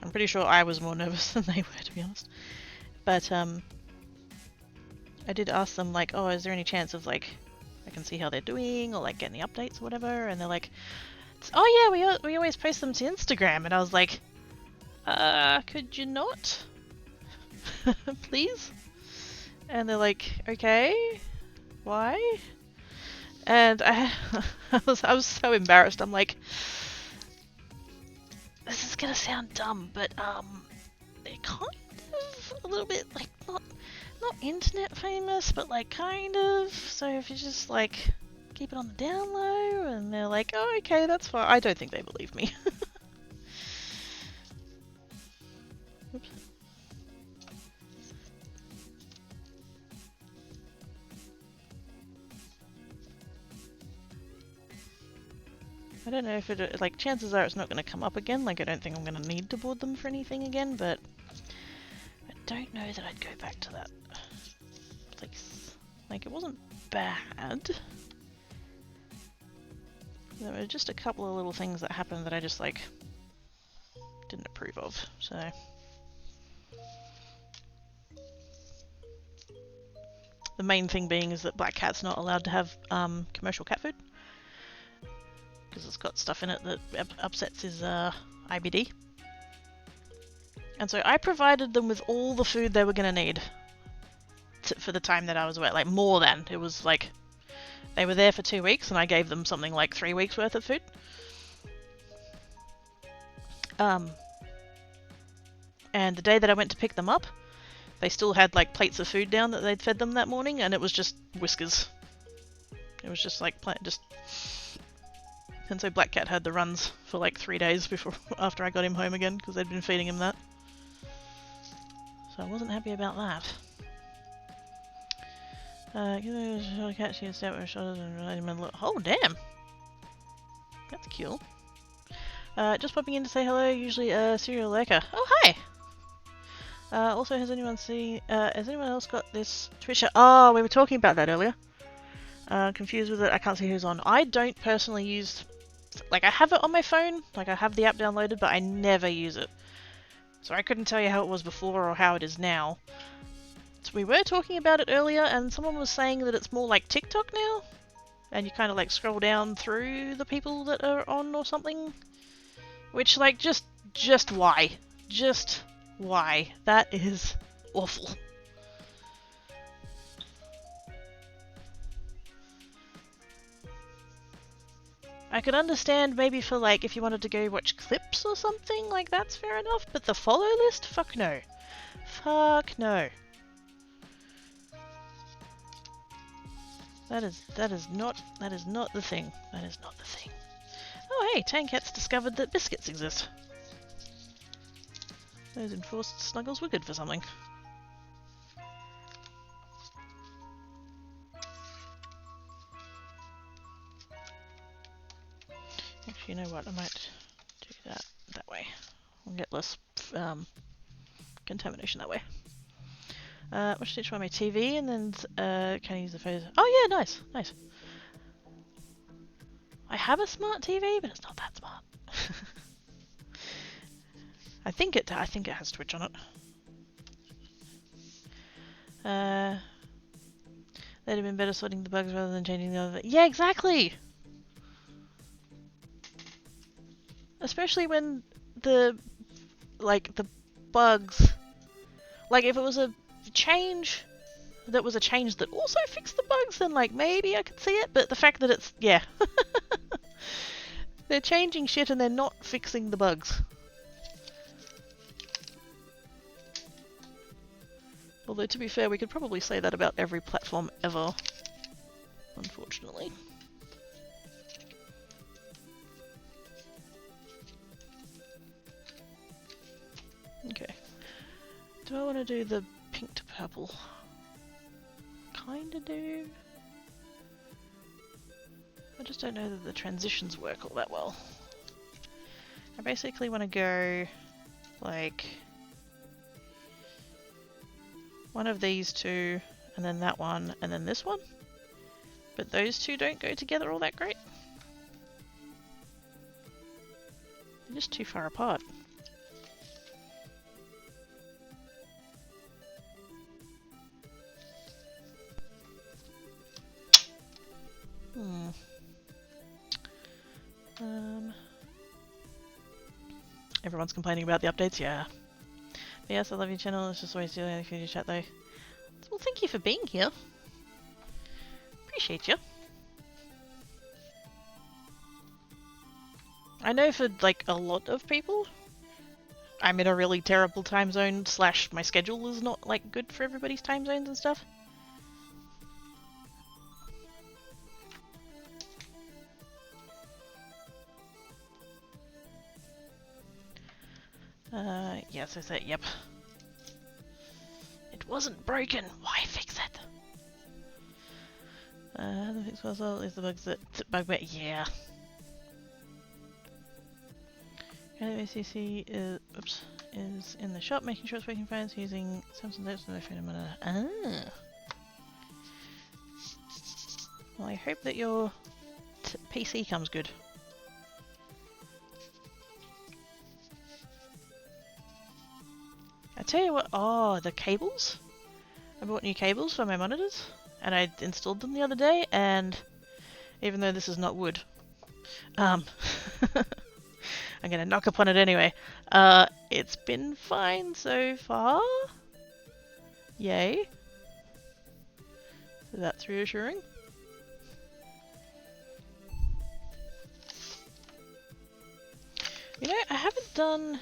I'm pretty sure I was more nervous than they were, to be honest. But I did ask them, like, oh, is there any chance of, like, I can see how they're doing, or, like, getting the updates or whatever, and they're like, oh yeah, we always post them to Instagram, and I was like, could you not? Please? And they're like, okay, why? And I was so embarrassed, I'm like, this is gonna sound dumb, but, they're kind of a little bit, like, not internet famous, but like kind of. So if you just like keep it on the down low, and they're like, oh, okay, that's fine. I don't think they believe me. Oops. I don't know if it, like, chances are it's not going to come up again. Like, I don't think I'm going to need to board them for anything again, but I don't know that I'd go back to that place. Like, it wasn't bad. There were just a couple of little things that happened that I just, like, didn't approve of, so... The main thing being is that Black Cat's not allowed to have commercial cat food. Because it's got stuff in it that upsets his IBD. And so I provided them with all the food they were going to need for the time that I was away. Like, more than. It was like, they were there for 2 weeks and I gave them something like 3 weeks worth of food. And the day that I went to pick them up, they still had like plates of food down that they'd fed them that morning, and it was just whiskers. It was just like and so Black Cat had the runs for like 3 days after I got him home again, because they'd been feeding him that. So I wasn't happy about that. Oh damn! That's cool. Just popping in to say hello. Usually serial lurker. Oh hi! Also, has anyone else got this Twitter? Oh, we were talking about that earlier. Confused with it. I can't see who's on. I don't personally use... Like, I have it on my phone. Like, I have the app downloaded, but I never use it. So I couldn't tell you how it was before or how it is now. So we were talking about it earlier, and someone was saying that it's more like TikTok now. And you kind of, like, scroll down through the people that are on or something. Which, like, just why? Just... why? That is awful. I could understand maybe for like if you wanted to go watch clips or something, like that's fair enough, but the follow list? Fuck no. Fuck no. That is not the thing. That is not the thing. Oh hey, Tanket's discovered that biscuits exist. Those enforced snuggles were good for something. Actually, you know what? I might do that way. We'll get less contamination that way. Watch Stitch by my TV, and then can I use the photos? Oh yeah, nice, nice. I have a smart TV, but it's not that smart. I think it has Twitch on it. They'd have been better sorting the bugs rather than changing the other. Yeah, exactly. Especially when the bugs, like if it was a change that was a change that also fixed the bugs, then like maybe I could see it. But the fact that it's they're changing shit and they're not fixing the bugs. Although, to be fair, we could probably say that about every platform ever, unfortunately. Okay. Do I want to do the pink to purple? Kinda do. I just don't know that the transitions work all that well. I basically want to go, like... one of these two, and then that one, and then this one. But those two don't go together all that great. They're just too far apart. Everyone's complaining about the updates, yeah. But yes, I love your channel, it's just always doing anything for your chat though. Well, thank you for being here. Appreciate you. I know for, like, a lot of people, I'm in a really terrible time zone, / my schedule is not, like, good for everybody's time zones and stuff. Yes, I said, yep. It wasn't broken, why fix it? The fix puzzle is the bugs that bug me, yeah. ACC is in the shop making sure it's working fine. It's using Samsung notes and Ah. Well, I hope that your PC comes good. I tell you what, oh, the cables? I bought new cables for my monitors, and I installed them the other day, and even though this is not wood, I'm gonna knock upon it anyway. It's been fine so far. Yay. So that's reassuring. You know, I haven't done...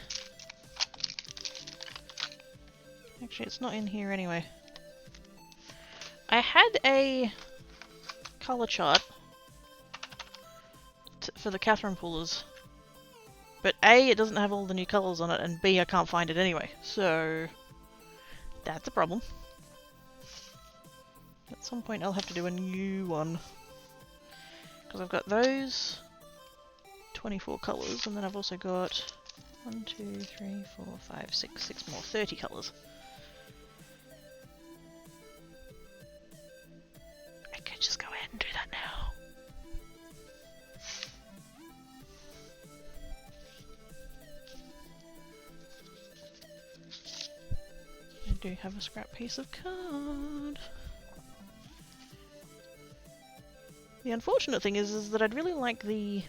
Actually, it's not in here anyway. I had a colour chart for the Catherine pullers. But A, it doesn't have all the new colours on it, and B, I can't find it anyway. So, that's a problem. At some point I'll have to do a new one. Because I've got those 24 colours, and then I've also got 1, 2, 3, 4, 5, 6 more, 30 colours. I could just go ahead and do that now. I do have a scrap piece of card. The unfortunate thing is that I'd really like the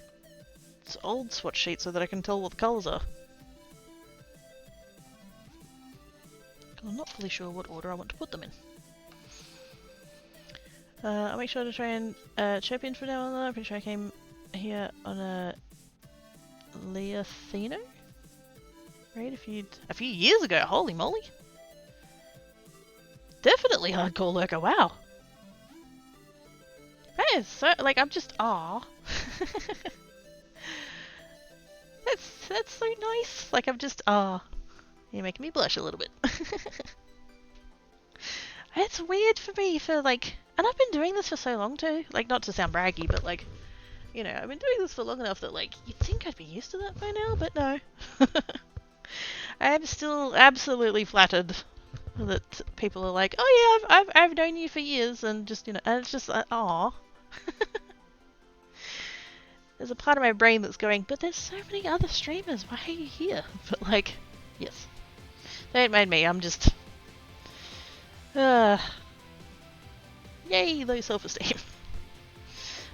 old swatch sheet so that I can tell what the colours are. I'm not fully sure what order I want to put them in. I'll make sure to try and chip in for now on that. I'm pretty sure I came here on a Leothino raid a few years ago. Holy moly! Definitely hardcore lurker. Wow. That is so, like, I'm just, aww. That's so nice. Like, I'm just, you're making me blush a little bit. It's weird for me for, like, and I've been doing this for so long too. Like, not to sound braggy, but, like, you know, I've been doing this for long enough that, like, you'd think I'd be used to that by now, but no. I am still absolutely flattered that people are like, oh yeah, I've known you for years, and just, you know, and it's just, aw. There's a part of my brain that's going, but there's so many other streamers, why are you here? But like, yes. They ain't made me, I'm just... yay, low self-esteem.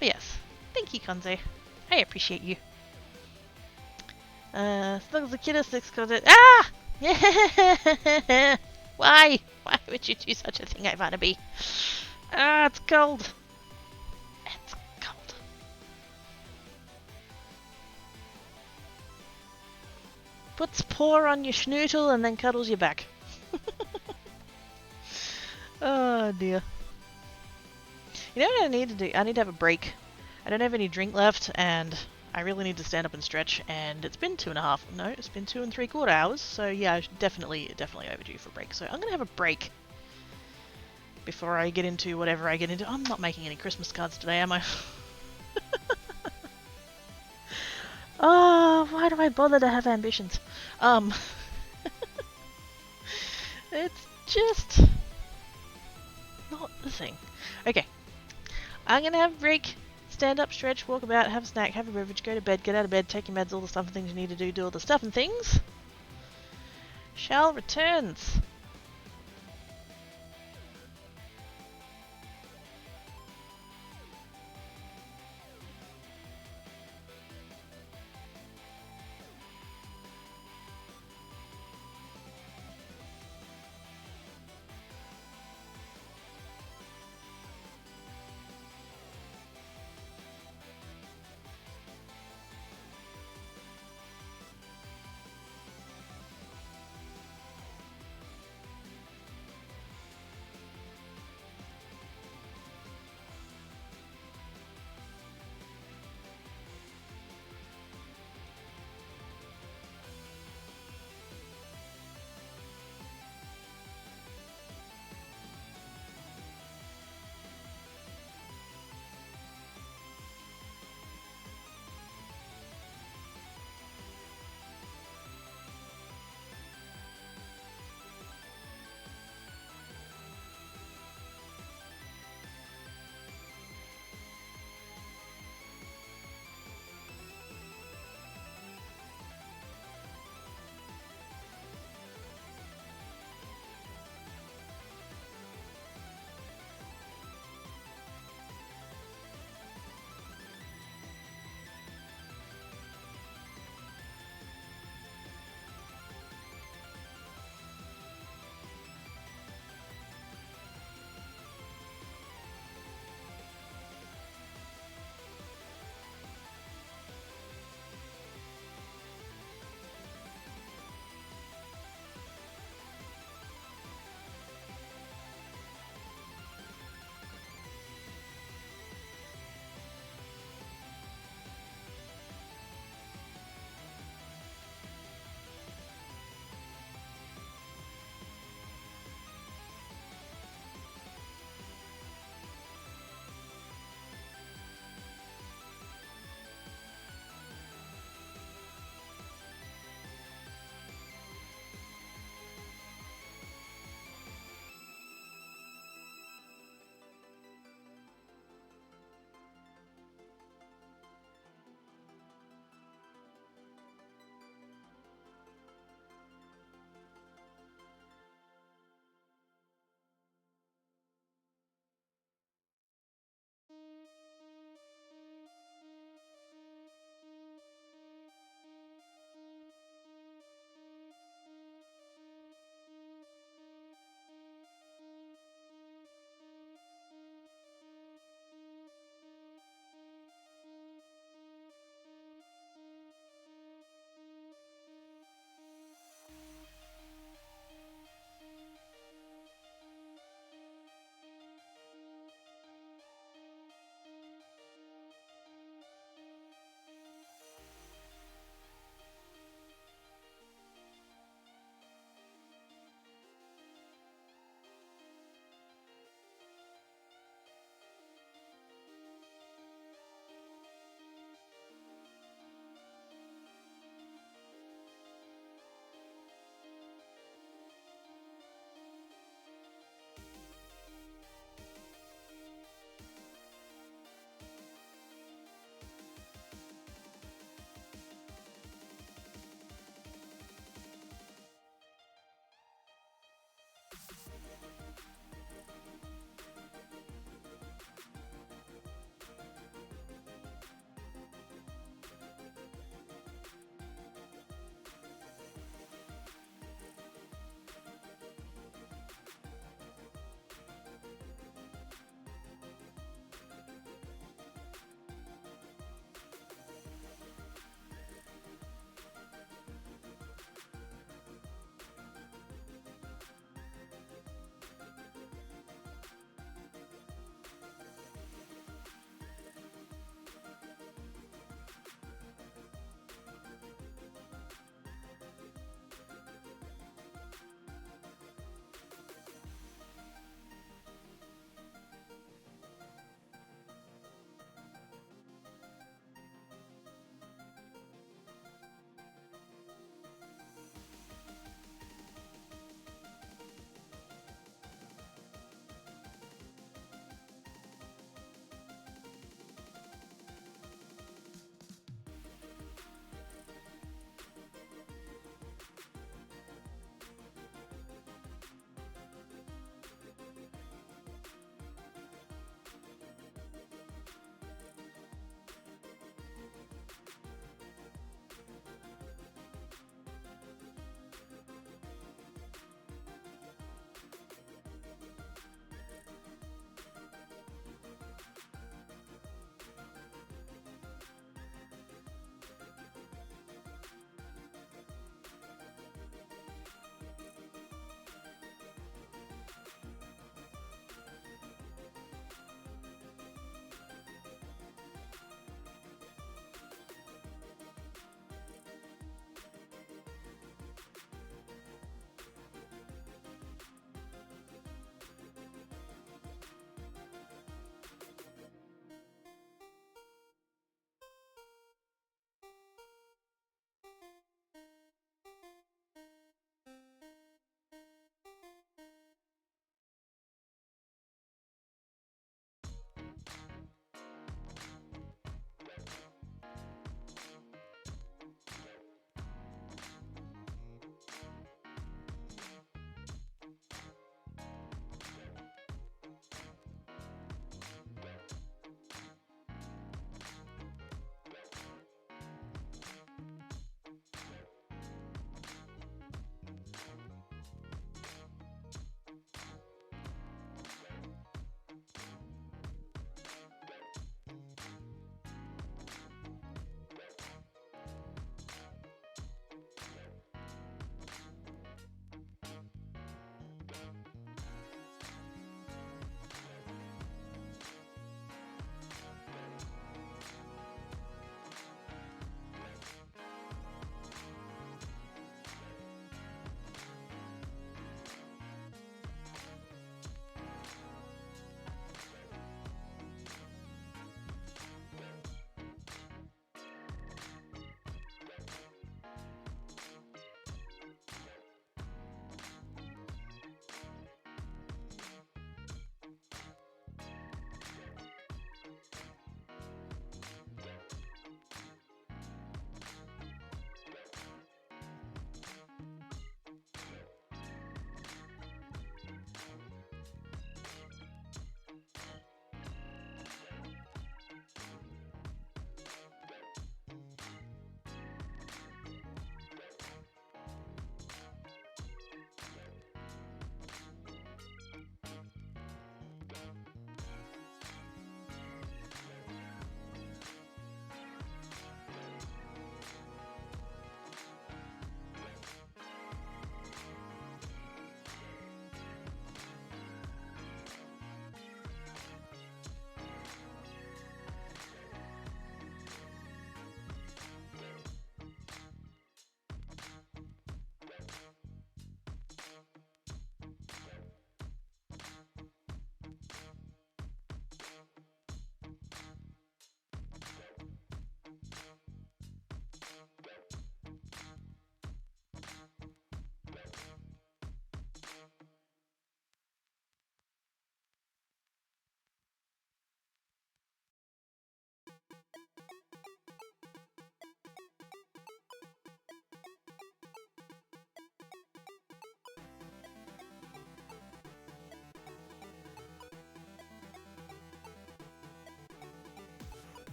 But yes, thank you, Konze. I appreciate you. As long as the kiddo sticks goes it. Ah! Why? Why would you do such a thing, Ivanabe? Ah, it's cold. It's cold. Puts paw on your schnoodle and then cuddles you back. Oh dear. You know what I need to do? I need to have a break. I don't have any drink left, and I really need to stand up and stretch, and it's been 2.5, no, it's been 2 3/4 hours, so yeah, definitely overdue for a break. So I'm gonna have a break before I get into whatever I get into. I'm not making any Christmas cards today, am I? Oh, why do I bother to have ambitions? It's just not the thing. Okay, I'm gonna have a break. Stand up, stretch, walk about, have a snack, have a beverage, go to bed, get out of bed, take your meds, all the stuff and things you need to do all the stuff and things. Shall returns.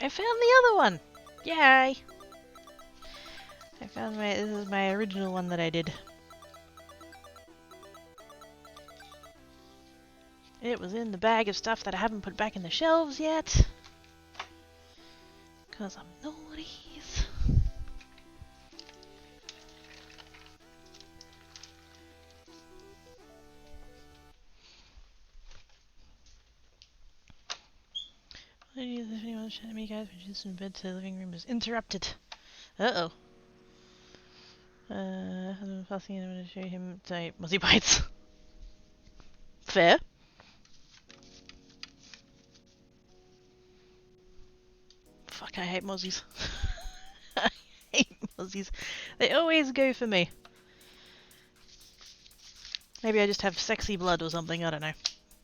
I found the other one! Yay! I found this is my original one that I did. It was in the bag of stuff that I haven't put back in the shelves yet. Because I'm naughty. If anyone was shouting at me, guys, when she's in bed, the living room is interrupted. Uh-oh. I'm passing in, I'm going to show him muzzy bites. Fair. Fuck, I hate mozzies. I hate mozzies. They always go for me. Maybe I just have sexy blood or something, I don't know.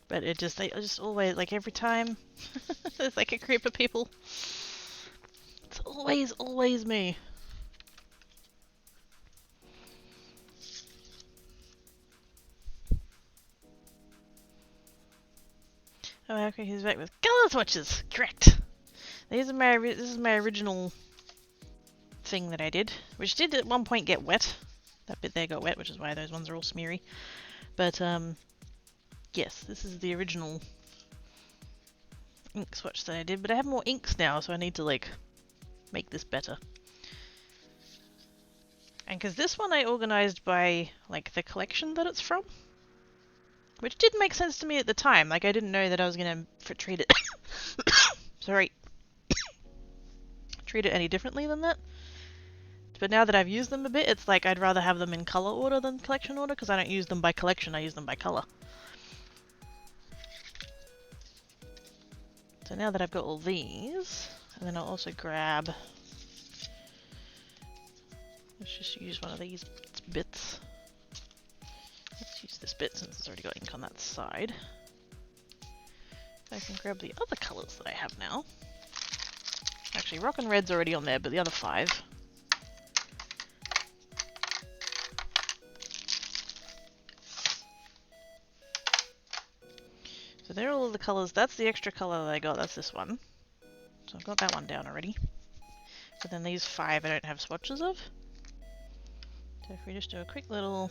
But they just always, like every time, there's like a group of people. It's always me. Oh, okay, he's back with color swatches. Correct. This is my original thing that I did, which did at one point get wet. That bit there got wet, which is why those ones are all smeary. But yes, this is the original ink swatch that I did, but I have more inks now, so I need to like make this better. And because this one I organized by like the collection that it's from, which did make sense to me at the time. Like I didn't know that I was gonna treat it sorry treat it any differently than that. But now that I've used them a bit, it's like I'd rather have them in color order than collection order, because I don't use them by collection, I use them by color. So now that I've got all these, and then I'll also grab... Let's just use one of these bits. Let's use this bit since it's already got ink on that side. I can grab the other colours that I have now. Actually, Rock and Red's already on there, but the other 5. So they're all of the colours. That's the extra colour that I got. That's this one. So I've got that one down already. But then these 5 I don't have swatches of. So if we just do a quick little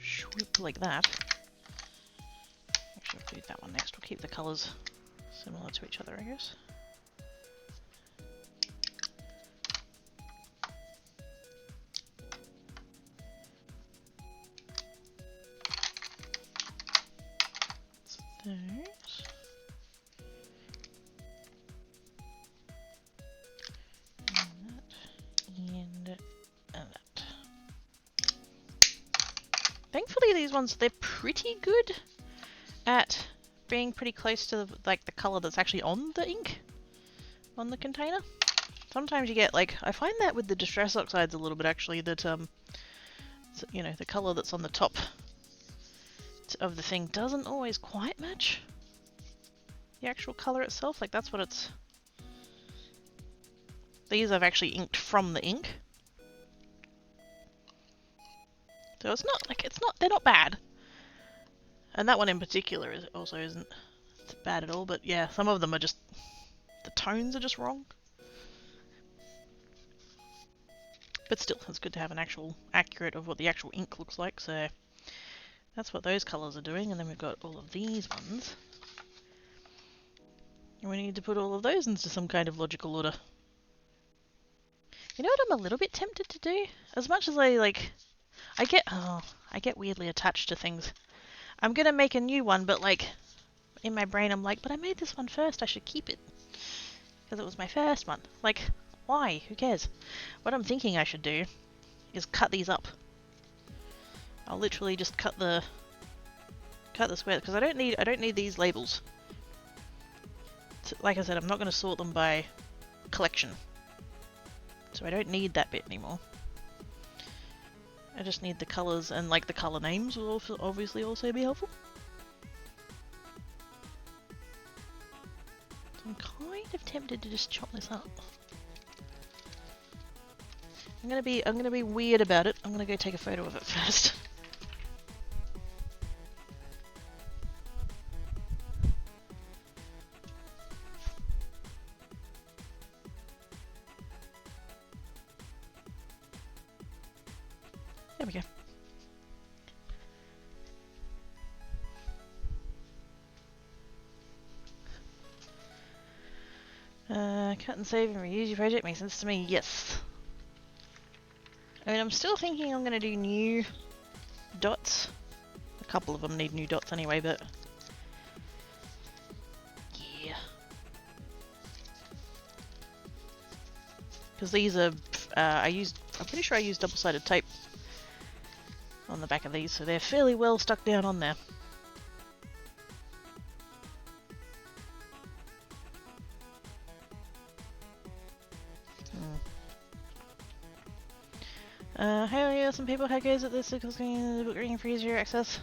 swoop like that. Actually, we'll do that one next. We'll keep the colours similar to each other, I guess. Those. And that. Thankfully these ones, they're pretty good at being pretty close to the colour that's actually on the ink, on the container. Sometimes you get, like, I find that with the Distress Oxides a little bit actually, that, you know, the colour that's on the top of the thing doesn't always quite match the actual colour itself. Like, that's what it's... These I've actually inked from the ink. So it's not, like, they're not bad. And that one in particular also isn't bad at all, but yeah, some of them are just... The tones are just wrong. But still, it's good to have an actual accurate of what the actual ink looks like, so... That's what those colours are doing, and then we've got all of these ones. And we need to put all of those into some kind of logical order. You know what I'm a little bit tempted to do? As much as I get weirdly attached to things. I'm gonna make a new one, but like, in my brain I'm like, but I made this one first, I should keep it. Because it was my first one. Like, why? Who cares? What I'm thinking I should do is cut these up. I'll literally just cut the square, because I don't need these labels. So, like I said, I'm not going to sort them by collection, so I don't need that bit anymore. I just need the colours, and like the colour names will obviously also be helpful. So I'm kind of tempted to just chop this up. I'm gonna be weird about it. I'm gonna go take a photo of it first. Cut and save and reuse your project makes sense to me, yes. I mean, I'm still thinking I'm going to do new dots. A couple of them need new dots anyway, but... yeah. Because these are... I'm pretty sure I used double-sided tape on the back of these, so they're fairly well stuck down on there. Hey, yeah, some people had goes at this because the book reading for easier access.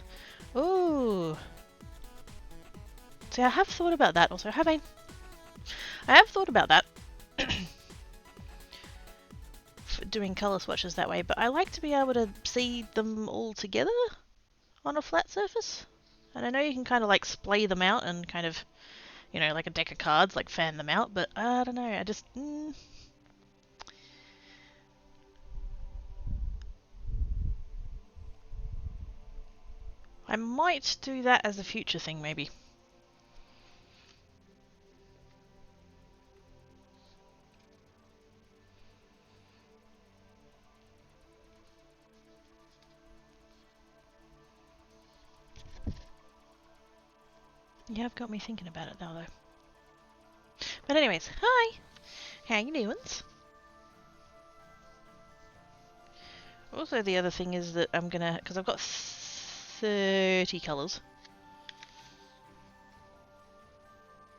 Ooh. See, I have thought about that also, have I? I have thought about that. For doing colour swatches that way, but I like to be able to see them all together on a flat surface. And I know you can kind of like splay them out and kind of, you know, like a deck of cards, like fan them out, but I don't know, I just... I might do that as a future thing, maybe. You have got me thinking about it now, though. But anyways, hi! How you doing? Also, the other thing is that I'm gonna... because I've got 30 colours.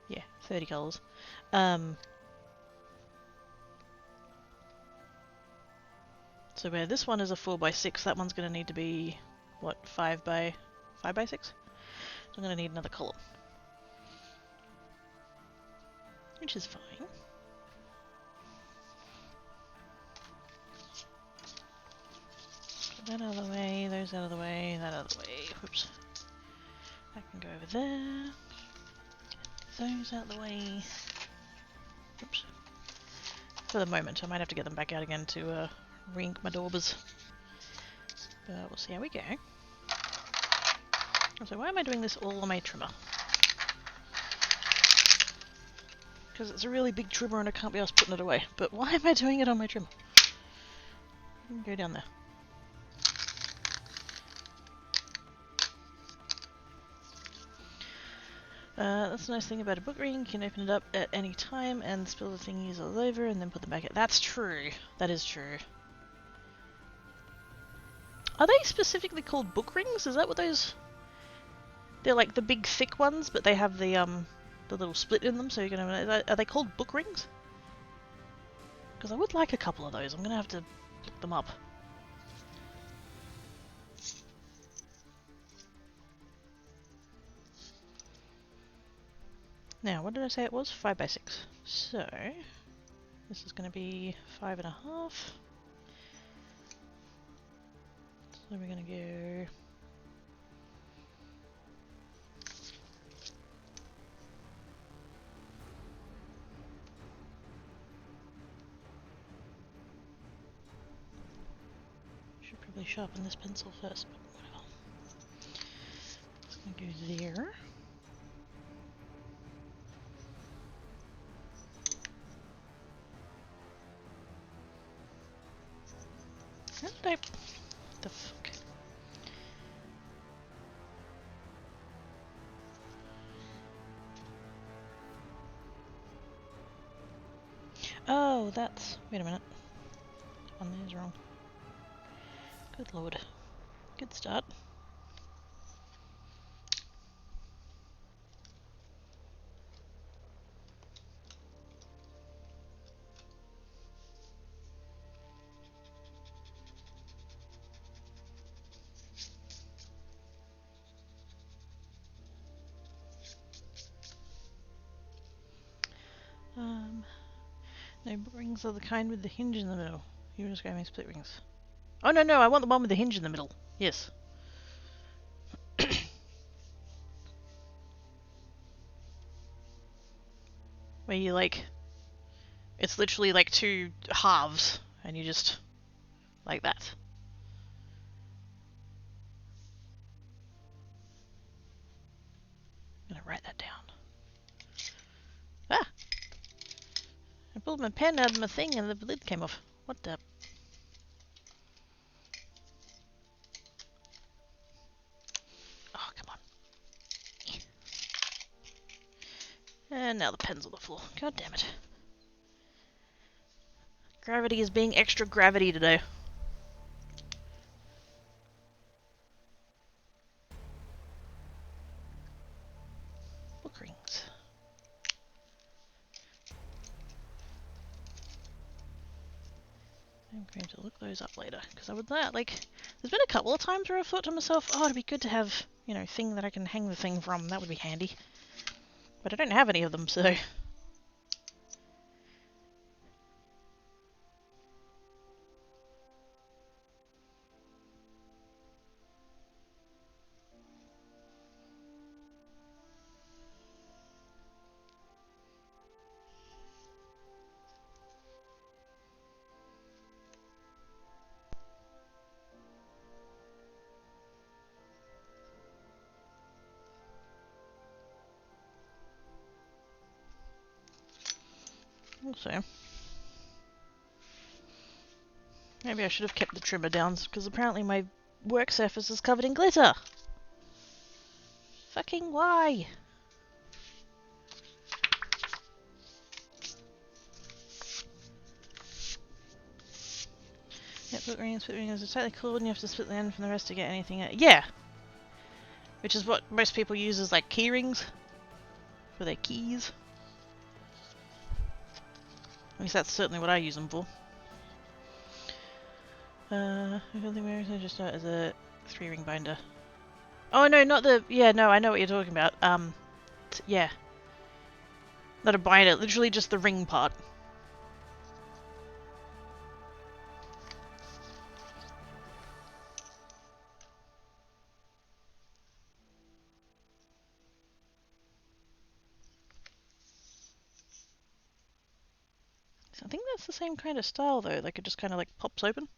Yeah, 30 colours. So where this one is a 4x6, that one's going to need to be, what, 5x6? So I'm going to need another column. Which is fine. Get that out of the way, those out of the way, that out of the way. Whoops. I can go over there. Get those out of the way. Oops. For the moment, I might have to get them back out again to re-ink my daubers. But we'll see how we go. So why am I doing this all on my trimmer? Because it's a really big trimmer and I can't be asked putting it away. But why am I doing it on my trimmer? Go down there. That's the nice thing about a book ring. You can open it up at any time and spill the thingies all over and then put them back in. That's true. That is true. Are they specifically called book rings? Is that what those... They're like the big thick ones, but they have the little split in them, so you can have... Are they called book rings? Because I would like a couple of those. I'm going to have to look them up. Now, what did I say it was? 5x6. So, this is going to be 5.5. So we're going to go... Should probably sharpen this pencil first, but whatever. It's going to go there. Nope. The fuck? Oh, that's... Wait a minute. One there's wrong. Good lord. Good start. No, rings are the kind with the hinge in the middle. You're describing split rings. Oh, no, no, I want the one with the hinge in the middle. Yes. Where you, like... It's literally like two halves, and you just... like that. I'm gonna write that down. Ah! pulled my pen out of my thing and the lid came off. What the? Oh, come on. And now the pen's on the floor. God damn it. Gravity is being extra gravity today. Book rings. I'm going to look those up later, because I would like, there's been a couple of times where I've thought to myself, oh, it'd be good to have, you know, thing that I can hang the thing from, that would be handy. But I don't have any of them, so... Also, maybe I should have kept the trimmer down, because apparently my work surface is covered in glitter. Fucking why? Yep, split rings are tightly cooled and you have to split the end from the rest to get anything out. Yeah! Which is what most people use as like key rings for their keys. At least that's certainly what I use them for. I don't think we just start as a 3-ring binder. Oh no, not the... Yeah, no, I know what you're talking about. Yeah. Not a binder, literally just the ring part. So I think that's the same kind of style though, like it just kind of like pops open.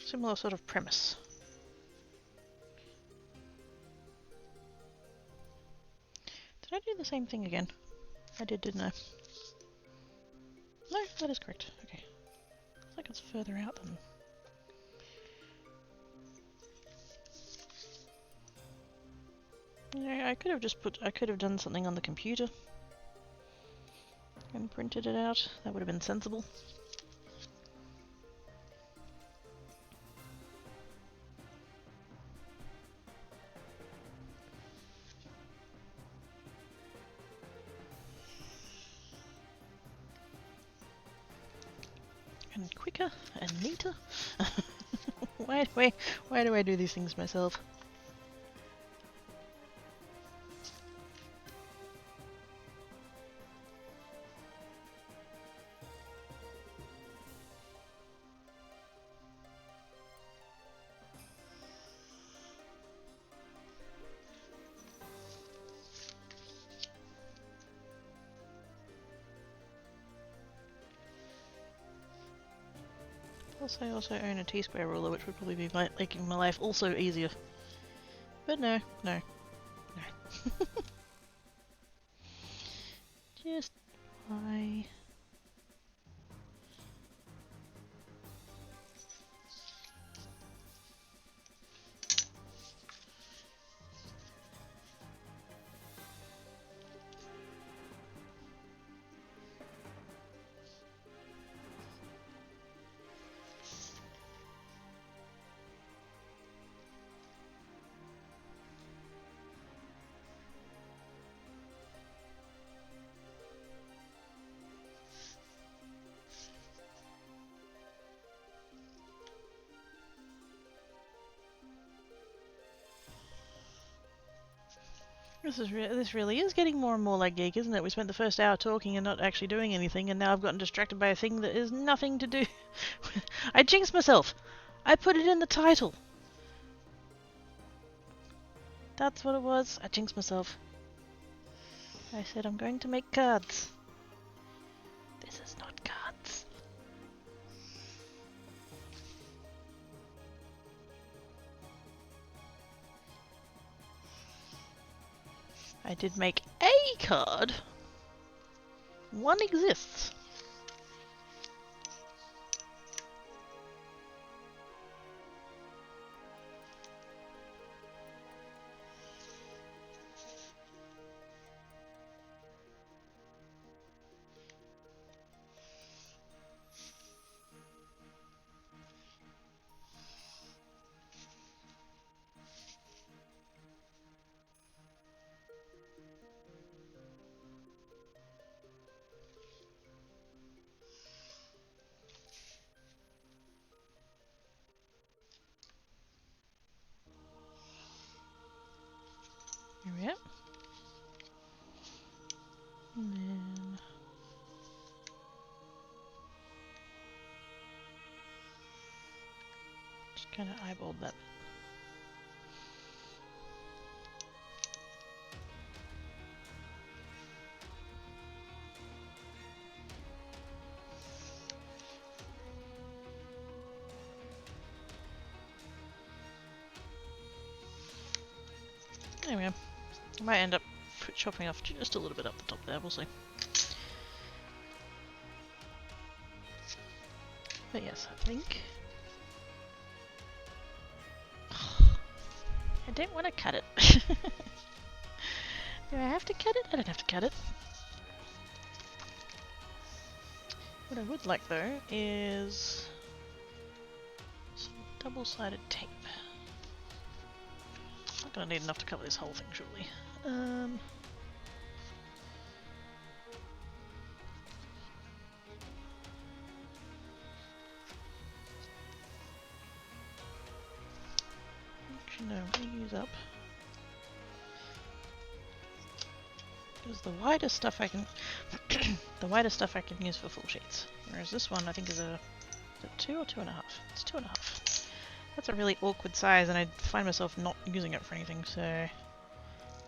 Similar sort of premise. Did I do the same thing again? I did, didn't I? No, that is correct. Okay. Looks like it's further out than... Yeah, I could have just put... I could have done something on the computer and printed it out. That would have been sensible. And quicker and neater. Why do I do these things myself? Plus I also own a T-square ruler, which would probably be making my life also easier. But no. Just why? This really is getting more and more like Geek, isn't it? We spent the first hour talking and not actually doing anything, and now I've gotten distracted by a thing that is nothing to do. I jinxed myself. I put it in the title. That's what it was. I jinxed myself. I said I'm going to make cards. This is not cards. I did make a card. One exists. Here we are. And then just kind of eyeballed that. There we go. I might end up chopping off just a little bit up the top there, we'll see. But yes, I think... I don't want to cut it. Do I have to cut it? I don't have to cut it. What I would like though is some double-sided tape. I'm not gonna need enough to cover this whole thing, surely. Actually, no, I'm gonna use up. Because the widest stuff I can, the widest stuff I can use for full sheets. Whereas this one, I think is a 2 or 2.5. It's 2.5. That's a really awkward size, and I find myself not using it for anything. So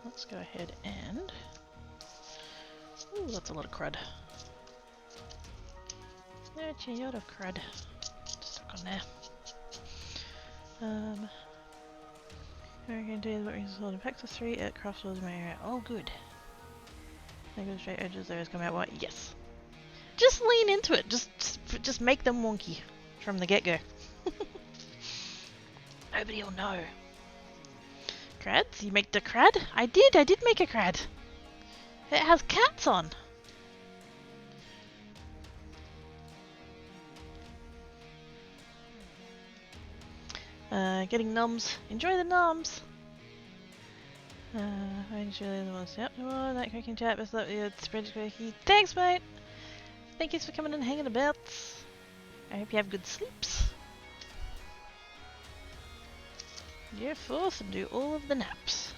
let's go ahead and. Ooh, that's a lot of crud. That's a lot of crud stuck on there. We're going to do what we installed in Packs of 3 at Craft Stores in my area. Oh, good. Make the straight edges there come out white. Yes. Just lean into it. Just make them wonky from the get-go. Nobody will know. Crads? You make the crad? I did make a crad. It has cats on. Getting noms. Enjoy the noms. I'm sure the ones. Yep, oh, that cracking chat. Best luck with your spread quirky. Thanks, mate. Thank you for coming and hanging about. I hope you have good sleeps. You're forth and do all of the naps.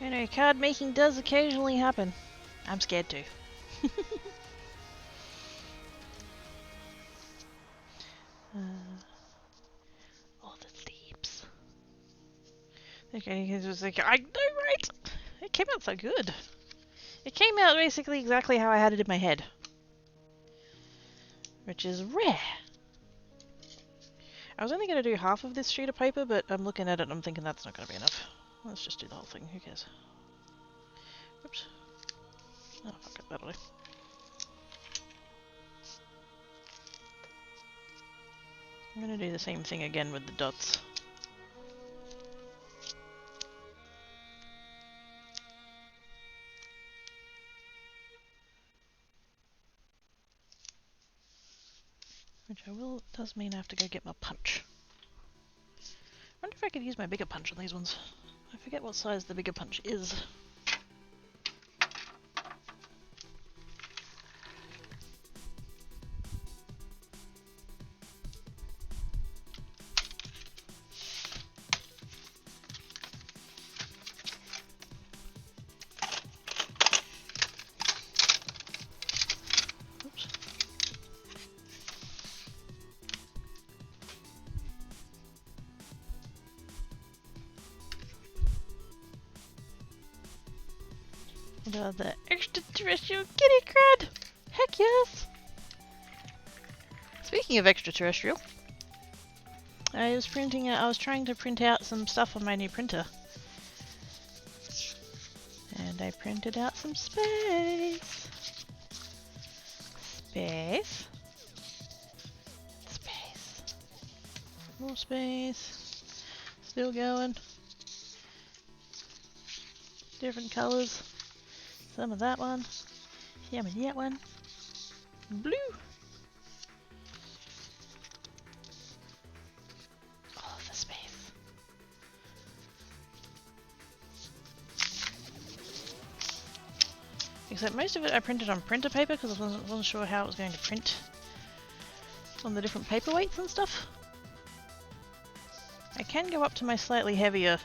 You know, card making does occasionally happen. I'm scared too. All the sleeps. Okay, he was like, I know, right? It came out so good. It came out basically exactly how I had it in my head. Which is rare. I was only going to do half of this sheet of paper, but I'm looking at it and I'm thinking that's not going to be enough. Let's just do the whole thing, who cares? Oops. Oh, fuck it, that'll do. I'm going to do the same thing again with the dots. Which I will, does mean I have to go get my punch. I wonder if I could use my bigger punch on these ones. I forget what size the bigger punch is. The extraterrestrial kitty crud! Heck yes! Speaking of extraterrestrial, I was trying to print out some stuff on my new printer. And I printed out some space. Space. Space. More space. Still going. Different colours. Some of that one. Some of that one. Blue. All of the space. Except most of it I printed on printer paper because I wasn't sure how it was going to print on the different paperweights and stuff. I can go up to my slightly heavier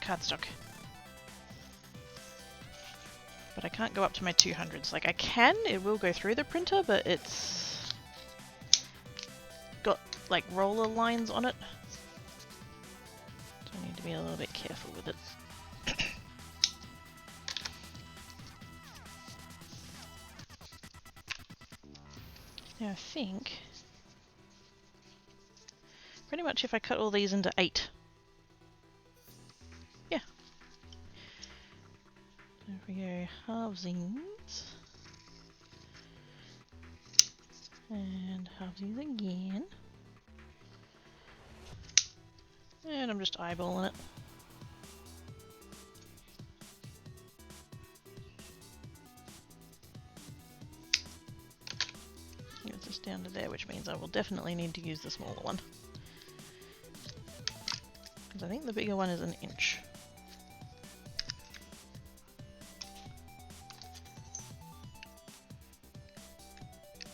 cardstock. But I can't go up to my 200s. Like I can, it will go through the printer, but it's got like roller lines on it. So I need to be a little bit careful with it. Now I think pretty much if I cut all these into 8. Yeah. So if we go halvesies and halvesies again. And I'm just eyeballing it. Get this down to there, which means I will definitely need to use the smaller one. Because I think the bigger one is an inch.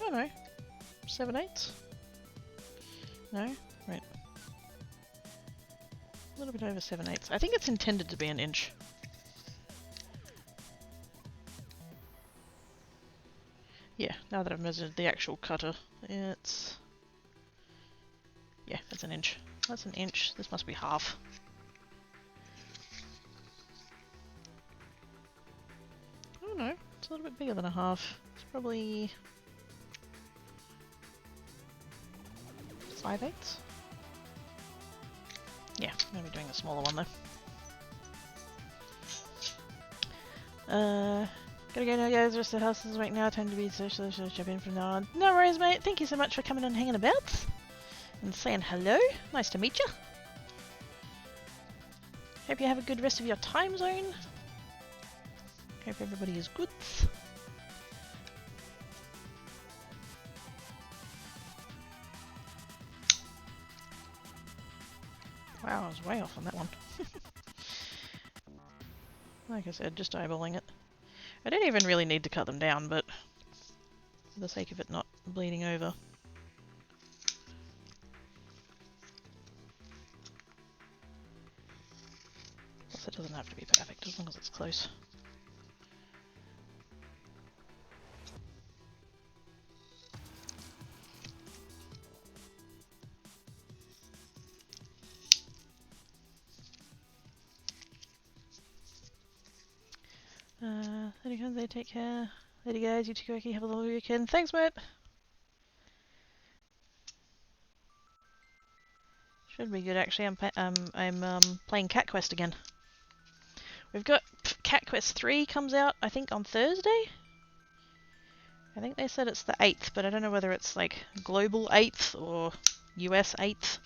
Oh no, 7/8? No, right. A little bit over 7/8. I think it's intended to be an inch. Yeah, now that I've measured the actual cutter, it's... yeah, it's an inch. That's an inch. This must be half. Oh no, it's a little bit bigger than a half. It's probably 5/8. Yeah, I'm going to be doing a smaller one though. Gotta go now guys, the rest of the house is right now, time to be social, jump in from now on. No worries mate, thank you so much for coming and hanging about and saying hello. Nice to meet you. Hope you have a good rest of your time zone. Hope everybody is good. Wow, I was way off on that one. Like I said, just eyeballing it. I don't even really need to cut them down, but for the sake of it not bleeding over. Plus it doesn't have to be perfect as long as it's close. Lady guys, they take care. Lady guys, you too, Koki, have a lovely weekend. Thanks, mate! Should be good, actually. I'm playing Cat Quest again. We've got Cat Quest 3 comes out, I think, on Thursday? I think they said it's the 8th, but I don't know whether it's like global 8th or US 8th.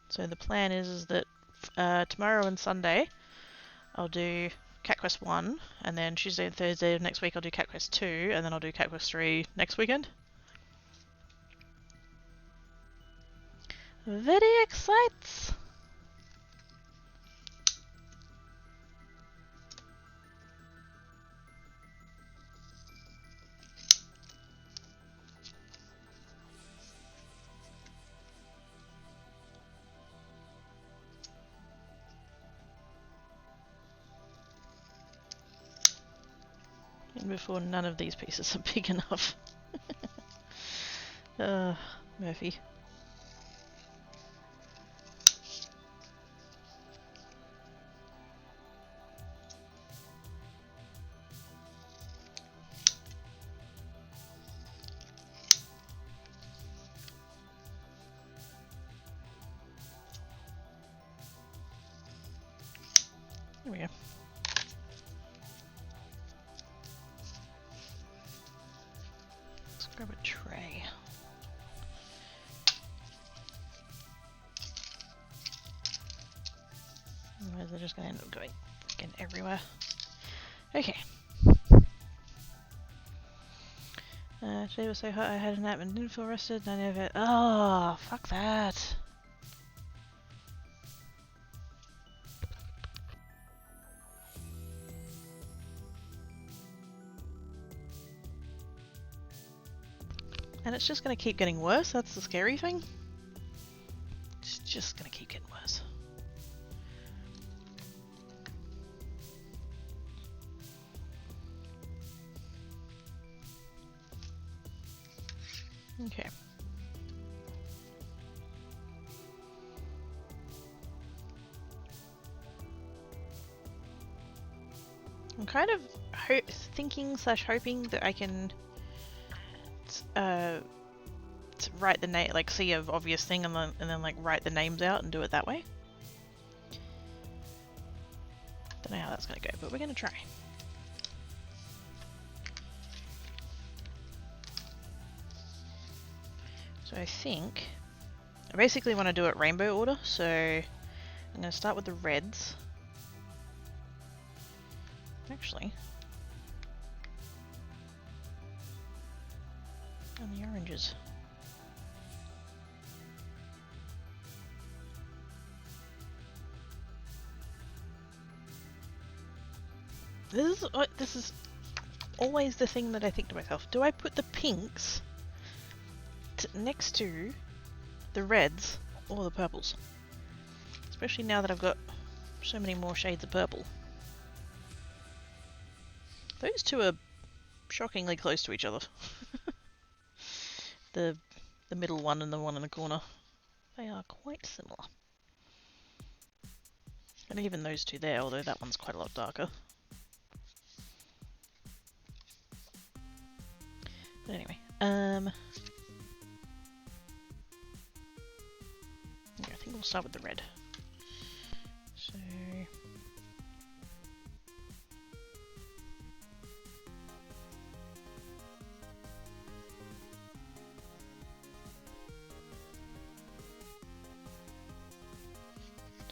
So the plan is that tomorrow and Sunday I'll do Cat Quest 1, and then Tuesday and Thursday of next week I'll do Cat Quest 2, and then I'll do Cat Quest 3 next weekend. Very excites! And before none of these pieces are big enough. Murphy. There we go. Let's grab a tray. Otherwise they're just going to end up going freaking everywhere. Okay. Today was so hot I had a nap and didn't feel rested and I never... Oh, fuck that. And it's just going to keep getting worse, that's the scary thing. It's just going to keep getting worse. Okay. I'm kind of thinking / hoping that I can write the name, like see an obvious thing and then like write the names out and do it that way. Don't know how that's gonna go, but we're gonna try. So I think I basically want to do it rainbow order, so I'm gonna start with the reds. Actually, and the oranges. This is always the thing that I think to myself. Do I put the pinks next to the reds or the purples? Especially now that I've got so many more shades of purple. Those two are shockingly close to each other. the middle one and the one in the corner. They are quite similar. And even those two there, although that one's quite a lot darker. But anyway, yeah, I think we'll start with the red. So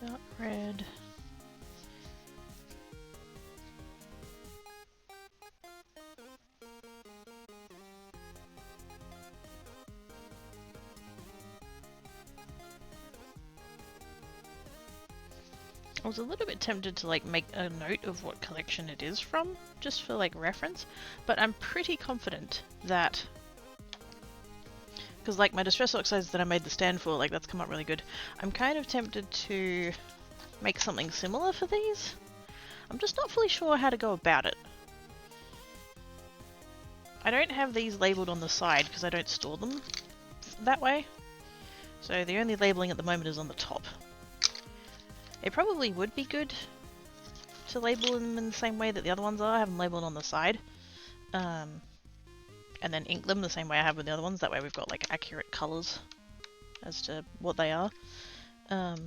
dark red. I was a little bit tempted to like make a note of what collection it is from, just for like reference, but I'm pretty confident that, because like my distress oxides that I made the stand for, like that's come up really good. I'm kind of tempted to make something similar for these. I'm just not fully sure how to go about it. I don't have these labelled on the side because I don't store them that way. So the only labelling at the moment is on the top. It probably would be good to label them in the same way that the other ones are. I have them labelled on the side. And then ink them the same way I have with the other ones. That way we've got like accurate colours as to what they are. But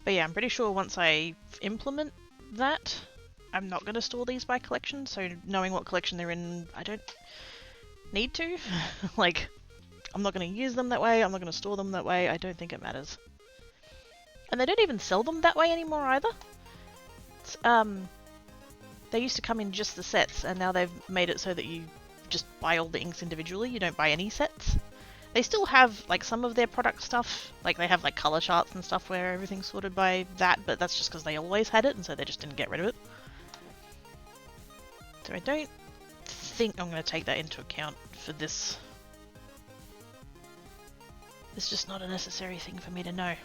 yeah, I'm pretty sure once I implement that, I'm not going to store these by collection. So knowing what collection they're in, I don't need to. Like, I'm not going to use them that way. I'm not going to store them that way. I don't think it matters. And they don't even sell them that way anymore either. It's, they used to come in just the sets, and now they've made it so that you just buy all the inks individually. You don't buy any sets. They still have like some of their product stuff, like they have like color charts and stuff where everything's sorted by that, but that's just because they always had it, and so they just didn't get rid of it. So I don't think I'm going to take that into account for this. It's just not a necessary thing for me to know.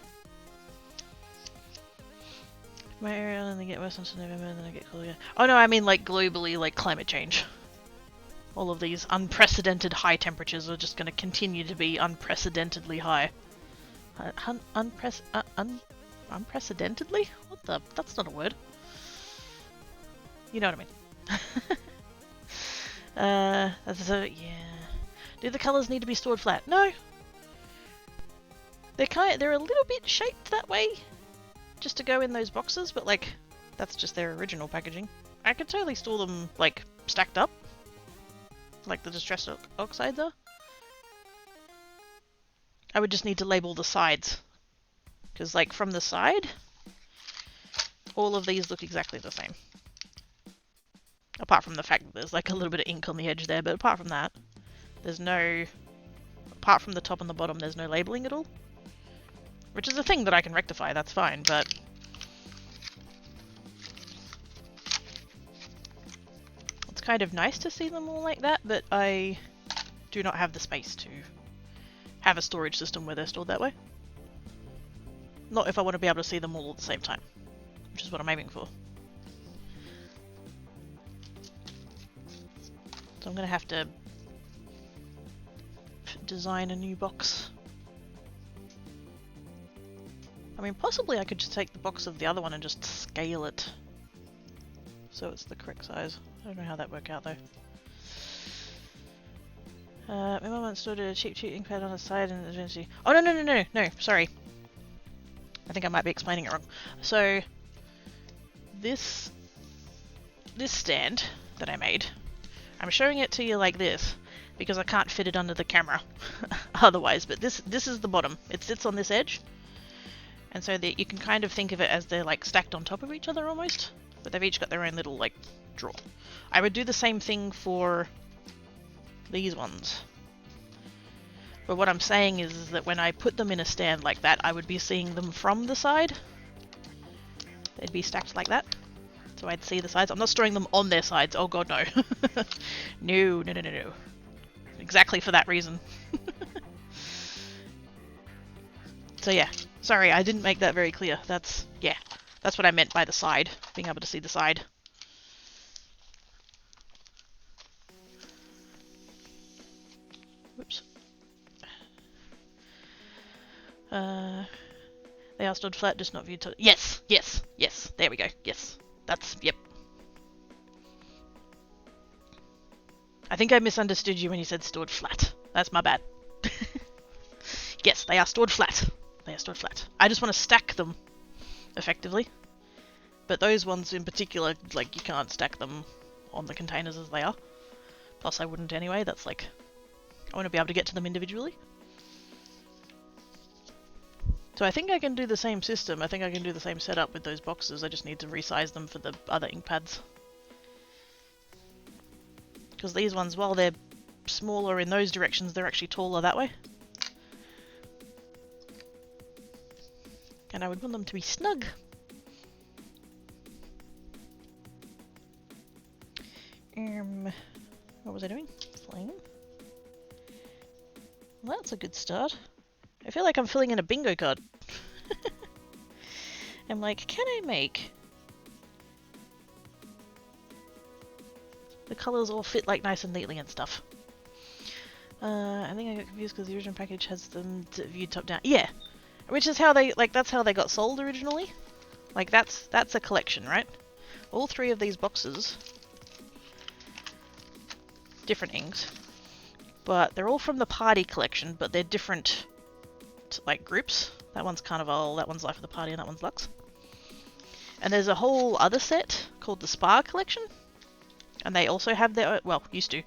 My area only get worse until November, and then I get cooler. Oh no, I mean like globally, like climate change. All of these unprecedented high temperatures are just going to continue to be unprecedentedly high. Unprecedentedly? What the? That's not a word. You know what I mean. Yeah. Do the colours need to be stored flat? No. They're a little bit shaped that way. just to go in those boxes, but like, that's just their original packaging. I could totally store them, like, stacked up, like the distress oxides are. I would just need to label the sides, because like from the side, all of these look exactly the same. Apart from the fact that there's like a little bit of ink on the edge there, but apart from that, there's no... Apart from the top and the bottom, there's no labeling at all. Which is a thing that I can rectify, that's fine, but... It's kind of nice to see them all like that, but I do not have the space to have a storage system where they're stored that way. Not if I want to be able to see them all at the same time, which is what I'm aiming for. So I'm going to have to design a new box. I mean, possibly I could just take the box of the other one and just scale it so it's the correct size. I don't know how that worked out though. My mum once stored a cheap ink pad on the side and eventually... Oh no, sorry. I think I might be explaining it wrong. So, this stand that I made, I'm showing it to you like this because I can't fit it under the camera otherwise, but this is the bottom. It sits on this edge, and so that you can kind of think of it as they're like stacked on top of each other almost, but they've each got their own little like drawer. I would do the same thing for these ones. But what I'm saying is that when I put them in a stand like that, I would be seeing them from the side. They'd be stacked like that. So I'd see the sides. I'm not storing them on their sides. Oh god, no. No. Exactly for that reason. So yeah. Sorry, I didn't make that very clear. That's what I meant by the side. Being able to see the side. Whoops. They are stood flat, just not viewed to... Yes! There we go. Yes. That's... Yep. I think I misunderstood you when you said stored flat. That's my bad. Yes, they are stored flat. They are stored flat. I just want to stack them, effectively. But those ones in particular, like, you can't stack them on the containers as they are. Plus I wouldn't anyway, that's like... I want to be able to get to them individually. So I think I can do the same system. I think I can do the same setup with those boxes. I just need to resize them for the other ink pads. Because these ones, while they're smaller in those directions, they're actually taller that way. And I would want them to be snug. What was I doing? Flame. Well, that's a good start. I feel like I'm filling in a bingo card. I'm like, can I make the colours all fit like nice and neatly and stuff? I think I got confused because the original package has them viewed top down. Yeah, which is how they that's how they got sold originally. Like that's a collection, right? All three of these boxes, different inks, but they're all from the party collection, but they're different like groups. That one's Carnival, that one's Life of the Party, and that one's Lux. And there's a whole other set called the Spa collection, and they also have their own, well, used to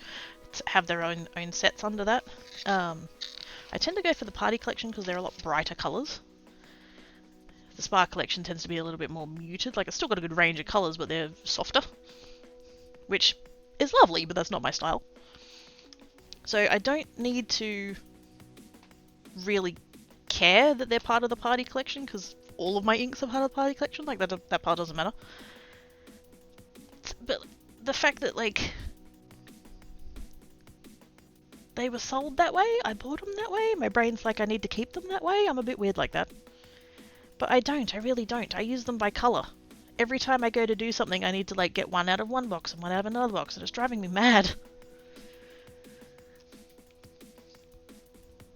have their own sets under that. I tend to go for the party collection because they're a lot brighter colours. The Spa collection tends to be a little bit more muted. Like, it's still got a good range of colours, but they're softer, which is lovely, but that's not my style. So I don't need to really care that they're part of the party collection because all of my inks are part of the party collection. Like, that part doesn't matter. But the fact that, like, they were sold that way, I bought them that way, my brain's like, I need to keep them that way. I'm a bit weird like that. But I don't, I really don't. I use them by colour. Every time I go to do something, I need to, like, get one out of one box and one out of another box, and it's driving me mad.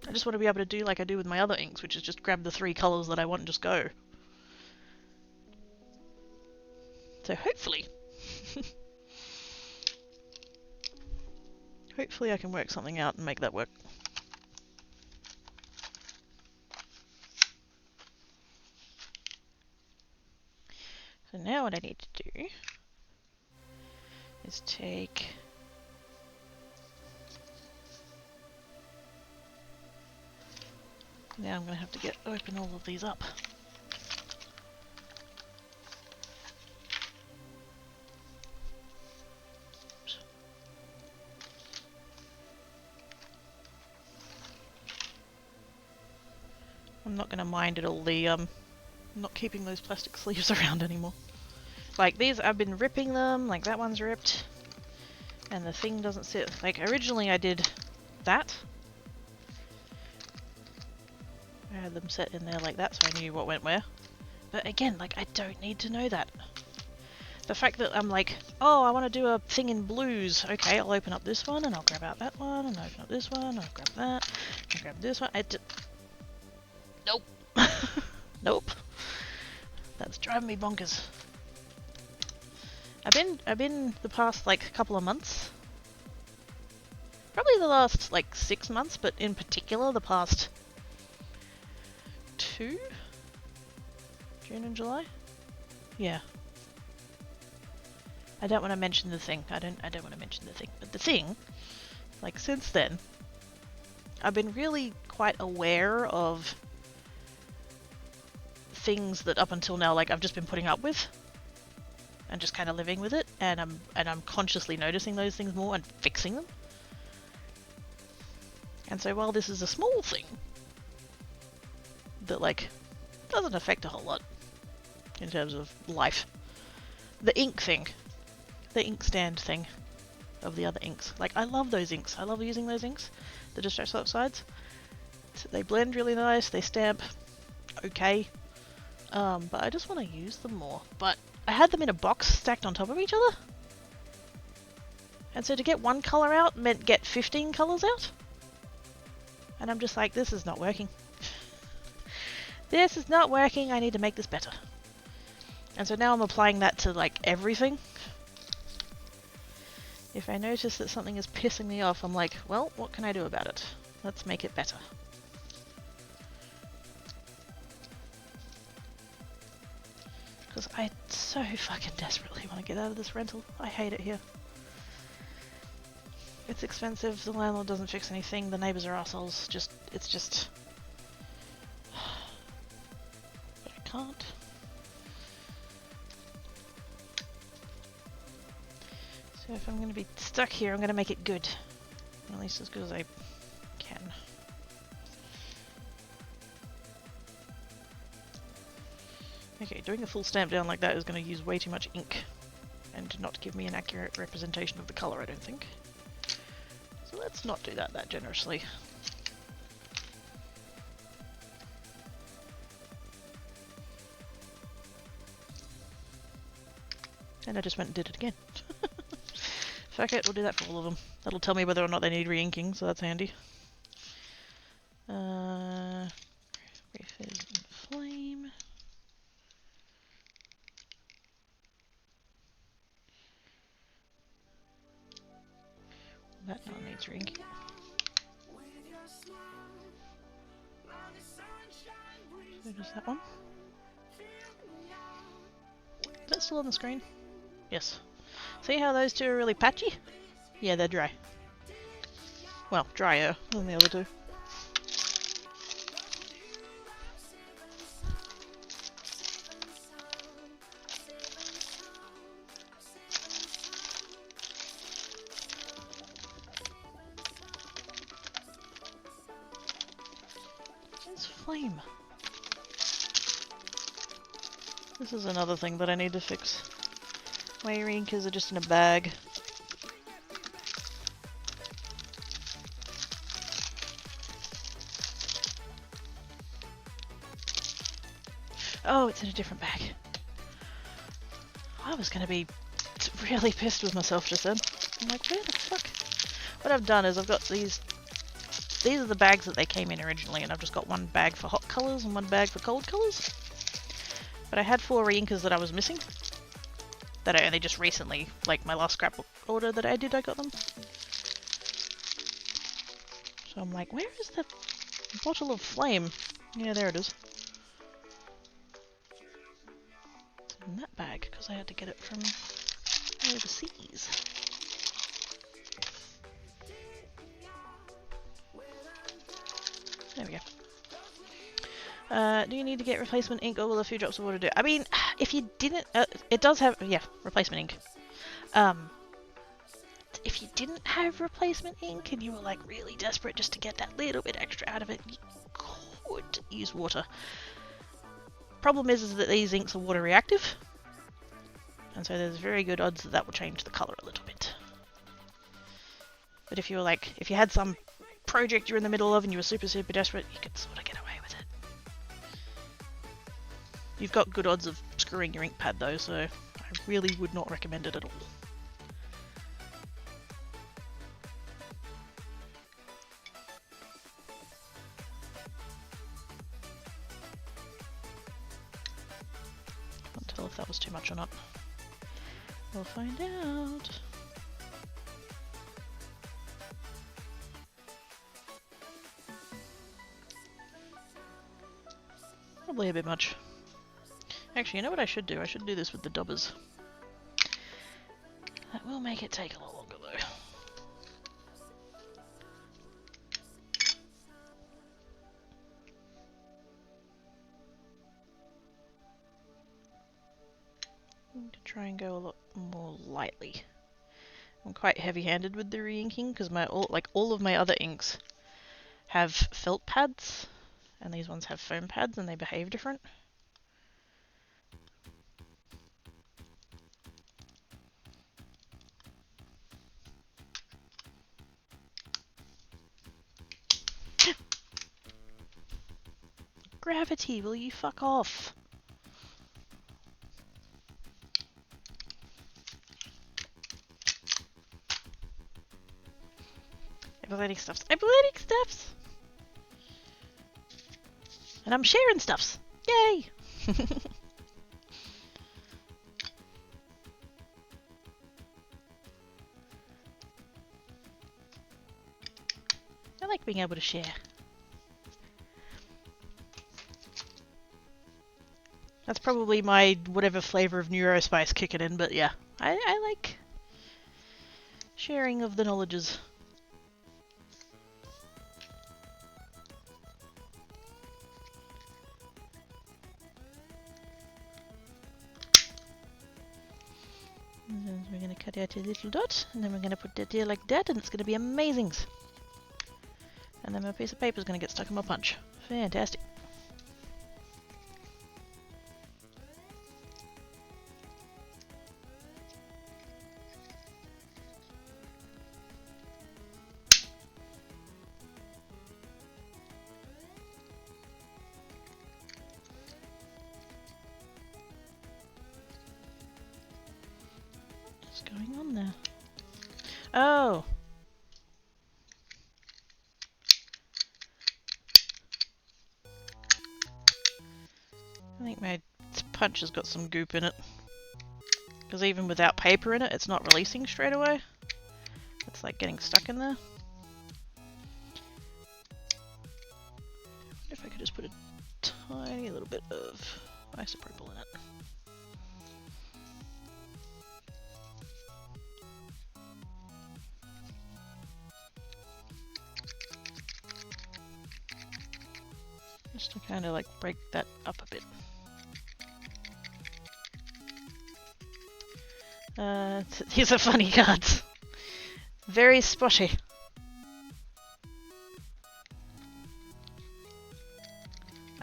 I just want to be able to do like I do with my other inks, which is just grab the 3 colours that I want and just go. So hopefully... hopefully I can work something out and make that work. So now what I need to do is take... Now I'm going to have to open all of these up. Oops. I'm not going to mind at all the I'm not keeping those plastic sleeves around anymore. Like these, I've been ripping them, like that one's ripped. And the thing doesn't sit. Like originally I did that. I had them set in there like that so I knew what went where. But again, like I don't need to know that. The fact that I'm like, oh, I want to do a thing in blues. Okay, I'll open up this one and I'll grab out that one and open up this one and I'll grab that and grab this one. Nope. Nope. That's driving me bonkers. I've been the past like couple of months. Probably the last like 6 months, but in particular the past 2? June and July? Yeah. I don't want to mention the thing. I don't want to mention the thing. But the thing, like since then, I've been really quite aware of things that up until now like I've just been putting up with. And just kind of living with it, and I'm consciously noticing those things more and fixing them. And so while this is a small thing that like doesn't affect a whole lot in terms of life, the ink thing, the inkstand thing of the other inks, like I love those inks. I love using those inks, the distress up sides. So they blend really nice. They stamp okay, but I just want to use them more. But I had them in a box stacked on top of each other. And so to get one colour out meant get 15 colours out. And I'm just like, this is not working. This is not working, I need to make this better. And so now I'm applying that to like everything. If I notice that something is pissing me off, I'm like, well, what can I do about it? Let's make it better. Because I so fucking desperately want to get out of this rental. I hate it here. It's expensive, the landlord doesn't fix anything, the neighbours are assholes, it's just... But I can't. So if I'm going to be stuck here, I'm going to make it good. At least as good as I can. Okay, doing a full stamp down like that is going to use way too much ink and not give me an accurate representation of the colour, I don't think. So let's not do that generously. And I just went and did it again. Fuck it, we'll do that for all of them. That'll tell me whether or not they need re-inking, so that's handy. Refizz and Flame. That one needs re-inking. So just that one. Is that still on the screen? Yes. See how those two are really patchy? Yeah, they're dry. Well, drier than the other two. It's Flame. This is another thing that I need to fix. My re-inkers are just in a bag. Oh, it's in a different bag. I was gonna be really pissed with myself just then. I'm like, where the fuck? What I've done is I've got these are the bags that they came in originally, and I've just got one bag for hot colours and one bag for cold colours. But I had 4 re-inkers that I was missing. That I only just recently, like my last scrapbook order that I did, I got them. So I'm like, where is the bottle of Flame? Yeah, there it is. in that bag because I had to get it from overseas. There we go. Do you need to get replacement ink or will a few drops of water do? I mean, if you didn't... it does have... Yeah, replacement ink. If you didn't have replacement ink and you were like really desperate just to get that little bit extra out of it, you could use water. Problem is that these inks are water reactive, and so there's very good odds that that will change the colour a little bit. But if you were like, if you had some project you're in the middle of and you were super desperate, you could sort of get away with it. You've got good odds of screwing your ink pad though, so I really would not recommend it at all. Can't tell if that was too much or not. We'll find out. Probably a bit much. Actually, you know what I should do? I should do this with the dubbers. That will make it take a lot longer though. I'm going to try and go a lot more lightly. I'm quite heavy-handed with the re-inking because all of my other inks have felt pads, and these ones have foam pads, and they behave different. Gravity, will you fuck off? Athletic stuffs. Athletic stuffs! And I'm sharing stuffs! Yay! I like being able to share. That's probably my whatever flavour of neurospice kicking in, but yeah. I like sharing of the knowledges. And then we're going to cut out a little dot, and then we're going to put that there like that, and it's going to be amazing. And then my piece of paper is going to get stuck in my punch. Fantastic. What's going on there? Oh! I think my punch has got some goop in it. Because even without paper in it, it's not releasing straight away. It's like getting stuck in there. I wonder if I could just put a tiny little bit of isopropyl in it. Just to kind of like break that up a bit. These are funny cards. Very spotty.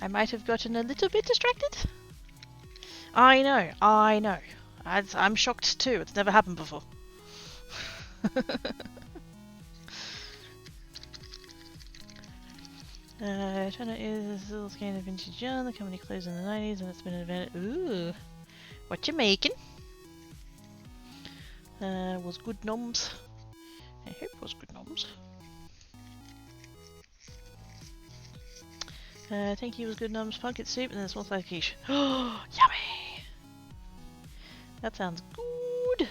I might have gotten a little bit distracted. I know. I'm shocked too. It's never happened before. China is a little scan of vintage yarn. The company closed in the 90s and it's been invented. Ooh. What you making? Was good noms. I hope it was good noms. Thank you, was good noms. Pumpkin soup and then a small slice of quiche. Oh, yummy! That sounds good.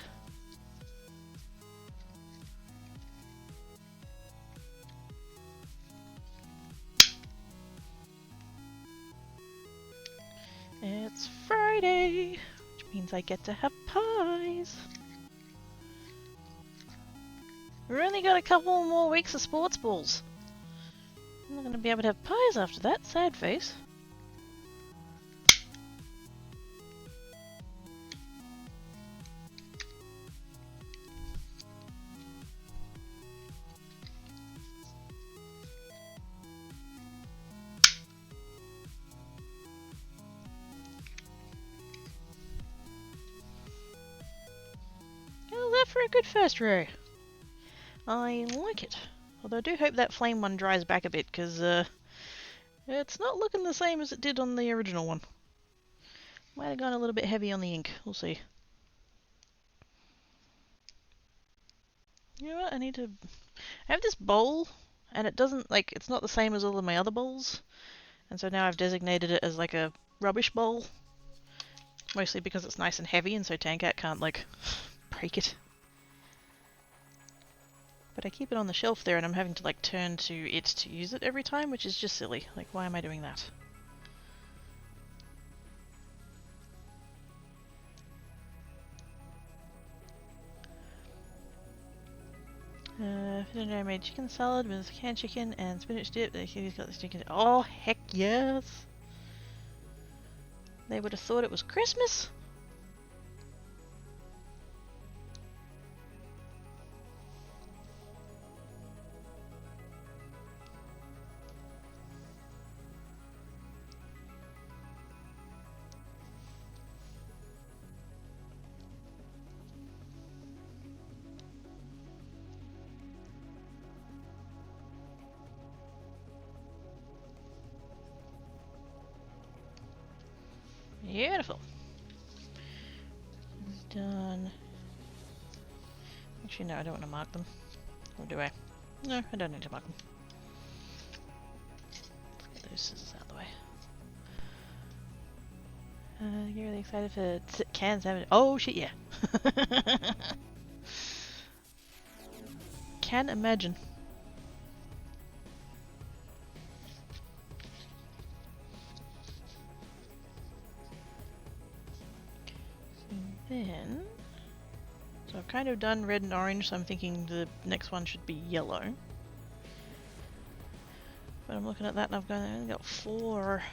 It's Friday, which means I get to have pies. We've only got a couple more weeks of sports balls. I'm not going to be able to have pies after that. Sad face. How's that for a good first row? I like it. Although I do hope that flame one dries back a bit, because it's not looking the same as it did on the original one. Might have gone a little bit heavy on the ink. We'll see. You know what? I need to... I have this bowl, and it doesn't, like, it's not the same as all of my other bowls. And so now I've designated it as, like, a rubbish bowl. Mostly because it's nice and heavy, and so Tankat can't, like, break it. But I keep it on the shelf there, and I'm having to, like, turn to it to use it every time, which is just silly. Like, why am I doing that? I made chicken salad with canned chicken and spinach dip. He's got this chicken. Oh, heck yes! They would have thought it was Christmas. Beautiful. Done. Actually, no, I don't want to mark them. Or do I? No, I don't need to mark them. Let's get those scissors out of the way. You're really excited for cans having... Oh, shit, yeah. Can imagine. Then, so I've kind of done red and orange, so I'm thinking the next one should be yellow. But I'm looking at that and I've only got 4.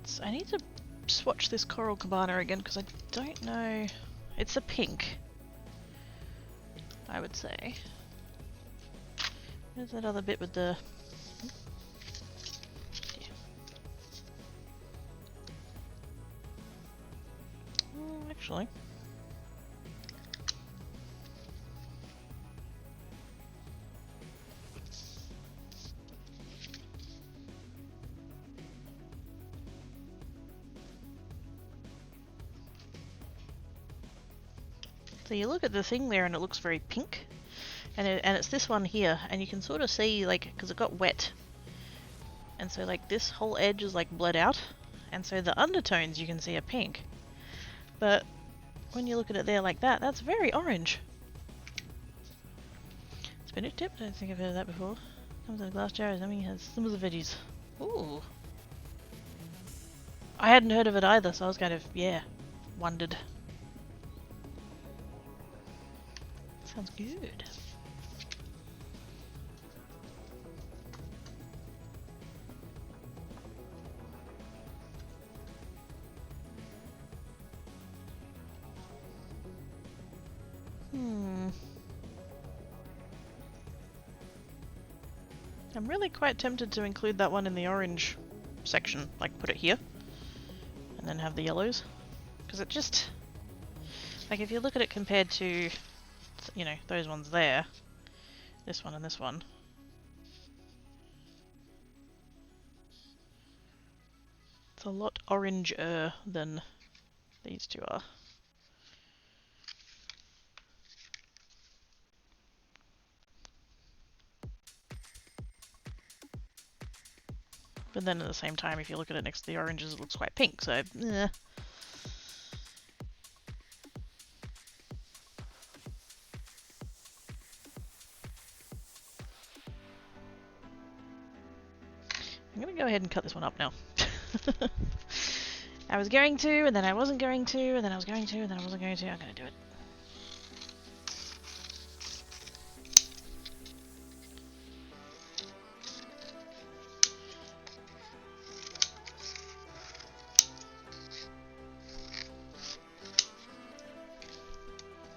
So I need to swatch this Coral Cabana again because I don't know. It's a pink, I would say. Where's that other bit with the... Actually. So you look at the thing there and it looks very pink. And it's this one here, and you can sort of see, like, because it got wet. And so, like, this whole edge is, like, bled out. And so the undertones you can see are pink. But when you look at it there like that, that's very orange. Spinach dip? I don't think I've heard of that before. Comes in a glass jar, I mean, it has some of the veggies. Ooh. I hadn't heard of it either, so I was kind of, yeah, wondered. Sounds good. I'm really quite tempted to include that one in the orange section, like put it here, and then have the yellows. Because it just, like if you look at it compared to, you know, those ones there, this one and this one. It's a lot oranger than these two are. But then at the same time, if you look at it next to the oranges, it looks quite pink, so eh. I'm gonna ahead and cut this one up now. I was going to, and then I wasn't going to, and then I was going to, and then I wasn't going to. I'm going to do it.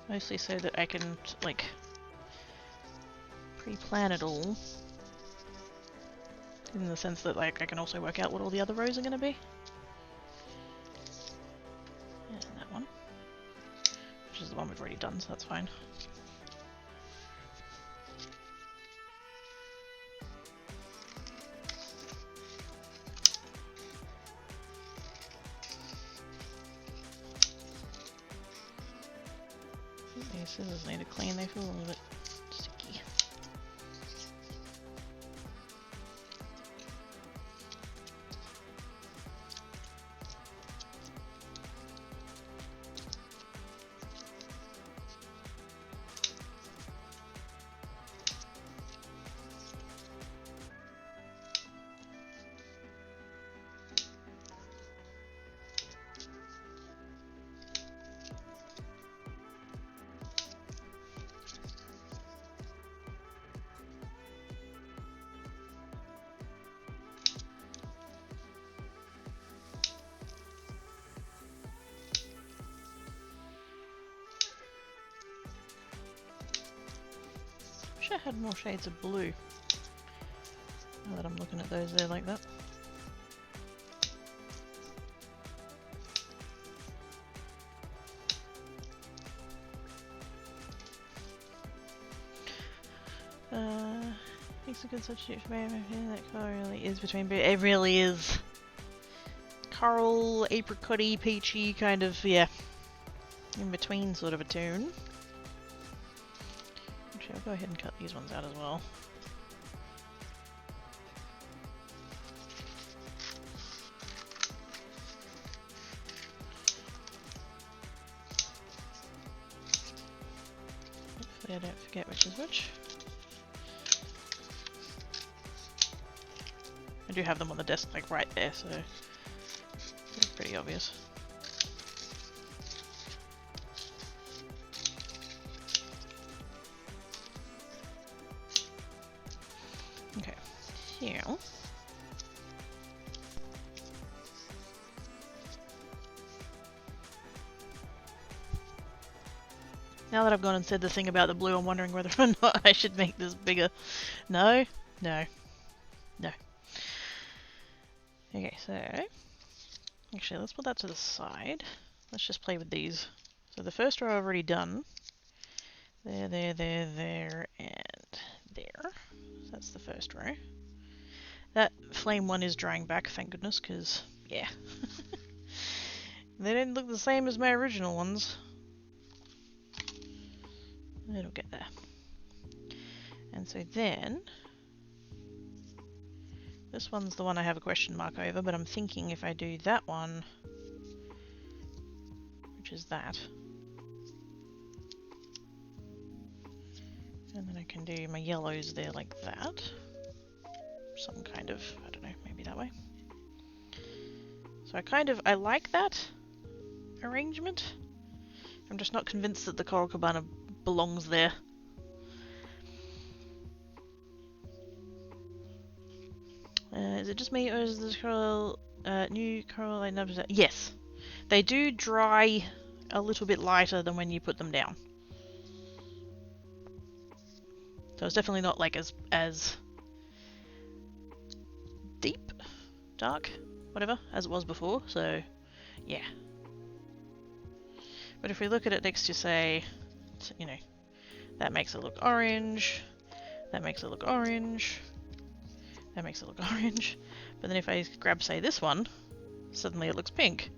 Mostly so that I can, like, pre-plan it all. In the sense that, like, I can also work out what all the other rows are going to be. And that one. Which is the one we've already done, so that's fine. These scissors need to clean, they feel a little bit sticky. I had more shades of blue. Now that I'm looking at those there like that. Makes a good substitute for that colour really is between. It really is. Coral, apricot-y, peachy, kind of, yeah. In between sort of a tune. I'll go ahead and cut these ones out as well. Hopefully I don't forget which is which. I do have them on the desk like right there, so it's pretty obvious. Okay, here. Now that I've gone and said the thing about the blue, I'm wondering whether or not I should make this bigger. No, no, no. Okay, so actually let's put that to the side. Let's just play with these. So the first row I've already done. There, there, there, there, and there. So that's the first row. That flame one is drying back, thank goodness, because, yeah. They didn't look the same as my original ones. It'll get there. And so then, this one's the one I have a question mark over, but I'm thinking if I do that one, which is that, and then I can do my yellows there like that. Some kind of, I don't know, maybe that way. So I like that arrangement. I'm just not convinced that the Coral Cabana belongs there. Is it just me, or is this coral, new coral I noticed? Yes, they do dry a little bit lighter than when you put them down. So it's definitely not like as deep, dark, whatever, as it was before, so yeah. But if we look at it next to, say, you know, that makes it look orange, that makes it look orange, that makes it look orange, but then if I grab, say, this one, suddenly it looks pink.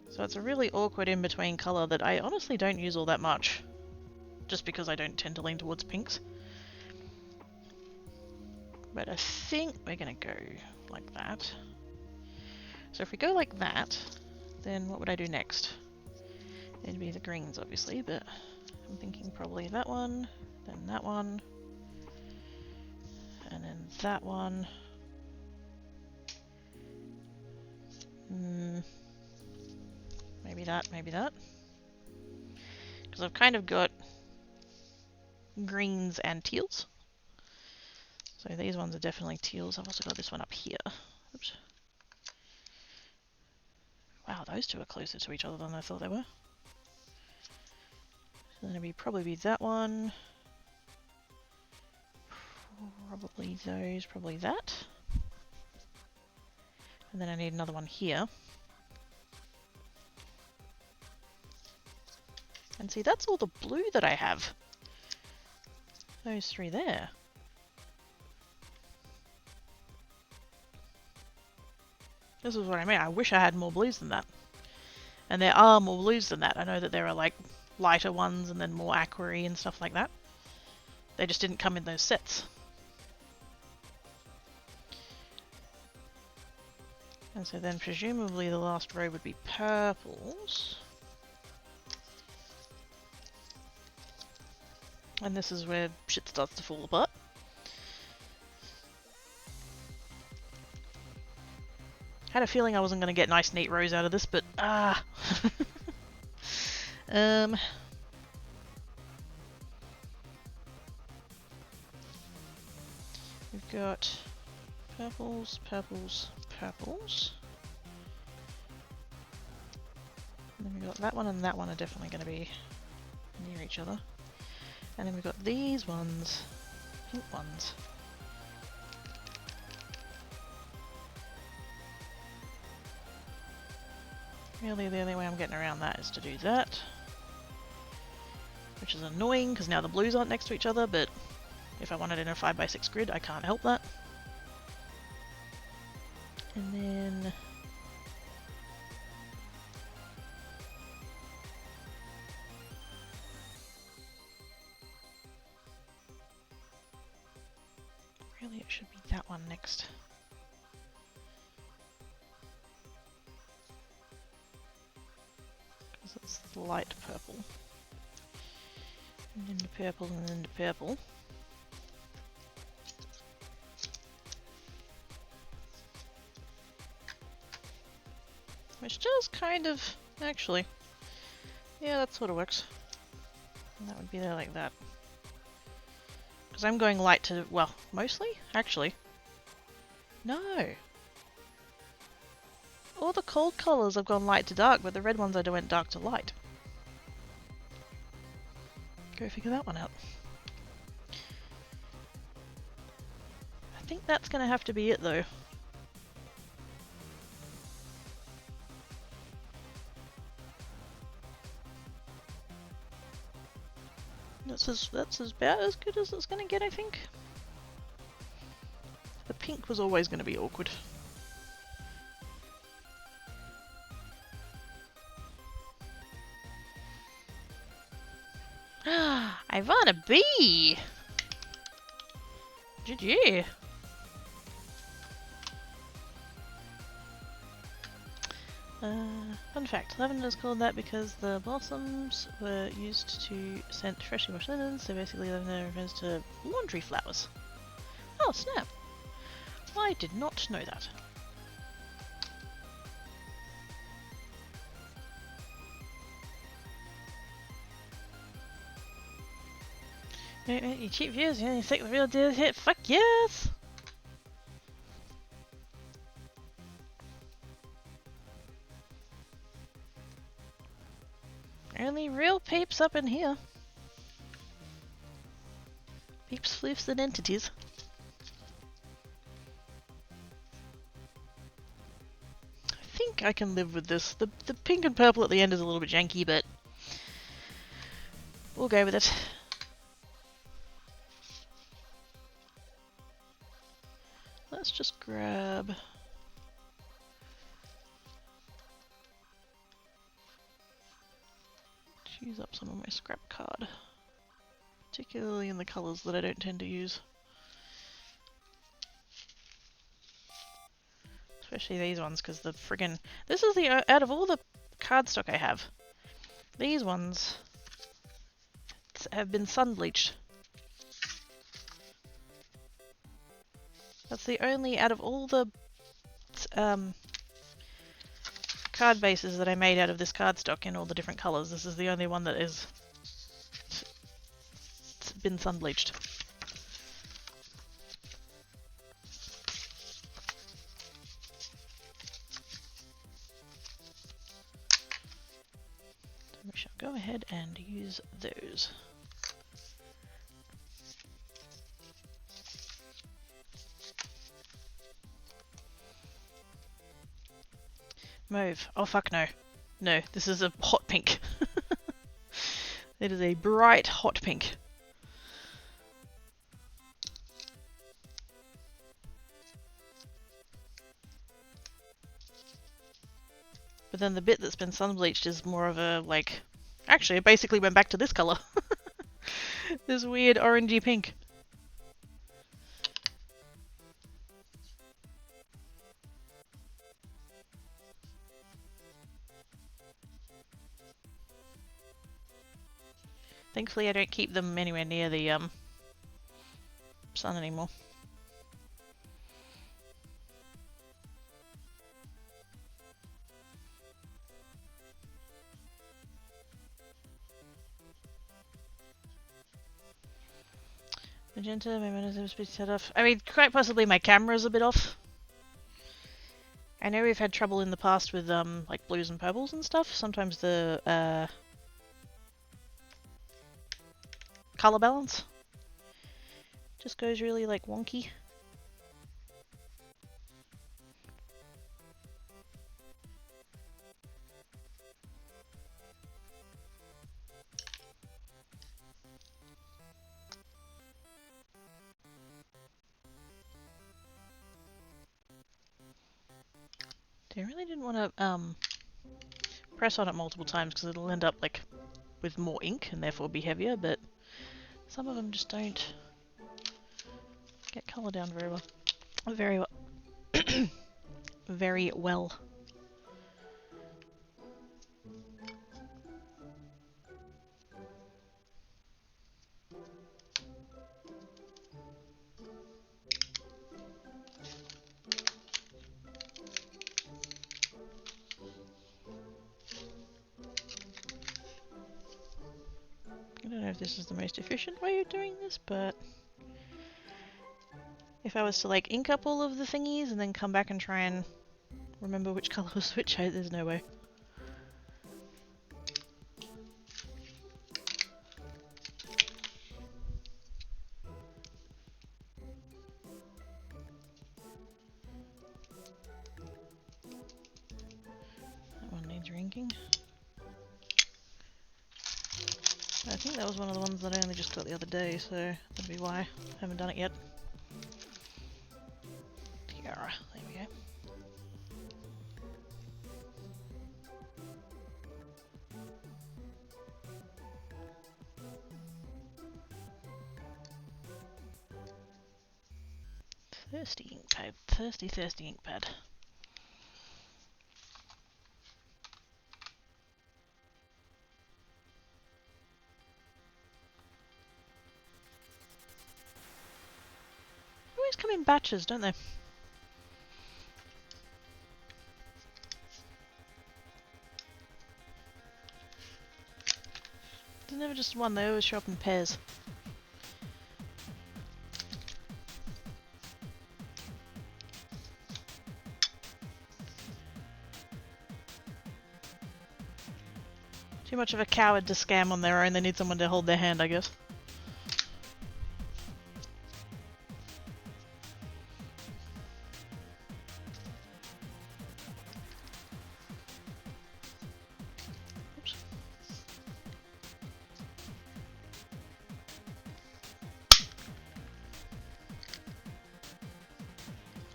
So it's a really awkward in-between colour that I honestly don't use all that much, just because I don't tend to lean towards pinks. But I think we're going to go like that. So if we go like that, then what would I do next? It'd be the greens, obviously, but I'm thinking probably that one, then that one, and then that one, that, maybe that. Because I've kind of got greens and teals. So these ones are definitely teals. I've also got this one up here. Oops. Wow, those two are closer to each other than I thought they were. So then it'd probably be that one. Probably those, probably that. And then I need another one here. And see, that's all the blue that I have. Those three there. This is what I mean. I wish I had more blues than that. And there are more blues than that. I know that there are like lighter ones and then more aqua-y and stuff like that. They just didn't come in those sets. And so then presumably the last row would be purples. And this is where shit starts to fall apart. Had a feeling I wasn't going to get nice neat rows out of this, but we've got purples, purples, purples. And then we've got that one and that one are definitely going to be near each other. And then we've got these ones, pink ones. Really, the only way I'm getting around that is to do that. Which is annoying, because now the blues aren't next to each other, but if I want it in a 5x6 grid, I can't help that. And then... really, it should be that one next. It's light purple. And then the purple and then the purple. Which does kind of... actually. Yeah, that sort of works. And that would be there like that. Because I'm going light to... well, mostly? Actually. No! All the cold colours I've gone light to dark, but the red ones I went dark to light. Go figure that one out. I think that's going to have to be it though. That's about as good as it's going to get, I think. The pink was always going to be awkward. I want a bee! GG! Fun fact, lavender is called that because the blossoms were used to scent freshly washed linen, so basically lavender refers to laundry flowers. Oh snap! I did not know that. You cheap views, you think the real deal hit? Fuck yes! Only real peeps up in here. Peeps, floofs, and entities. I think I can live with this. The pink and purple at the end is a little bit janky, but we'll go with it. Let's just grab... use up some of my scrap card. Particularly in the colours that I don't tend to use. Especially these ones, because the friggin... this is the... out of all the cardstock I have, these ones have been sun bleached. That's the only... out of all the card bases that I made out of this cardstock in all the different colours. This is the only one that is been sun bleached. So we shall go ahead and use those. Mauve. Oh fuck no. No, this is a hot pink. It is a bright hot pink. But then the bit that's been sun bleached is more of a, like... Actually, it basically went back to this colour. This weird orangey pink. Thankfully I don't keep them anywhere near the sun anymore. Magenta, my monitor's a bit set off. I mean, quite possibly my camera's a bit off. I know we've had trouble in the past with like blues and purples and stuff. Sometimes the color balance just goes really like wonky. I really didn't want to press on it multiple times because it'll end up like with more ink and therefore be heavier, but some of them just don't get colour down very well. Very well. Very well. I don't know if this is the most efficient way of doing this, but if I was to like ink up all of the thingies and then come back and try and remember which colour was which, there's no way. That one needs re-inking. I think that was one of the ones that I only just got the other day, so that'd be why I haven't done it yet. Tiara, there we go. Thirsty ink pad. Thirsty, thirsty ink pad. They always come in batches, don't they? There's never just one, they always show up in pairs. Too much of a coward to scam on their own, they need someone to hold their hand, I guess. Oops.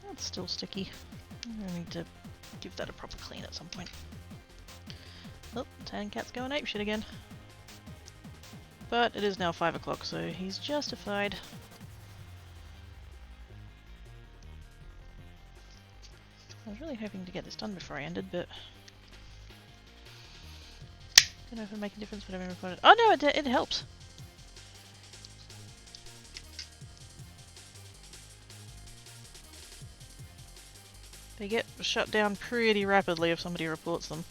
That's still sticky. I need to give that a proper clean at some point. Oh, Tan Cat's going apeshit again. But it is now 5 o'clock, so he's justified. I was really hoping to get this done before I ended, but... Don't know if it'll make a difference, but I haven't recorded. Oh no, it helps! They get shut down pretty rapidly if somebody reports them.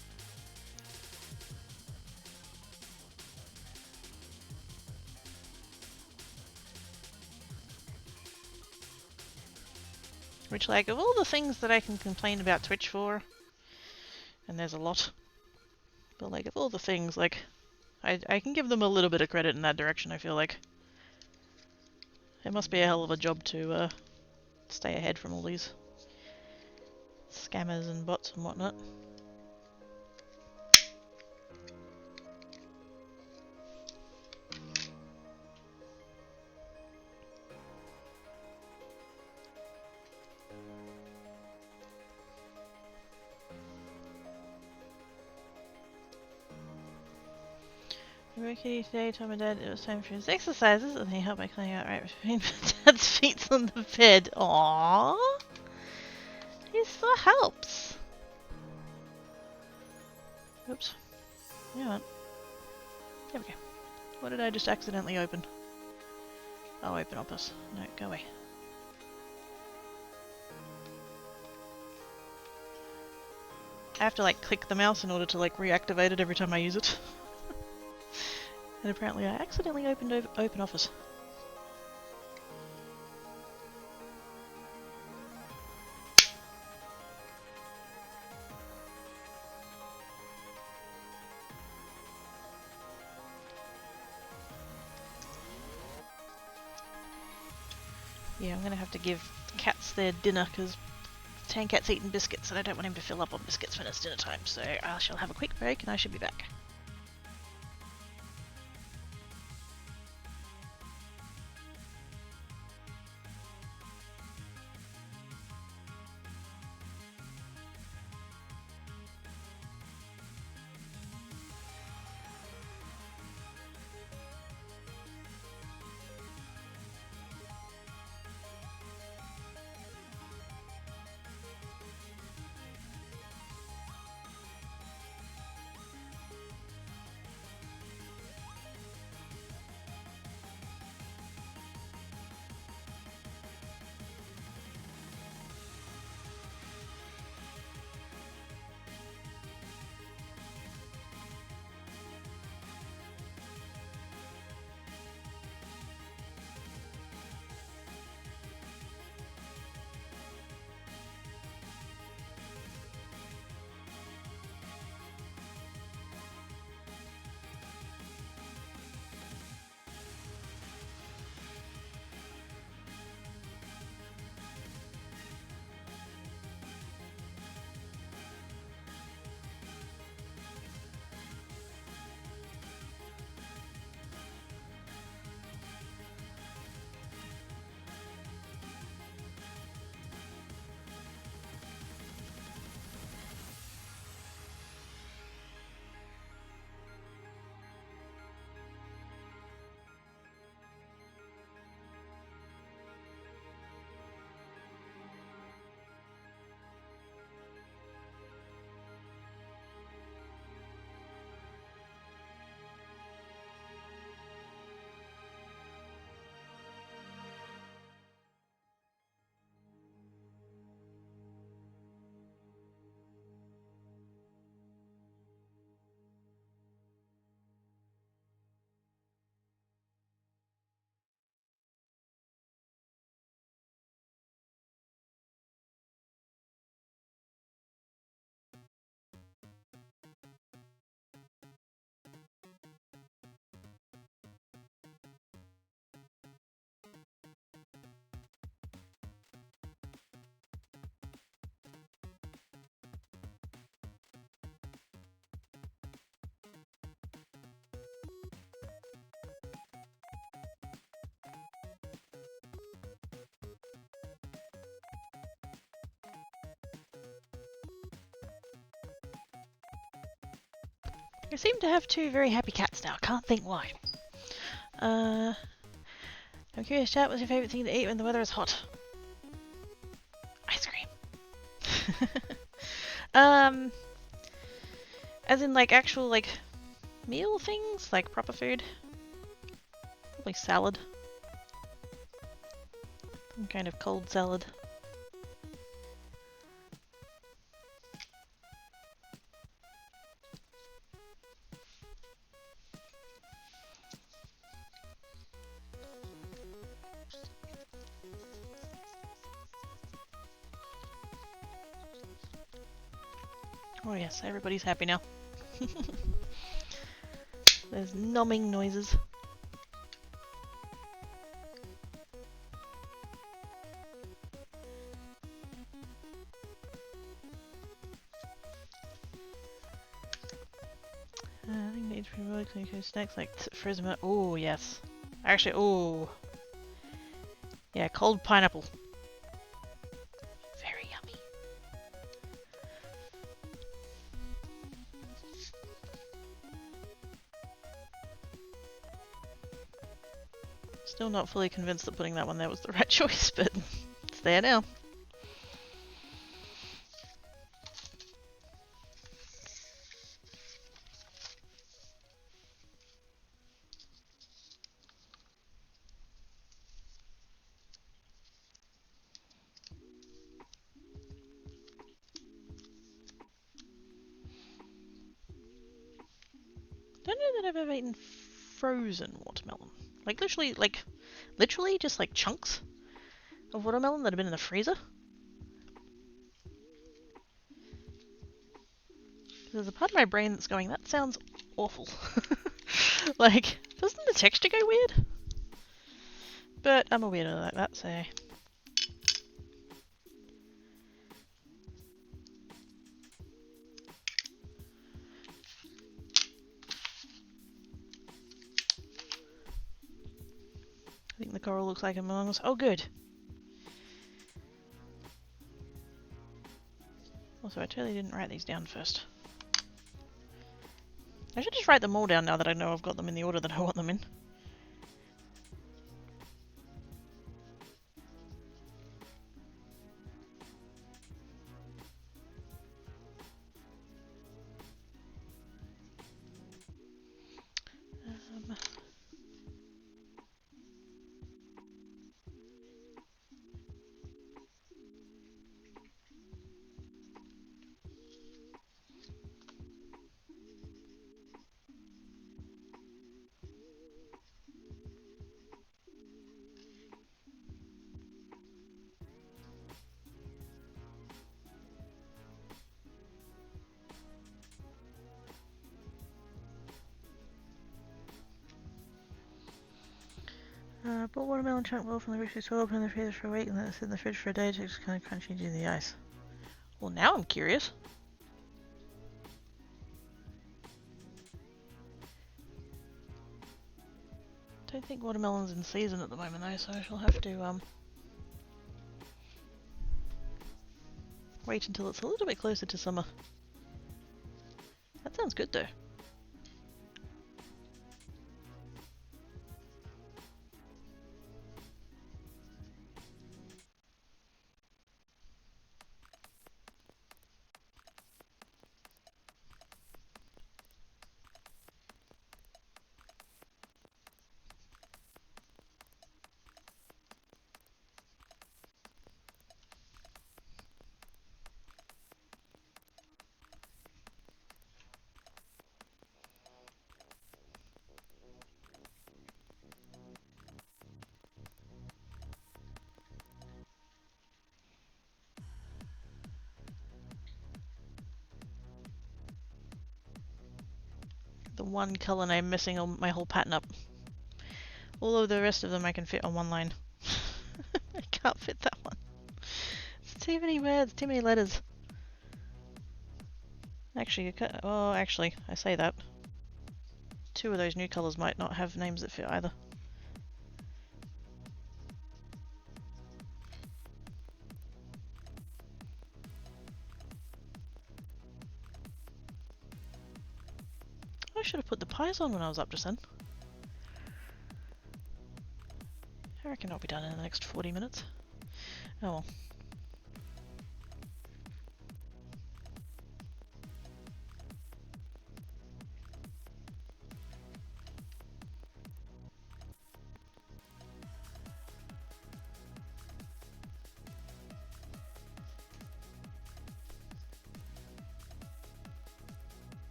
Which, like, of all the things that I can complain about Twitch for, and there's a lot, but like, of all the things, like, I can give them a little bit of credit in that direction, I feel like. It must be a hell of a job to stay ahead from all these scammers and bots and whatnot. Working today, told my dad it was time for his exercises, and he helped by cleaning out right between Dad's feet on the bed. Aww! He still helps! Oops. Yeah. There we go. What did I just accidentally open? Oh, open Opus. No, go away. I have to like click the mouse in order to like reactivate it every time I use it. And apparently I accidentally opened Open Office. Yeah, I'm gonna have to give cats their dinner because Tankat's eating biscuits and I don't want him to fill up on biscuits when it's dinner time, so I shall have a quick break and I should be back. I seem to have two very happy cats now, can't think why. I'm curious, chat, what's your favourite thing to eat when the weather is hot? Ice cream. As in like actual like meal things? Like proper food? Probably salad. Some kind of cold salad. Oh yes, everybody's happy now. There's numbing noises. I think need to be really clean snacks like frozen. Oh yes, actually, oh yeah, cold pineapple. Very yummy. Still not fully convinced that putting that one there was the right choice, but it's there now. Don't know that I've ever eaten frozen watermelon. Like literally just like chunks of watermelon that have been in the freezer. There's a part of my brain that's going, that sounds awful. Like, doesn't the texture go weird? But I'm a weirdo like that, so... I think the coral looks like Among Us. Oh, good. Also, I totally didn't write these down first. I should just write them all down now that I know I've got them in the order that I want them in. Bought watermelon chunk roll from the grocery store, open in the freezer for a week, and then it's in the fridge for a day to just kind of crunchy into the ice. Well, now I'm curious. Don't think watermelon's in season at the moment though, so I shall have to wait until it's a little bit closer to summer. That sounds good though. The one colour name messing my whole pattern up. All of the rest of them I can fit on one line. I can't fit that one. It's too many words, too many letters. Actually, I say that. Two of those new colours might not have names that fit either. I should have put the pies on when I was up just then. I reckon I'll be done in the next 40 minutes. Oh well.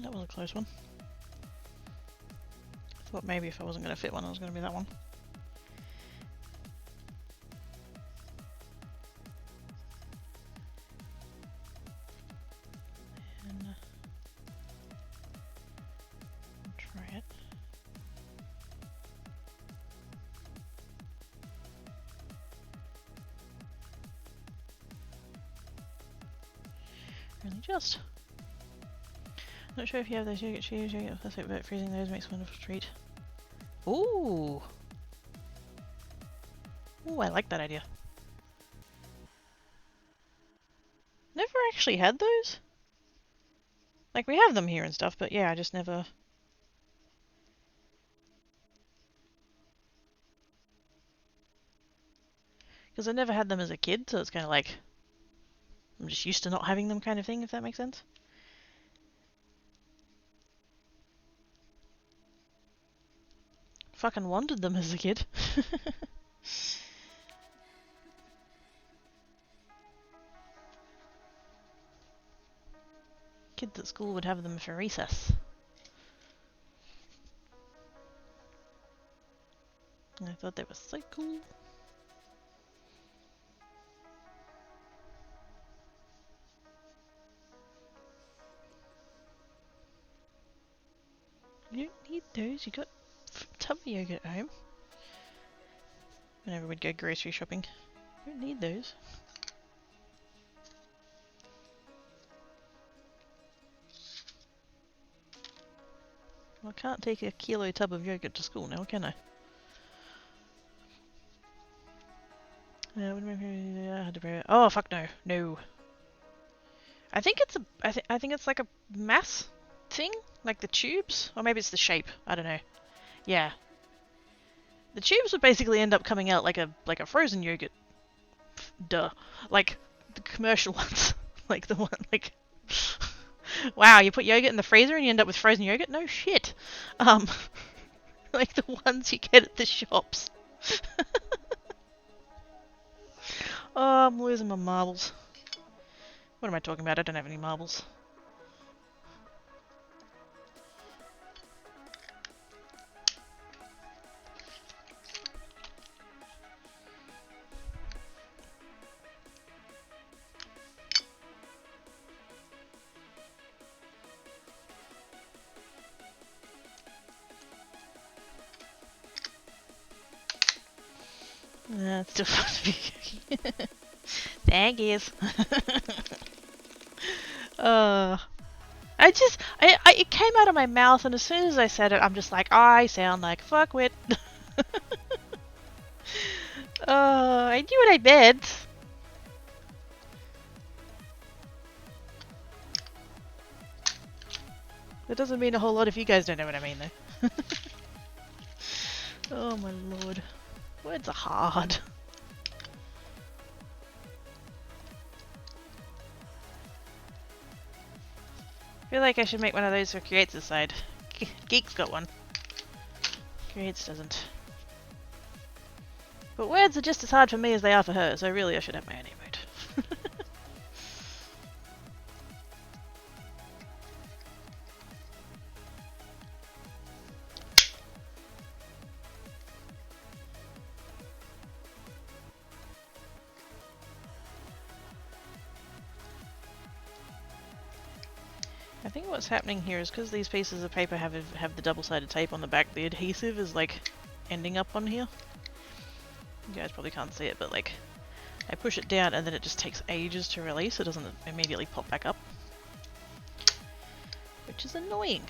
That was a close one. Thought maybe if I wasn't going to fit one, it was going to be that one. Really just. Not sure if you have those yogurt cheese, yogurt plastic, but freezing those makes a wonderful treat. Ooh! Ooh, I like that idea. Never actually had those? Like, we have them here and stuff, but yeah, I just never... Because I never had them as a kid, so it's kind of like... I'm just used to not having them kind of thing, if that makes sense. Fucking wanted them as a kid. Kids at school would have them for recess. And I thought they were so cool. You don't need those, you got tummy yogurt at home. Whenever we'd go grocery shopping. You don't need those. Well, I can't take a kilo tub of yogurt to school now, can I? Oh fuck no, no. I think it's I think it's like a mass thing, like the tubes, or maybe it's the shape. I don't know. Yeah, the tubes would basically end up coming out like a frozen yogurt. Duh, like the commercial ones, like the one like. Wow, you put yogurt in the freezer and you end up with frozen yogurt? No shit. Like the ones you get at the shops. Oh, I'm losing my marbles. What am I talking about? I don't have any marbles. It's still fun to be cooking. Thank yous. It came out of my mouth, and as soon as I said it, I'm just like, I sound like fuckwit. I knew what I meant. That doesn't mean a whole lot if you guys don't know what I mean, though. Oh my lord. Words are hard. I feel like I should make one of those for Creates' side. Geek's got one. Creates doesn't. But words are just as hard for me as they are for her, so really I should have my own emote. I think what's happening here is because these pieces of paper have the double-sided tape on the back, the adhesive is like ending up on here. You guys probably can't see it, but like I push it down and then it just takes ages to release. It doesn't immediately pop back up, which is annoying.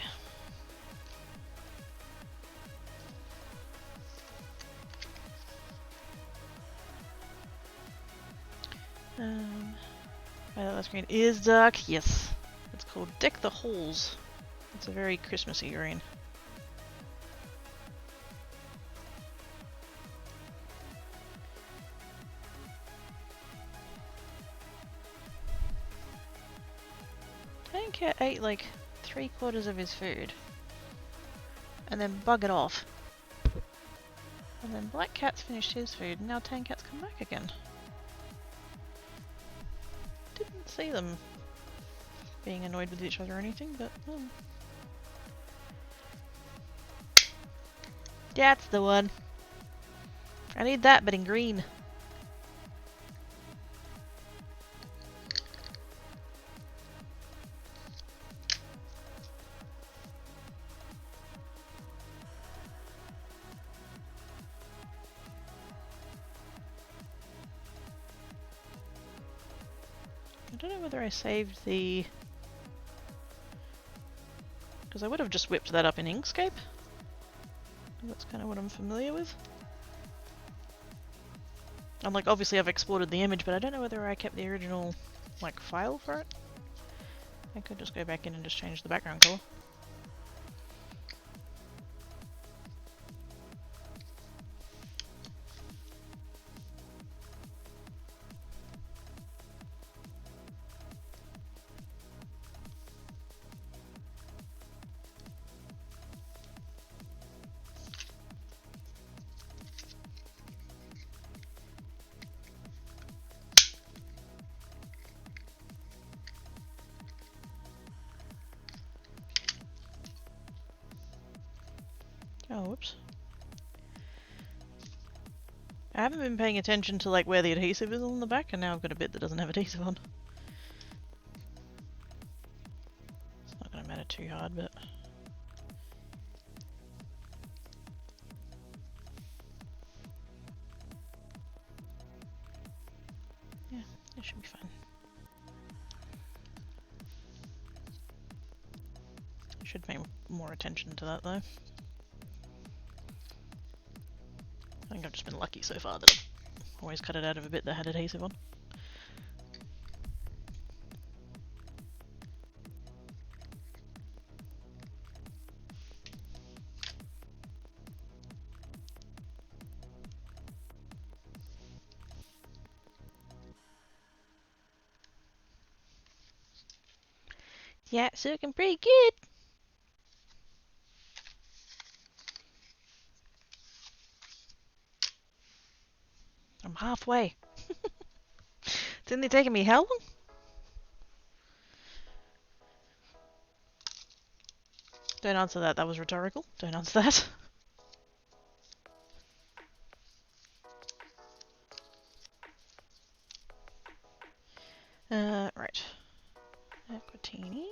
Violet green is dark, yes. It's called Deck the Halls. It's a very Christmassy green. Tancat ate like 3/4 of his food and then buggered off. And then Black Cat's finished his food and now Tankat's come back again. Didn't see them being annoyed with each other or anything, but that's the one. I need that, but in green. don't know whether I saved the... Because I would have just whipped that up in Inkscape. That's kind of what I'm familiar with. And like, obviously I've exported the image, but I don't know whether I kept the original, like, file for it. I could just go back in and just change the background color. Oh, whoops. I haven't been paying attention to like where the adhesive is on the back, and now I've got a bit that doesn't have adhesive on. It's not going to matter too hard, but... yeah, it should be fine. Should pay more attention to that though. I think I've just been lucky so far that I've always cut it out of a bit that had adhesive on. Yeah, it's looking pretty good. I'm halfway. Didn't it take me how long? Don't answer that, that was rhetorical. Don't answer that. Right. Aquatini.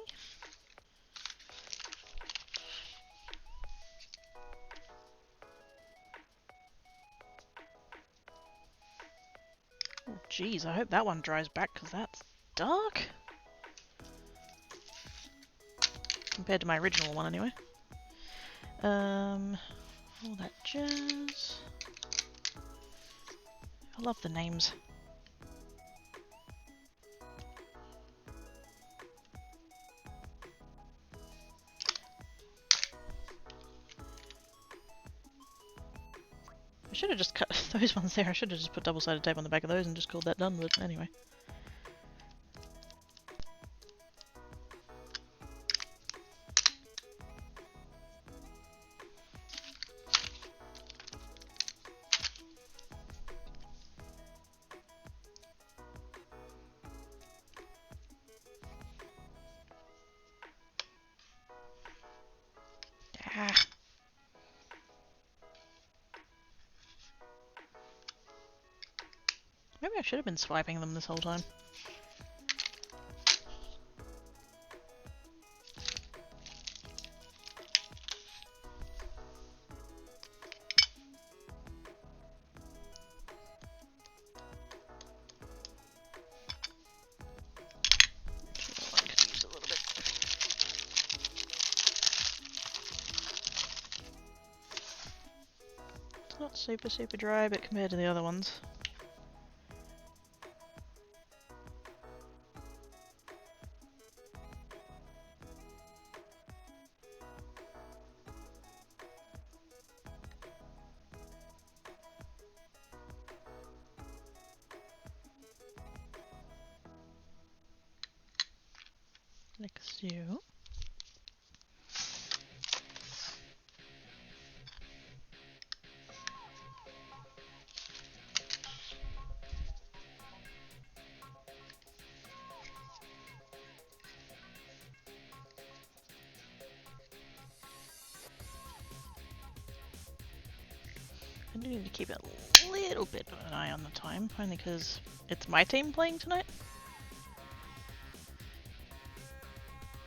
Oh jeez, I hope that one dries back because that's dark. Compared to my original one anyway. All that jazz. I love the names. I should have just cut those ones there. I should have just put double-sided tape on the back of those and just called that done, but anyway. Ah. Maybe I should have been swiping them this whole time. It's not super dry, but compared to the other ones. Like so. I do need to keep a little bit of an eye on the time, only because it's my team playing tonight.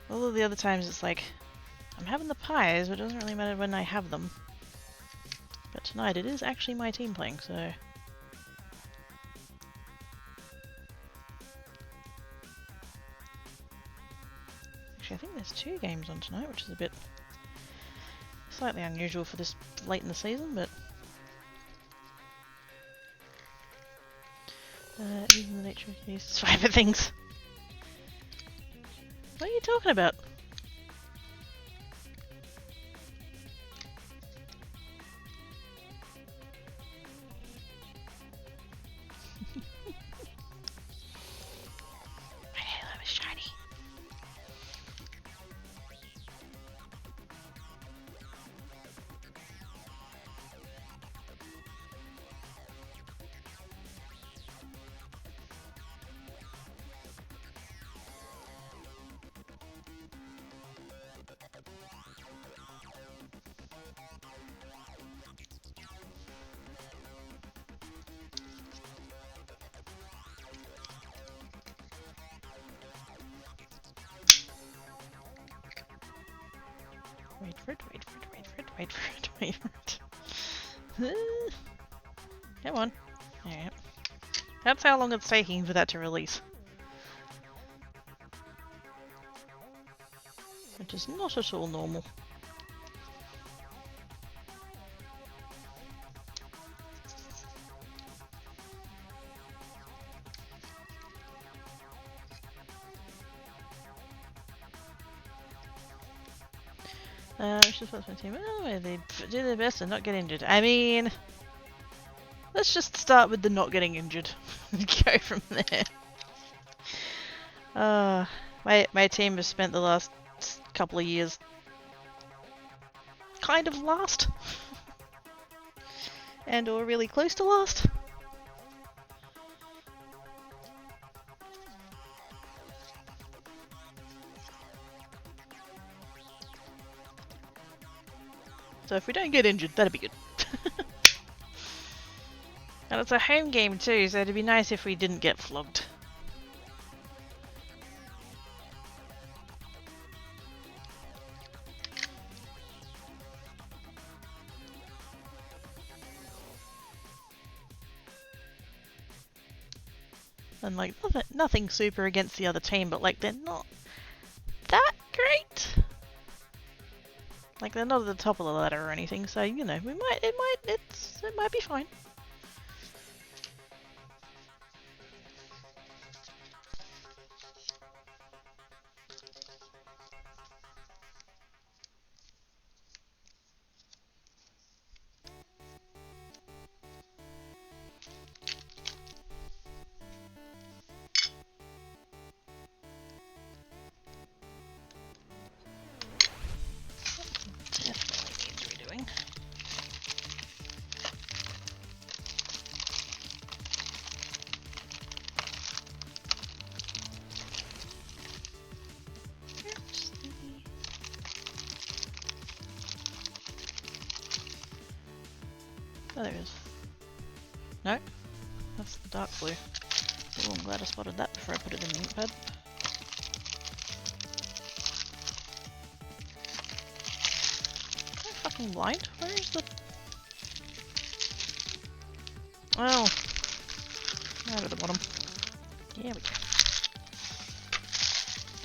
Although the other times it's like, I'm having the pies, but it doesn't really matter when I have them. But tonight it is actually my team playing, so... there's 2 games on tonight, which is a bit slightly unusual for this late in the season, but using the nature of these fiber things. What are you talking about? My halo is shiny. Wait for it, wait for it, wait for it, wait for it, wait for it. Come on. Alright. That's how long it's taking for that to release. Which is not at all normal. Which is what's my team. Oh, they do their best and not get injured. I mean, let's just start with the not getting injured and go from there. My team has spent the last couple of years kind of last, and or really close to last. So if we don't get injured, that'd be good. And it's a home game too, so it'd be nice if we didn't get flogged. And like, nothing super against the other team, but like, they're not that great. Like, they're not at the top of the ladder or anything, so you know, it might be fine. Oh, there it is. No, that's the dark blue. Oh, I'm glad I spotted that before I put it in the ink pad. Am I fucking blind? Where is the... Oh. Right at the bottom. Yeah, we go.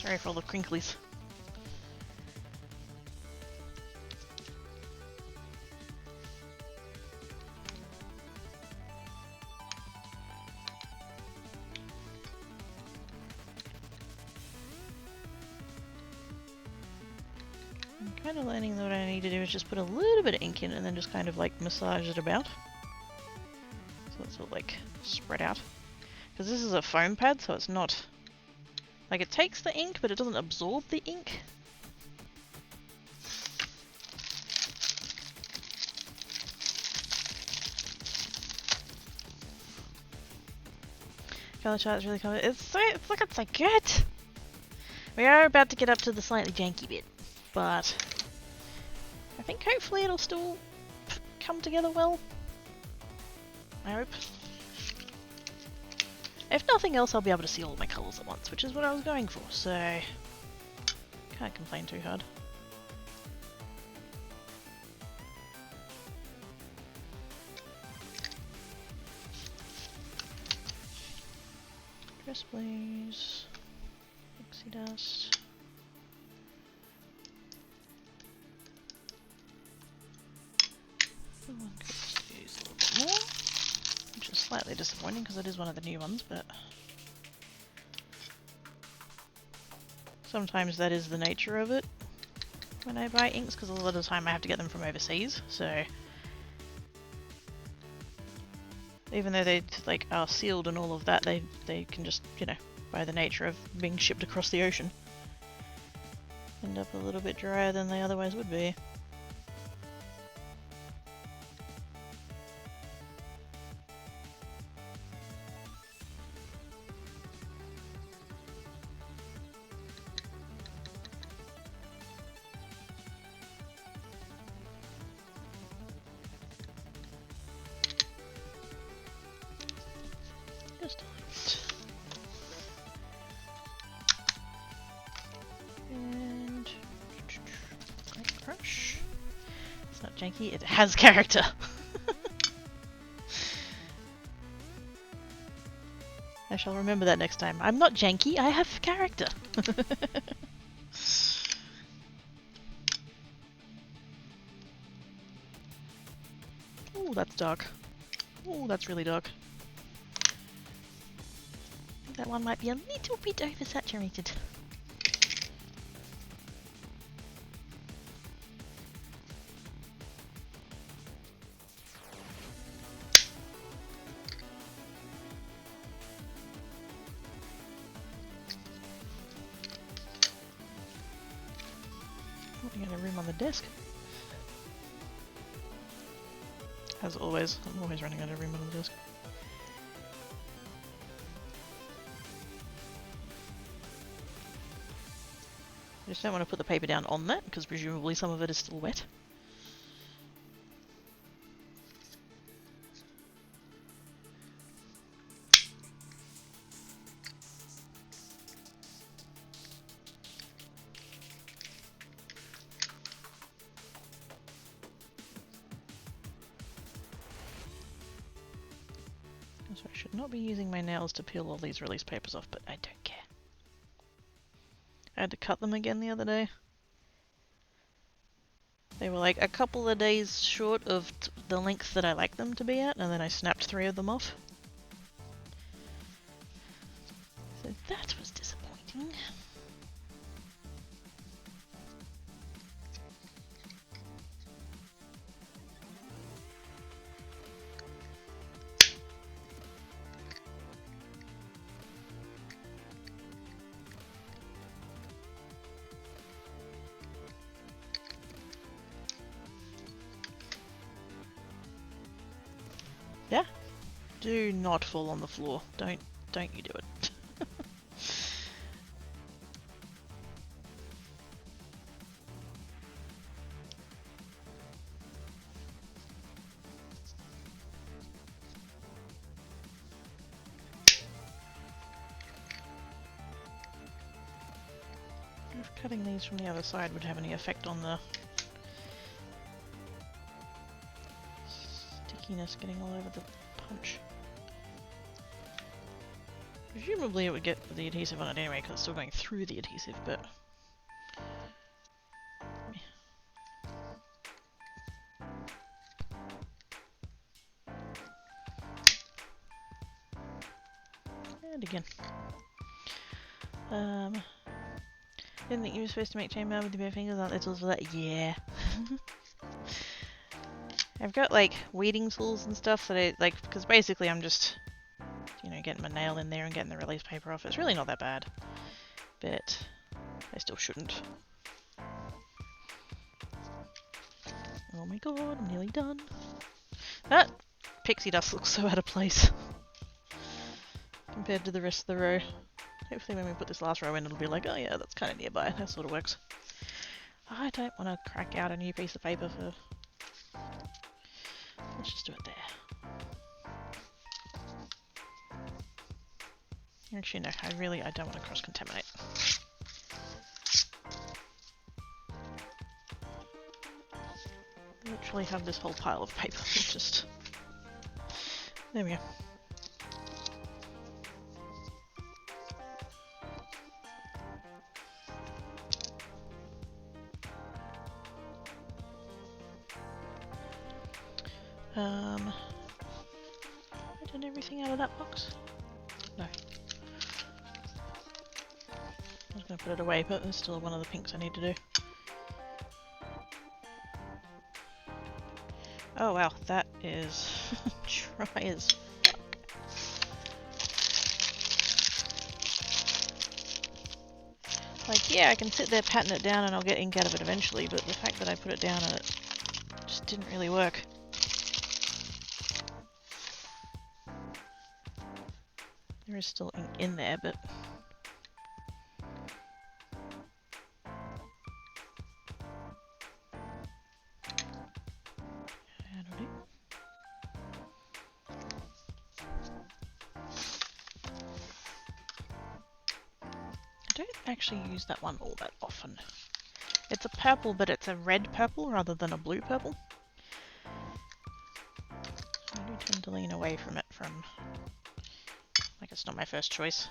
Sorry for all the crinklies. Kind of learning that what I need to do is just put a little bit of ink in and then just kind of like massage it about. So it's all like spread out. Because this is a foam pad, so it's not... Like, it takes the ink, but it doesn't absorb the ink. Color chart's really cool. It's looking so good! We are about to get up to the slightly janky bit, but... I think hopefully it'll still come together well. I hope. If nothing else, I'll be able to see all my colours at once, which is what I was going for, so... Can't complain too hard. Dress please. Pixie dust. Slightly disappointing because it is one of the new ones, but sometimes that is the nature of it when I buy inks, because a lot of the time I have to get them from overseas, so even though they like are sealed and all of that, they can just, you know, by the nature of being shipped across the ocean, end up a little bit drier than they otherwise would be. Just a little bit. And Great Crush. It's not janky, it has character. I shall remember that next time. I'm not janky, I have character. Oh, that's dark. Oh, that's really dark. I think that one might be a little bit oversaturated. Running out of room on the desk. As always, I'm always running out of room on the desk. I just don't want to put the paper down on that, because presumably some of it is still wet. So I should not be using my nails to peel all these release papers off, but I don't care. I had to cut them again the other day. They were like a couple of days short of the length that I like them to be at, and then I snapped 3 of them off. So that was disappointing. Yeah? Do not fall on the floor. Don't you do it. If cutting these from the other side would have any effect on the stickiness getting all over the punch. Presumably it would get the adhesive on it anyway, because it's still going through the adhesive, but... And again. Didn't think you were supposed to make chainmail with the bare fingers, aren't there tools for that? Yeah. I've got like weeding tools and stuff that I like, because basically I'm just, you know, getting my nail in there and getting the release paper off. It's really not that bad, but I still shouldn't. Oh my god, I'm nearly done. That pixie dust looks so out of place compared to the rest of the row. Hopefully when we put this last row in, it'll be like, oh yeah, that's kind of nearby. That sort of works. I don't want to crack out a new piece of paper for... Let's just do it there. Actually, no, I don't want to cross-contaminate. Literally have this whole pile of paper. Just... There we go. I gotten everything out of that box? No. I was going to put it away, but there's still one of the pinks I need to do. Oh wow, that is dry as fuck. Like, yeah, I can sit there patting it down and I'll get ink out of it eventually, but the fact that I put it down and it just didn't really work. There is still ink in there, but... I don't actually use that one all that often. It's a purple, but it's a red purple rather than a blue purple. So I do tend to lean away from it from... like it's not my first choice.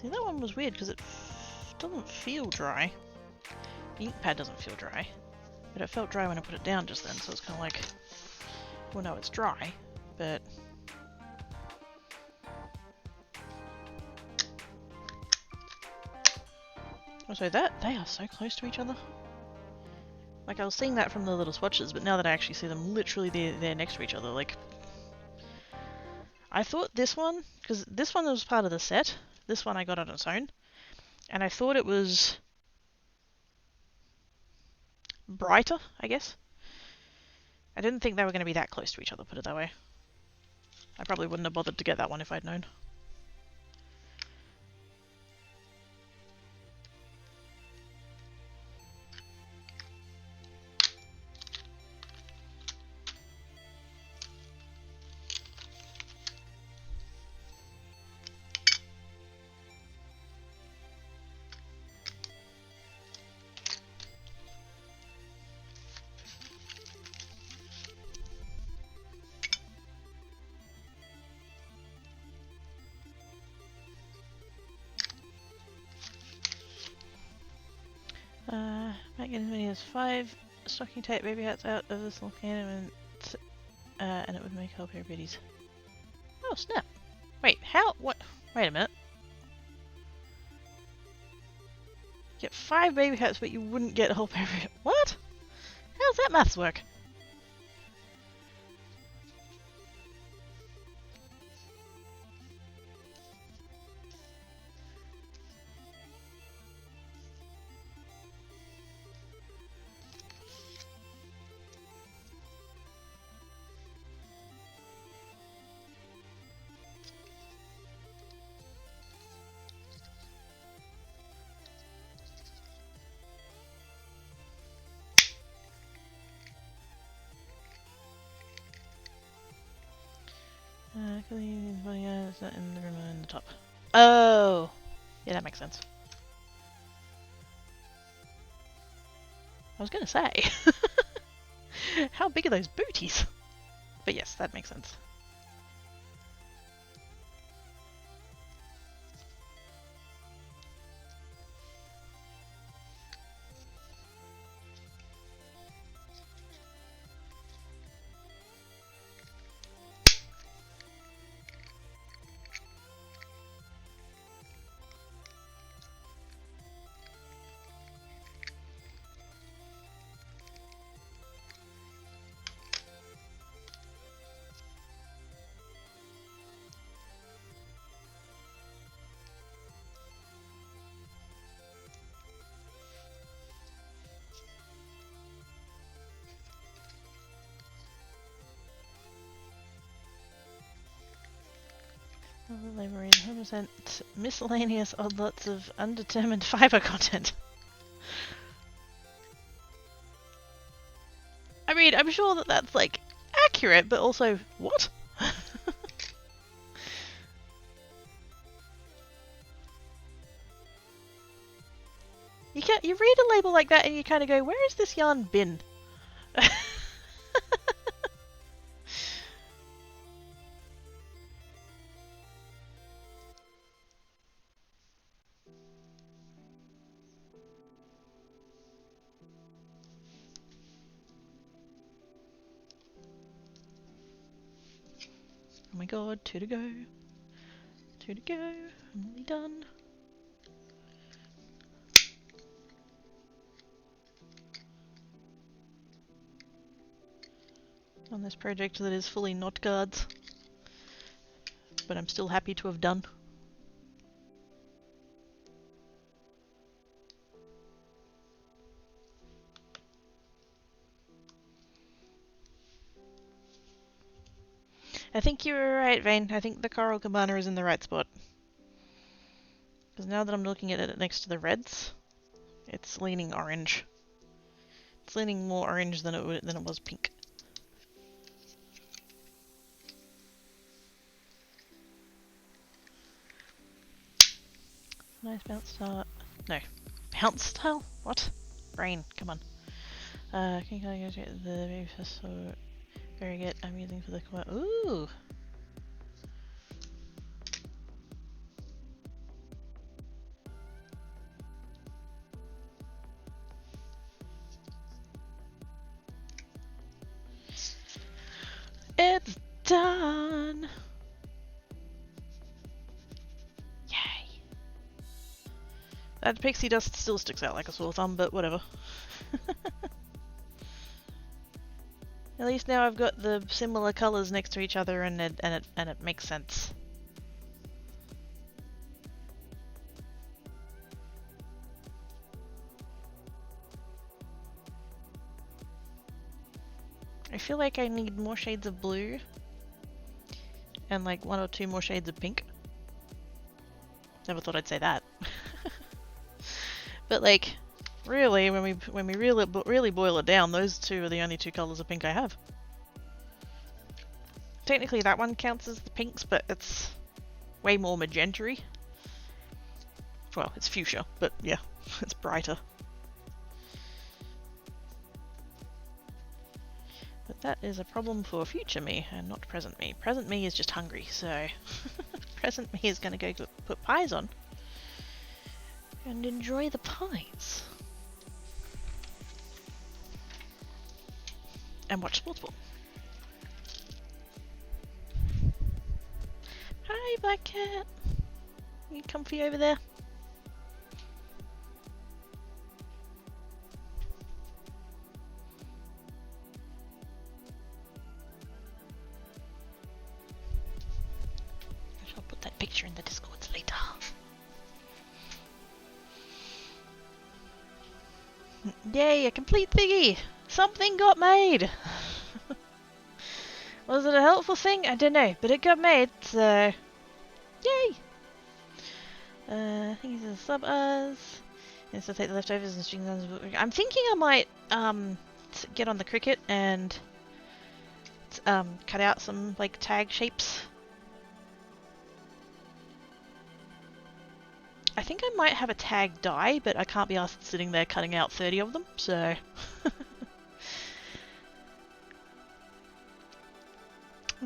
See, that one was weird because it doesn't feel dry. The ink pad doesn't feel dry, but it felt dry when I put it down just then, so it's kind of like, well, no, it's dry, but... Also, they are so close to each other. Like, I was seeing that from the little swatches, but now that I actually see them literally they're next to each other, like... I thought this one, because this one was part of the set, this one I got on its own, and I thought it was brighter, I guess. I didn't think they were going to be that close to each other, put it that way. I probably wouldn't have bothered to get that one if I'd known. Might get as many as 5 stocking tape baby hats out of this little can and it would make a whole pair of biddies. Oh snap! Wait, how? What? Wait a minute. Get 5 baby hats, but you wouldn't get a whole pair of... What? How does that maths work? It's not in the room in the top. Oh! Yeah, that makes sense. I was gonna say. How big are those booties? But yes, that makes sense. Marine 100% miscellaneous odd lots of undetermined fiber content. I mean, I'm sure that that's like accurate, but also what? You read a label like that and you kind of go, where has this yarn been? Oh my god, 2 to go. 2 to go. I'm nearly done. On this project that is fully not guards. But I'm still happy to have done. I think you were right, Vane. I think the Coral Cabana is in the right spot. Because now that I'm looking at it next to the reds, it's leaning orange. It's leaning more orange than it was pink. Nice bounce style. No. Bounce style? What? Brain, come on. Can you get the very first very good I'm using for the ooh! It's done! Yay! That pixie dust still sticks out like a sore thumb, but whatever. At least now I've got the similar colours next to each other and it makes sense. I feel like I need more shades of blue and like 1 or 2 more shades of pink. Never thought I'd say that. But like, really, when we really boil it down, those 2 are the only 2 colours of pink I have. Technically that one counts as the pinks, but it's way more magenta-y. Well, it's fuchsia, but yeah, it's brighter. But that is a problem for future me, and not present me. Present me is just hungry, so... present me is going to go put pies on. And enjoy the pies. And watch sports ball. Hi, Black Cat! You comfy over there? I'll put that picture in the Discords later. Yay, a complete thingy! Something got made! Was it a helpful thing? I don't know, but it got made, so... Yay! Things are sub us. Yes, I'll take the leftovers and string them. I'm thinking I might get on the Cricut and cut out some like tag shapes. I think I might have a tag die, but I can't be asked sitting there cutting out 30 of them, so...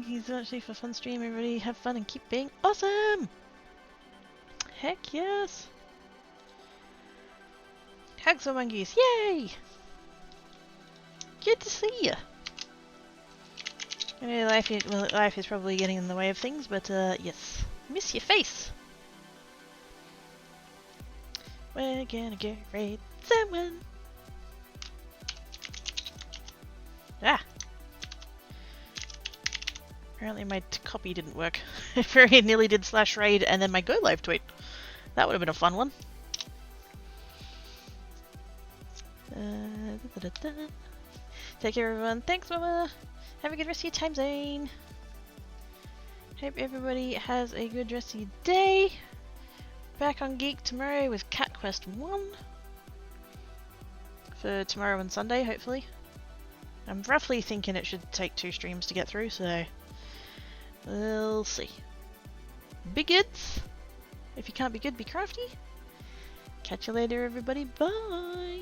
He's actually for fun stream, everybody have fun and keep being awesome! Heck yes! Hugs for monkeys, yay! Good to see you! I know life is probably getting in the way of things, but yes. Miss your face! We're gonna get raid someone! Ah! Apparently my copy didn't work. I very nearly did /raid and then my go live tweet. That would have been a fun one. Take care everyone. Thanks Mama. Have a good rest of your time zone. Hope everybody has a good rest of your day. Back on Geek tomorrow with Cat Quest 1. For tomorrow and Sunday hopefully. I'm roughly thinking it should take 2 streams to get through, so... We'll see. Be good. If you can't be good, be crafty. Catch you later, everybody. Bye.